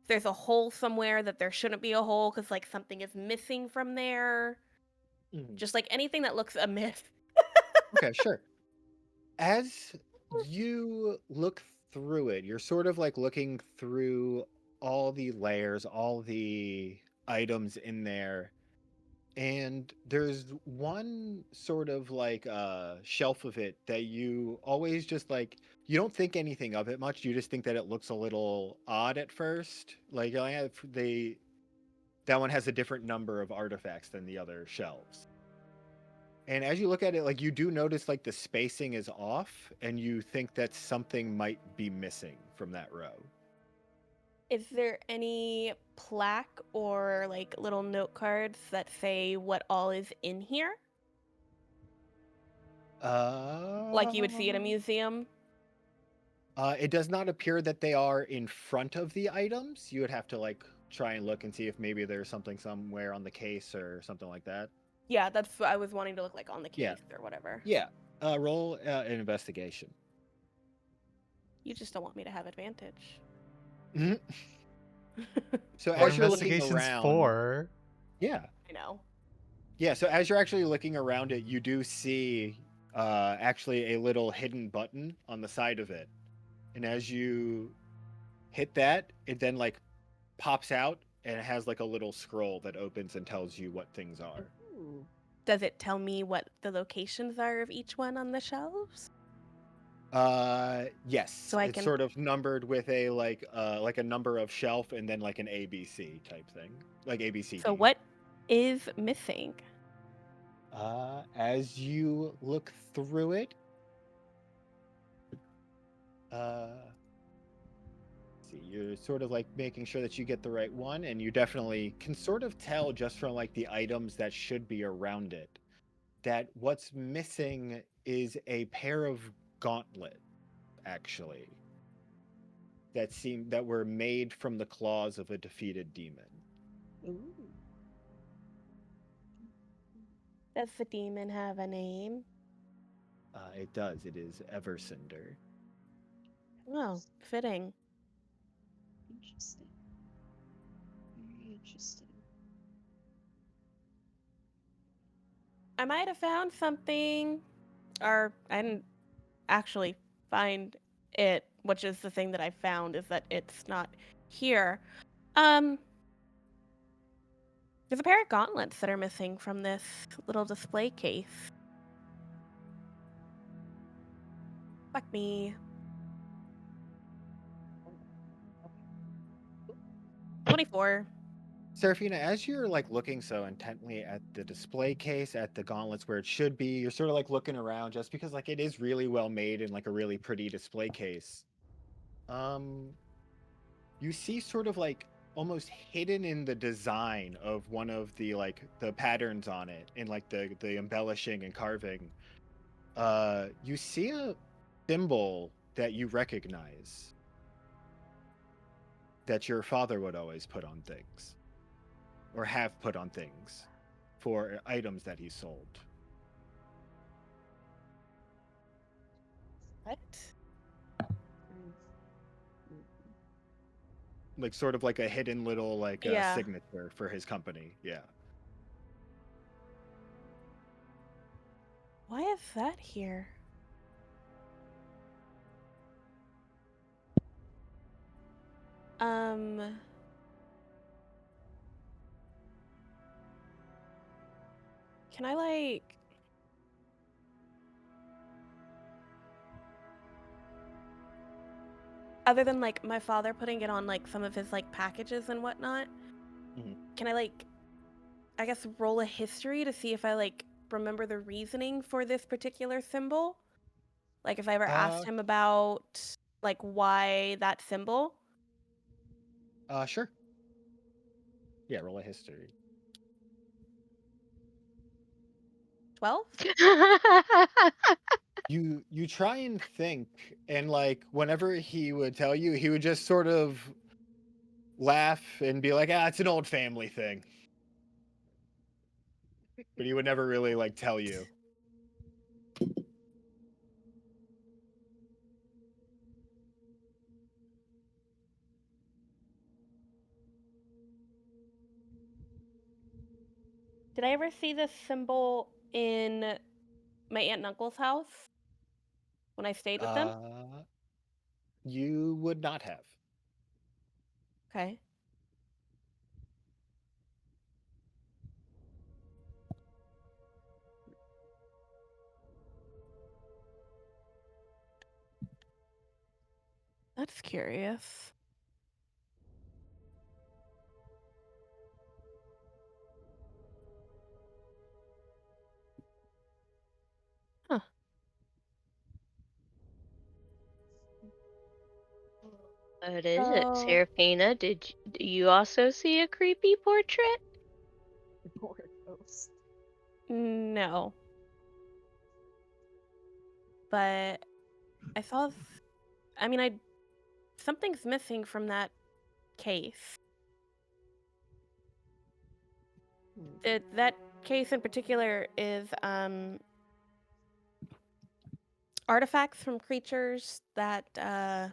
there's a hole somewhere that there shouldn't be a hole because like something is missing from there. Mhm. Just like anything that looks amiss. Okay, sure. As you look through it, you're sort of like looking through all the layers, all the items in there. And there's one sort of like shelf of it that you always just like, you don't think anything of it much. You just think that it looks a little odd at first. Like I have that one has a different number of artifacts than the other shelves. And as you look at it, like you do notice like the spacing is off and you think that something might be missing from that row. Is there any plaque or like little note cards that say what all is in here? Like you would see at a museum? It does not appear that they are in front of the items. You would have to like try and look and see if maybe there's something somewhere on the case or something like that. Yeah, that's what I was wanting to look like on the Yeah. case or whatever. Yeah. Roll an investigation. You just don't want me to have advantage. Mhm. So What as you're looking investigation's around, for? yeah, I know. yeah. So as you're actually looking around it, you do see actually a little hidden button on the side of it, and as you hit that, it then like pops out and it has like a little scroll that opens and tells you what things are. Ooh. Does it tell me what the locations are of each one on the shelves? Yes, So I it's can. sort of numbered with a like a number of shelf and then like an ABC type thing, like ABCD. So what is missing? As you look through it, see, you're sort of like making sure that you get the right one, and you definitely can sort of tell just from like the items that should be around it that what's missing is a pair of gauntlets, actually, that were made from the claws of a defeated demon. Ooh. Does the demon have a name? It does. It is Evercinder. Oh, fitting. Interesting. Very interesting. I might have found something, or I didn't actually find it, which is the thing that I found is that it's not here. There's a pair of gauntlets that are missing from this little display case. Fuck me. 24. Seraphina, as you're like looking so intently at the display case, at the gauntlets where it should be, you're sort of like looking around just because like it is really well made in like a really pretty display case. Um, you see sort of like almost hidden in the design of one of the like the patterns on it in like the embellishing and carving. You see a symbol that you recognize that your father would always put on things or have put on things for items that he sold. What? Like sort of like a hidden little like Yeah. signature for his company. Yeah. Why is that here? Can I like other than like my father putting it on like some of his like packages and whatnot, can I like I guess roll a history to see if I like remember the reasoning for this particular symbol? Like if I ever asked him about like why that symbol? Sure. Yeah, roll a history. 12? You try and think, and like whenever he would tell you, he would just sort of laugh and be like, it's an old family thing. But he would never really like tell you. Did I ever see this symbol in my aunt and uncle's house when I stayed with them? You would not have. Okay. That's curious. Huh. What is it, So, Seraphina? Do you also see a creepy portrait? Or a ghost. no. But I saw I mean something's missing from that case. That case in particular is artifacts from creatures that the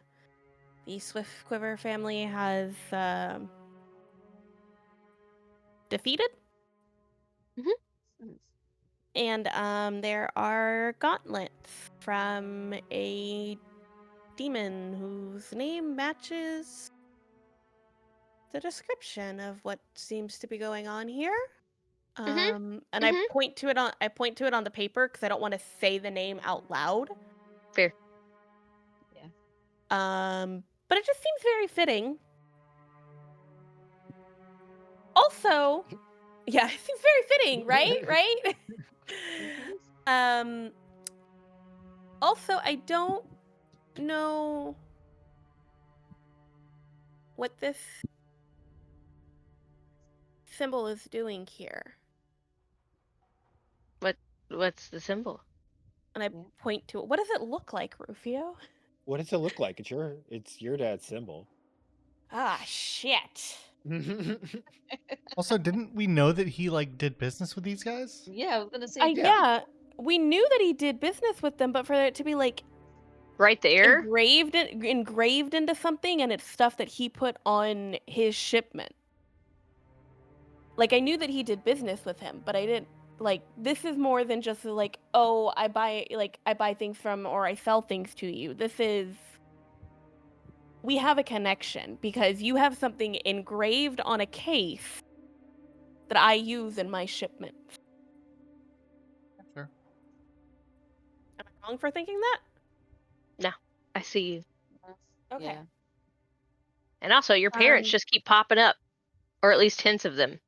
Swiftquiver family has defeated. And there are gauntlets from a demon whose name matches the description of what seems to be going on here. And I point to it on the paper because I don't want to say the name out loud. Fair. Yeah. But it just seems very fitting. Also, yeah, it seems very fitting, right? Right? Um. Also, I don't know what this symbol is doing here. What's the symbol? And I Yeah. point to it. What does it look like, Rufio? What does it look like? It's your dad's symbol. Ah, shit. Also, didn't we know that he like did business with these guys? Yeah, I was gonna say. Yeah, we knew that he did business with them, but for it to be like Right there. engraved into something, and it's stuff that he put on his shipment. Like, I knew that he did business with him, but I didn't like this is more than just like, oh, I buy things from or I sell things to you. This is we have a connection because you have something engraved on a case that I use in my shipments. Sure. Am I wrong for thinking that? No, I see you. Okay. Yeah. And also, your parents just keep popping up, or at least hints of them.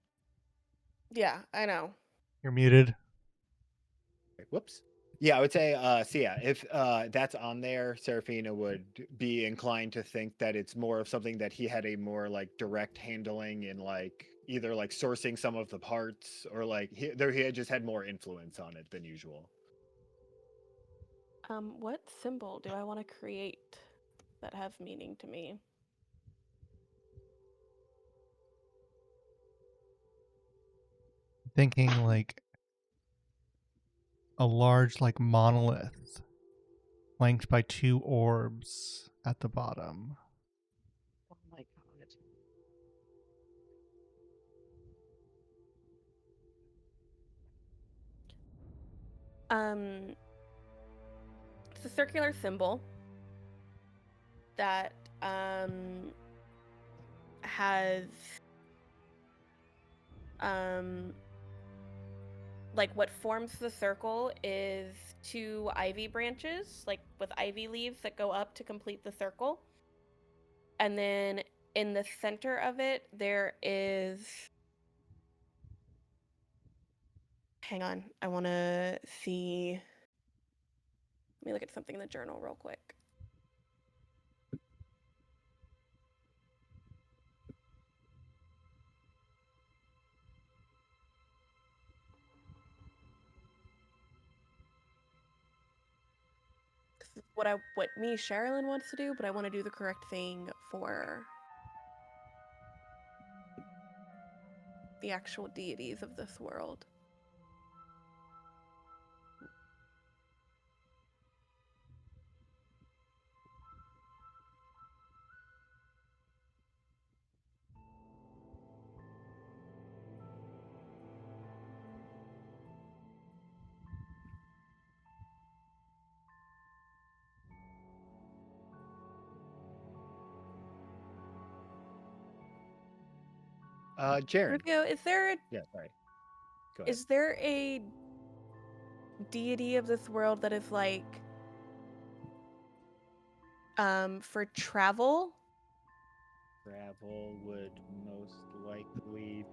Yeah, I know. You're muted. Whoops. Yeah, I would say, so yeah, if that's on there, Serafina would be inclined to think that it's more of something that he had a more like direct handling in like either like sourcing some of the parts or like he had just had more influence on it than usual. What symbol do I want to create that has meaning to me? Thinking like a large like monolith flanked by two orbs at the bottom. Oh my god. It's a circular symbol that has like what forms the circle is two ivy branches, like with ivy leaves that go up to complete the circle. And then in the center of it, there is. Hang on, I want to see. Let me look at something in the journal real quick. This is what me, Sherilyn, wants to do, but I want to do the correct thing for the actual deities of this world. Jaren. Rufio, Yeah, sorry. Go ahead. is there a deity of this world that is like for travel? Travel would most likely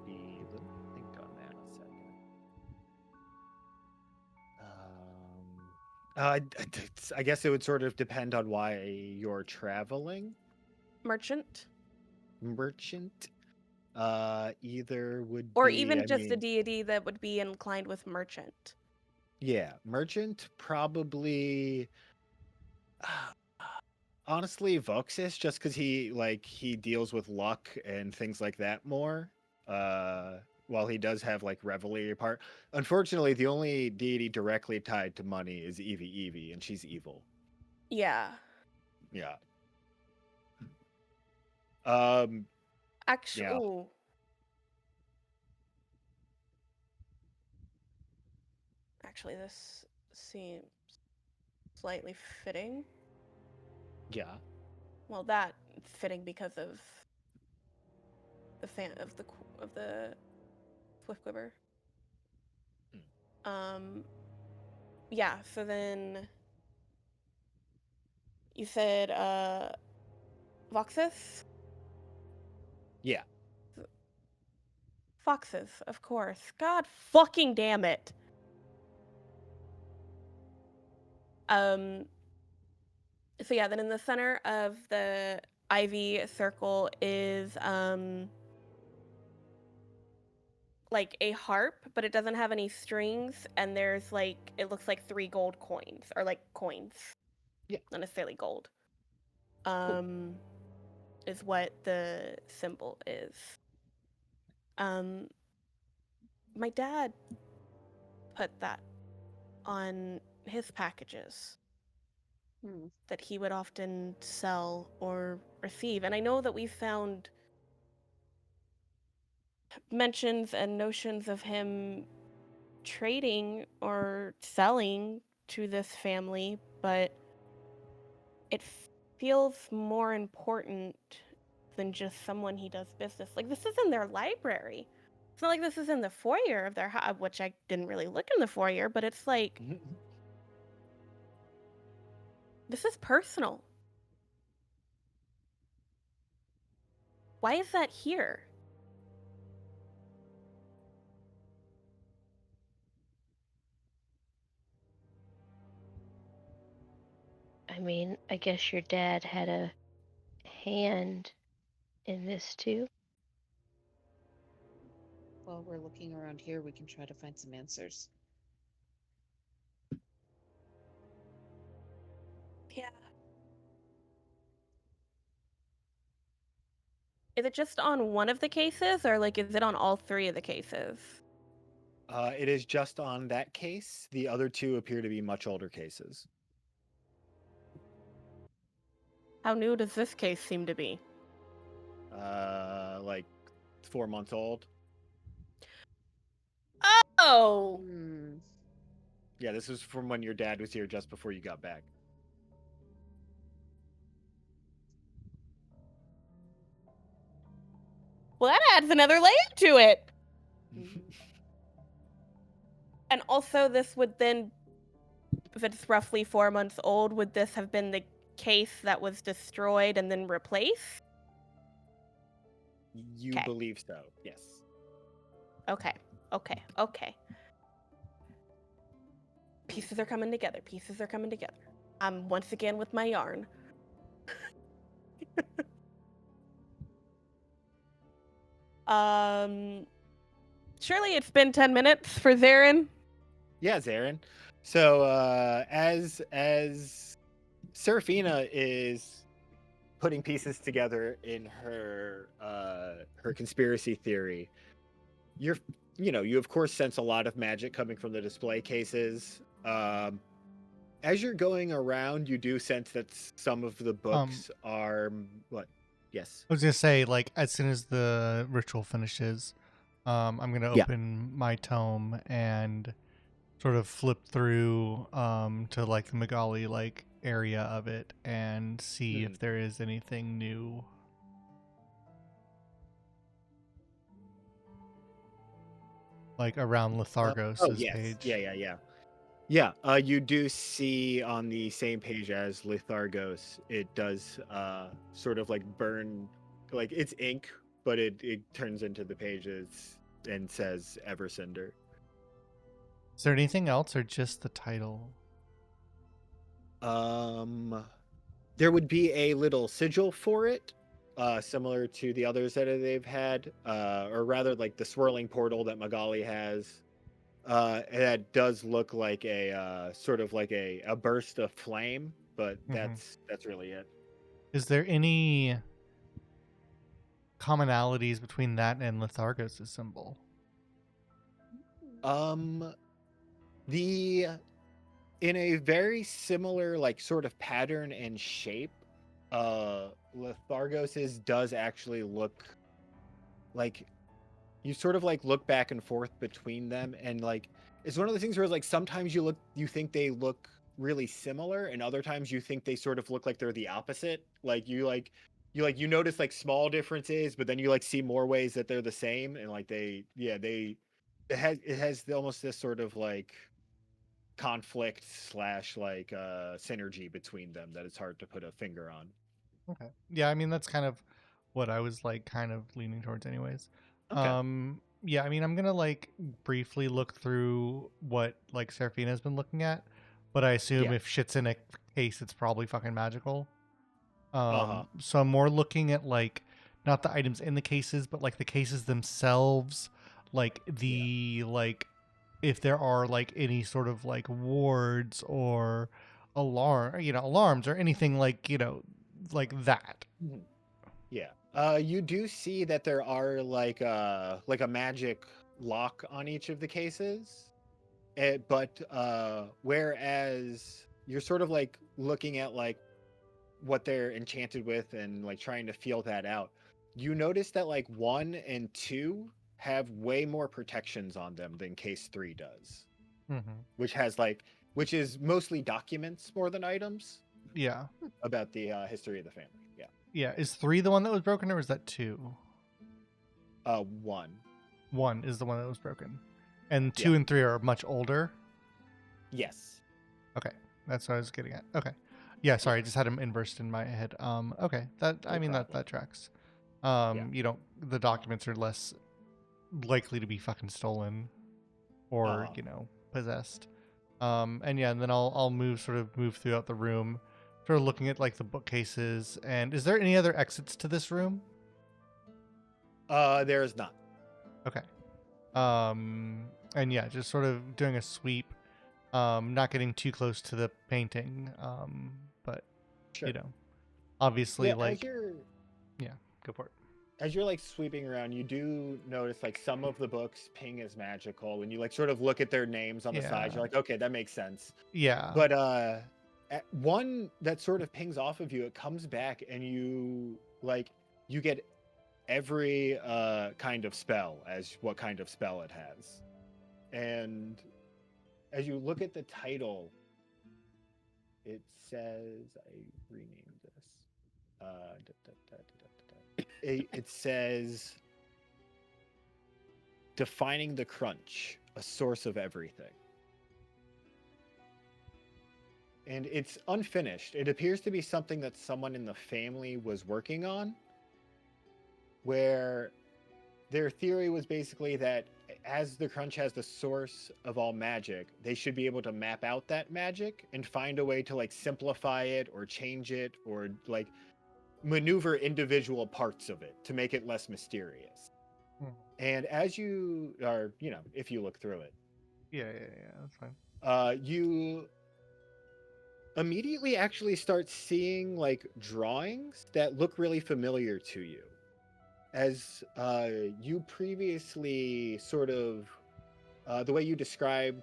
be. Let me think on that a second. I guess it would sort of depend on why you're traveling. Merchant? Merchant. Either would Or be. even I just a mean, deity that would be inclined with merchant? yeah, merchant probably. Honestly, Voxis, just because he deals with luck and things like that more. While he does have like Revelry part, unfortunately, the only deity directly tied to money is Evie, and she's evil. Yeah. Yeah. Um. Actually, Yeah. ooh. Actually, this seems slightly fitting. Yeah. Well, that fitting because of the Swiftquiver. Yeah. So then you said Voxus? Yeah. Foxes, of course. God fucking damn it. So yeah, then in the center of the ivy circle is like a harp, but it doesn't have any strings, and there's like, it looks like 3 gold coins, or like coins. Yeah. Not necessarily gold. Is what the symbol is. My dad put that on his packages Hmm. that he would often sell or receive. And I know that we found mentions and notions of him trading or selling to this family, but it feels more important than just someone he does business. Like, this is in their library. It's not like this is in the foyer of their house, which I didn't really look in the foyer, but it's like, this is personal. Why is that here? I mean, I guess your dad had a hand in this too. While we're looking around here, we can try to find some answers. Yeah. Is it just on one of the cases, or like, is it on all 3 of the cases? It is just on that case. The other 2 appear to be much older cases. How new does this case seem to be? Like 4 months old. Oh! Hmm. Yeah, this was from when your dad was here just before you got back. Well, that adds another layer to it. And also, this would then, if it's roughly 4 months old, would this have been the case that was destroyed and then replaced? You Okay. believe so, yes. Okay. Pieces are coming together. I'm once again with my yarn. Surely it's been 10 minutes for Zarin. Yeah, Zarin. So as Serafina is putting pieces together in her her conspiracy theory, you of course sense a lot of magic coming from the display cases. As you're going around, you do sense that some of the books are what? Yes. I was gonna say, like, as soon as the ritual finishes, I'm gonna Yeah. open my tome and sort of flip through to like the Magali like area of it and see if there is anything new. Like around Lithargos's yes. page. Yeah, you do see on the same page as Lithargos, it does sort of like burn, like it's ink, but it turns into the pages and says Evercinder. Is there anything else or just the title? There would be a little sigil for it, similar to the others that they've had, or rather like the swirling portal that Magali has. That does look like a sort of like a burst of flame, but that's really it. Is there any commonalities between that and Lithargos' symbol? The in a very similar like sort of pattern and shape, Lithargos's does actually look like you sort of like look back and forth between them, and like it's one of the things where like sometimes you think they look really similar, and other times you think they sort of look like they're the opposite. Like you notice like small differences, but then you like see more ways that they're the same, and like it has almost this sort of like conflict slash like synergy between them that it's hard to put a finger on. Okay. Yeah, I mean that's kind of what I was like kind of leaning towards anyways. Okay. Yeah, I mean I'm gonna like briefly look through what like Seraphina's been looking at. but I assume Yeah. if shit's in a case, it's probably fucking magical. Uh-huh. So I'm more looking at like not the items in the cases, but like the cases themselves, like the like if there are like any sort of like wards or alarms or anything like like that. Mhm. Yeah. You do see that there are like a magic lock on each of the cases. But whereas you're sort of like looking at like what they're enchanted with and like trying to feel that out, you notice that like 1 and 2 have way more protections on them than case 3 does, Mm-hmm. which is mostly documents more than items Yeah, about the history of the family. Yeah. yeah. Is 3 the one that was broken, or is that 2? 1. 1 is the one that was broken, and 2 Yeah. and 3 are much older. Yes. Okay, that's what I was getting at. Okay, yeah. Sorry, I just had them inversed in my head. Okay, No problem. that tracks. Yeah. The documents are less likely to be fucking stolen or possessed. And yeah, and then I'll move throughout the room, sort of looking at like the bookcases. And is there any other exits to this room? There is not. Okay. And yeah, just sort of doing a sweep. Not getting too close to the painting. But Sure. obviously Yeah, like go for it. as you're like sweeping around, you do notice like some of the books ping as magical. When you like sort of look at their names on the side, you're like, okay, that makes sense. Yeah. But one that sort of pings off of you, it comes back and you get every kind of spell as what kind of spell it has. And as you look at the title, it says, I renamed this. It says, Defining the Crunch, a Source of Everything. And it's unfinished. It appears to be something that someone in the family was working on, where their theory was basically that as the crunch has the source of all magic, they should be able to map out that magic and find a way to like simplify it or change it or like maneuver individual parts of it to make it less mysterious. And as you are, if you look through it, Yeah, that's fine. You immediately actually start seeing like drawings that look really familiar to you. As you previously sort of, the way you described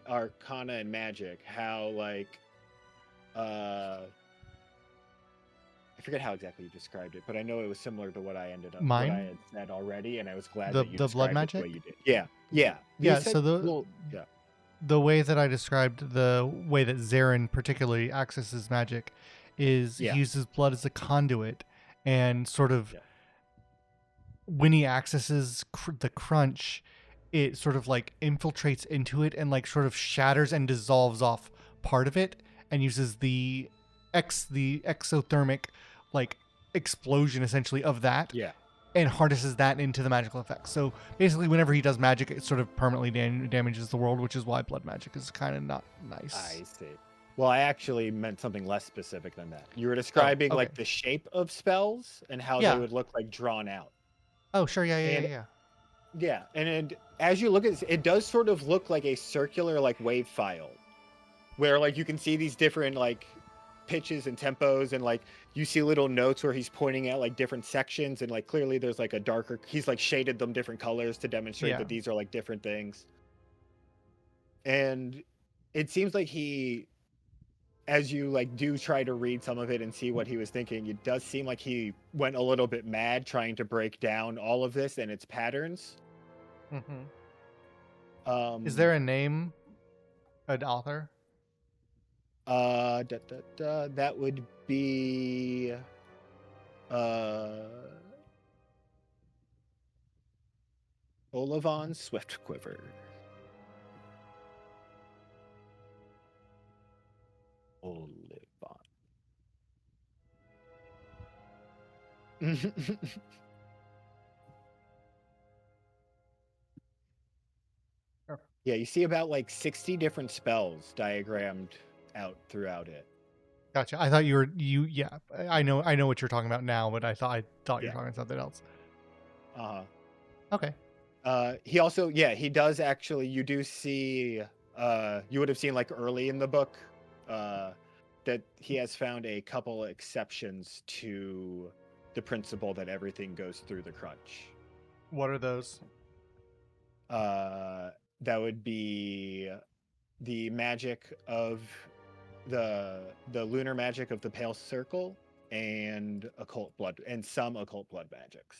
Arcana and magic, how like, I forget how exactly you described it, but I know it was similar to what I had said already, and I was glad that you the blood described it the magic. way you did. Yeah. You Yeah. said, So well, yeah. the way that I described the way that Zarin particularly accesses magic is Yeah. he uses blood as a conduit, and sort of when he accesses the crunch, it sort of like infiltrates into it and like sort of shatters and dissolves off part of it, and uses the exothermic like explosion essentially of that. Yeah. And harnesses that into the magical effects. So basically, whenever he does magic, it sort of permanently damages the world, which is why blood magic is kind of not nice. I see. Well, I actually meant something less specific than that. You were describing like the shape of spells and how they would look like drawn out. Oh, sure. Yeah. Yeah, and as you look at this, it does sort of look like a circular like wave file, where like you can see these different like pitches and tempos, and like you see little notes where he's pointing at like different sections, and like clearly there's like he's like shaded them different colors to demonstrate that these are like different things. And it seems like as you like do try to read some of it and see what he was thinking, it does seem like he went a little bit mad trying to break down all of this and its patterns. Is there a name, an author? That would be Olivon Swiftquiver. Olivon. Yeah, you see about like 60 different spells diagrammed out throughout it. Gotcha. I thought yeah. I know what you're talking about now, but I thought you Yeah. were talking something else. Uh-huh. Okay. He also, he does actually, you do see, you would have seen like early in the book, that he has found a couple exceptions to the principle that everything goes through the crunch. What are those? That would be the magic of the lunar magic of the pale circle and occult blood and some occult blood magics.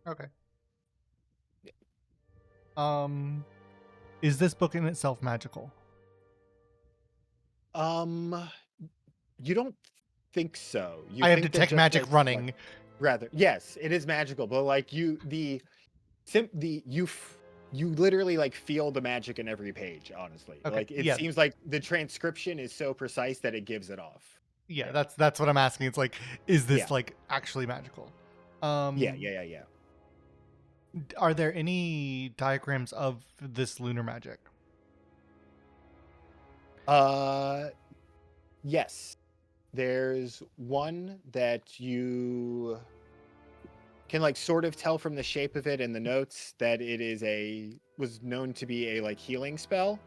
Okay. Is this book in itself magical? You don't think so. You I have think that detect just magic like, running. rather, yes, it is magical, but like you literally like feel the magic in every page, honestly. Okay, Like it yeah. seems like the transcription is so precise that it gives it off. Yeah, that's what I'm asking. It's like, is this Yeah. like actually magical? Yeah. Are there any diagrams of this lunar magic? Yes. There's one that you can like sort of tell from the shape of it and the notes that it is was known to be a like healing spell.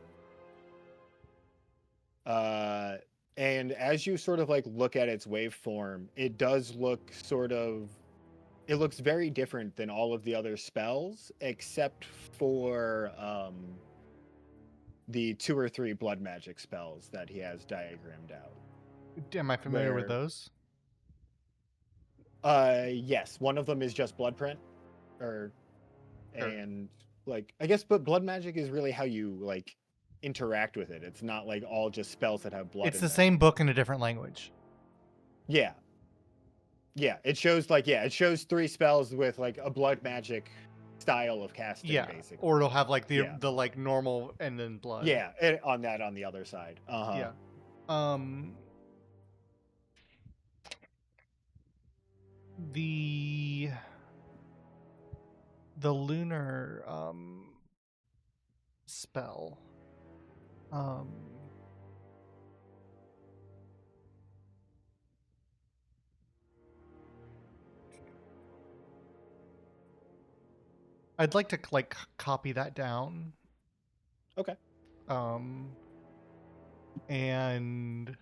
And as you sort of like look at its waveform, it does look it looks very different than all of the other spells, except for the 2 or 3 blood magic spells that he has diagrammed out. Am I familiar with those? Yes, one of them is just blood print, or Sure. and like I guess, but blood magic is really how you like interact with it. It's not like all just spells that have blood. It's in the them. same book in a different language. Yeah. It shows like it shows 3 spells with like a blood magic style of casting, basically. Or it'll have like the like normal and then blood. Yeah, on the other side. Yeah. The lunar spell. I'd like to like copy that down. Okay. And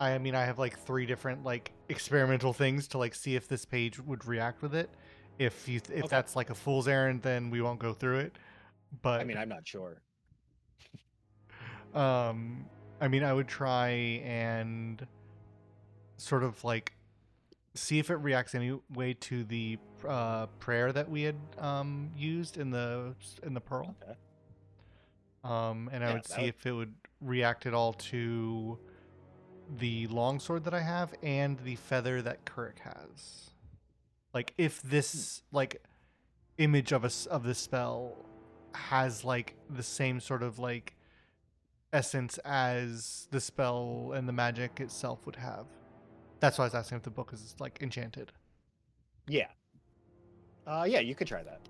I mean, I have like 3 different like experimental things to like see if this page would react with it. If that's like a fool's errand, then we won't go through it. But I mean, I'm not sure. I mean, I would try and sort of like see if it reacts any way to the prayer that we had used in the pearl. Okay. And I would see if it would react at all to the longsword that I have and the feather that Kurik has. Like if this like image of this spell has like the same sort of like essence as the spell and the magic itself would have. That's why I was asking if the book is like enchanted. Yeah. Yeah, you could try that.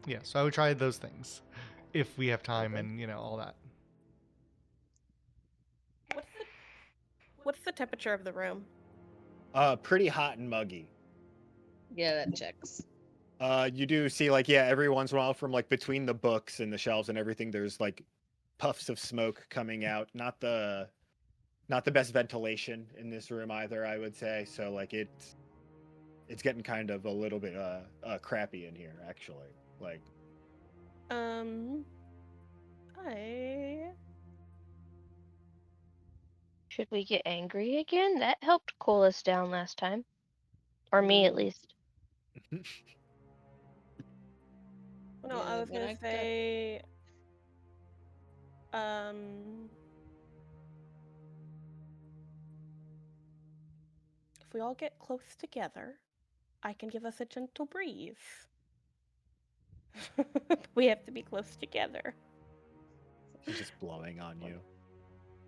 Yeah, so I would try those things if we have time and all that. What's the temperature of the room? Pretty hot and muggy. Yeah, that checks. You do see like every once in a while from like between the books and the shelves and everything, there's like puffs of smoke coming out. Not the best ventilation in this room either, I would say. So like it's getting kind of a little bit crappy in here, actually. Like Should we get angry again? That helped cool us down last time. Or me, at least. No, I was gonna say, if we all get close together, I can give us a gentle breeze. We have to be close together. She's just blowing on you.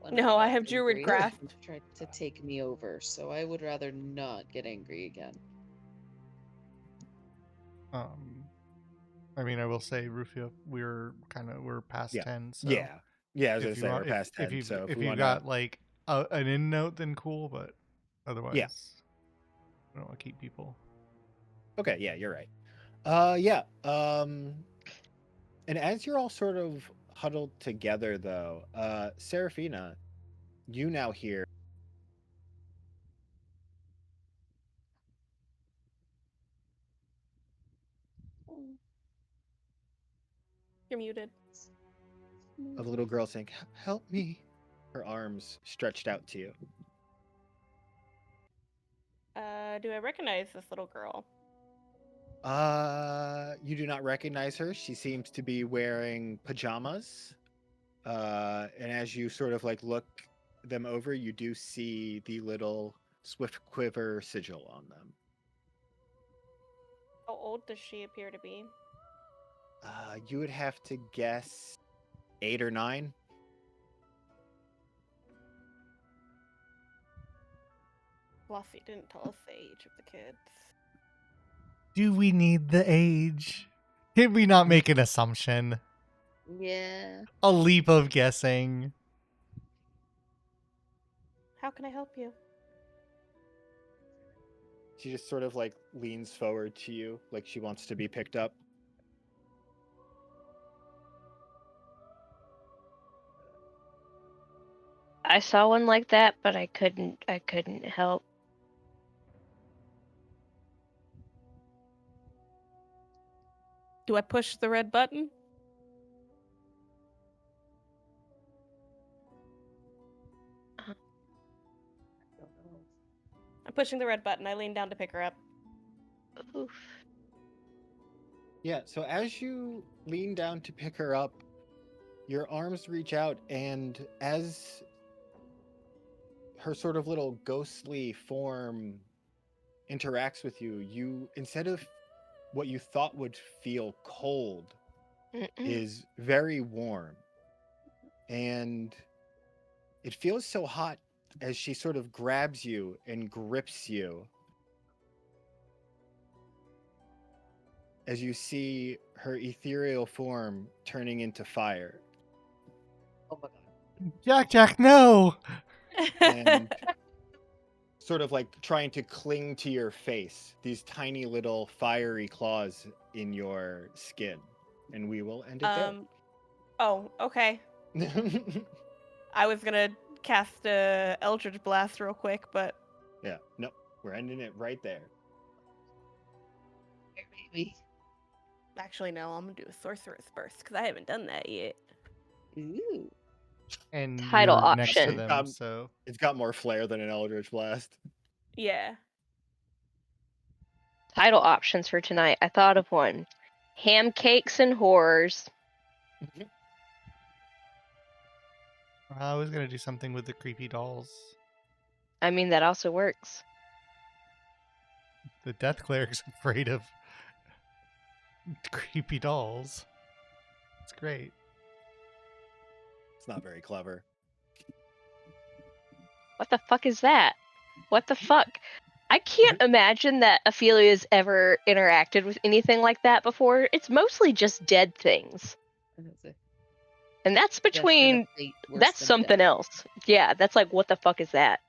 when No, I got have Druid angry Craft. and tried to take me over, so I would rather not get angry again. I mean, I will say, Rufio, we're past Yeah. 10, so Yeah. I was gonna if you say want, we're past if 10. So if we you want got like an in note, then cool. But otherwise, I don't want to keep people. Okay. Yeah, you're right. Yeah. And as you're all sort of huddled together, though, Serafina, you now hear. You're muted. Of a little girl saying, "Help me," her arms stretched out to you. Do I recognize this little girl? You do not recognize her. She seems to be wearing pajamas. And as you sort of like look them over, you do see the little swift quiver sigil on them. How old does she appear to be? You would have to guess 8 or 9. Flossie didn't tell us the age of the kids. Do we need the age? Can we not make an assumption? Yeah. A leap of guessing. How can I help you? She just sort of like leans forward to you, like she wants to be picked up. I saw one like that, but I couldn't help. Do I push the red button? I'm pushing the red button. I lean down to pick her up. Oof. Yeah, so as you lean down to pick her up, your arms reach out, and as her sort of little ghostly form interacts with you, you, instead of what you thought would feel cold, is very warm. And it feels so hot as she sort of grabs you and grips you. As you see her ethereal form turning into fire. Oh my god. Jack, no! And sort of like trying to cling to your face, these tiny little fiery claws in your skin. And we will end it Oh, okay. there. I was gonna cast a Eldritch Blast real quick, but Yeah, no, we're ending it right there. Maybe. actually no, I'm gonna do a Sorcerer's Burst because I haven't done that yet. Ooh. And Title you're next to option. them, so It's got more flair than an Eldritch Blast. Yeah. Title options for tonight. I thought of one. Ham cakes and horrors. I was gonna do something with the creepy dolls. I mean, that also works. The Death Cleric's afraid of creepy dolls. It's great. It's not very clever. What the fuck is that? What the fuck? I can't imagine that Ophelia's ever interacted with anything like that before. It's mostly just dead things. And that's between... That's something else. Yeah, that's like, what the fuck is that?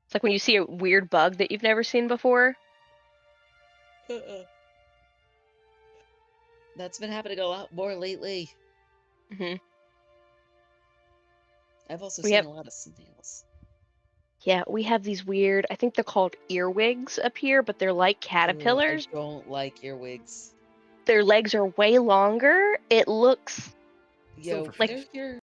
It's like when you see a weird bug that you've never seen before. That's been happening a lot more lately. hmm I've also We seen have- a lot of snails. Yeah, we have these weird, I think they're called earwigs up here, but they're like caterpillars. I don't like earwigs. Their legs are way longer. It looks Yo, Silverfish. like they're here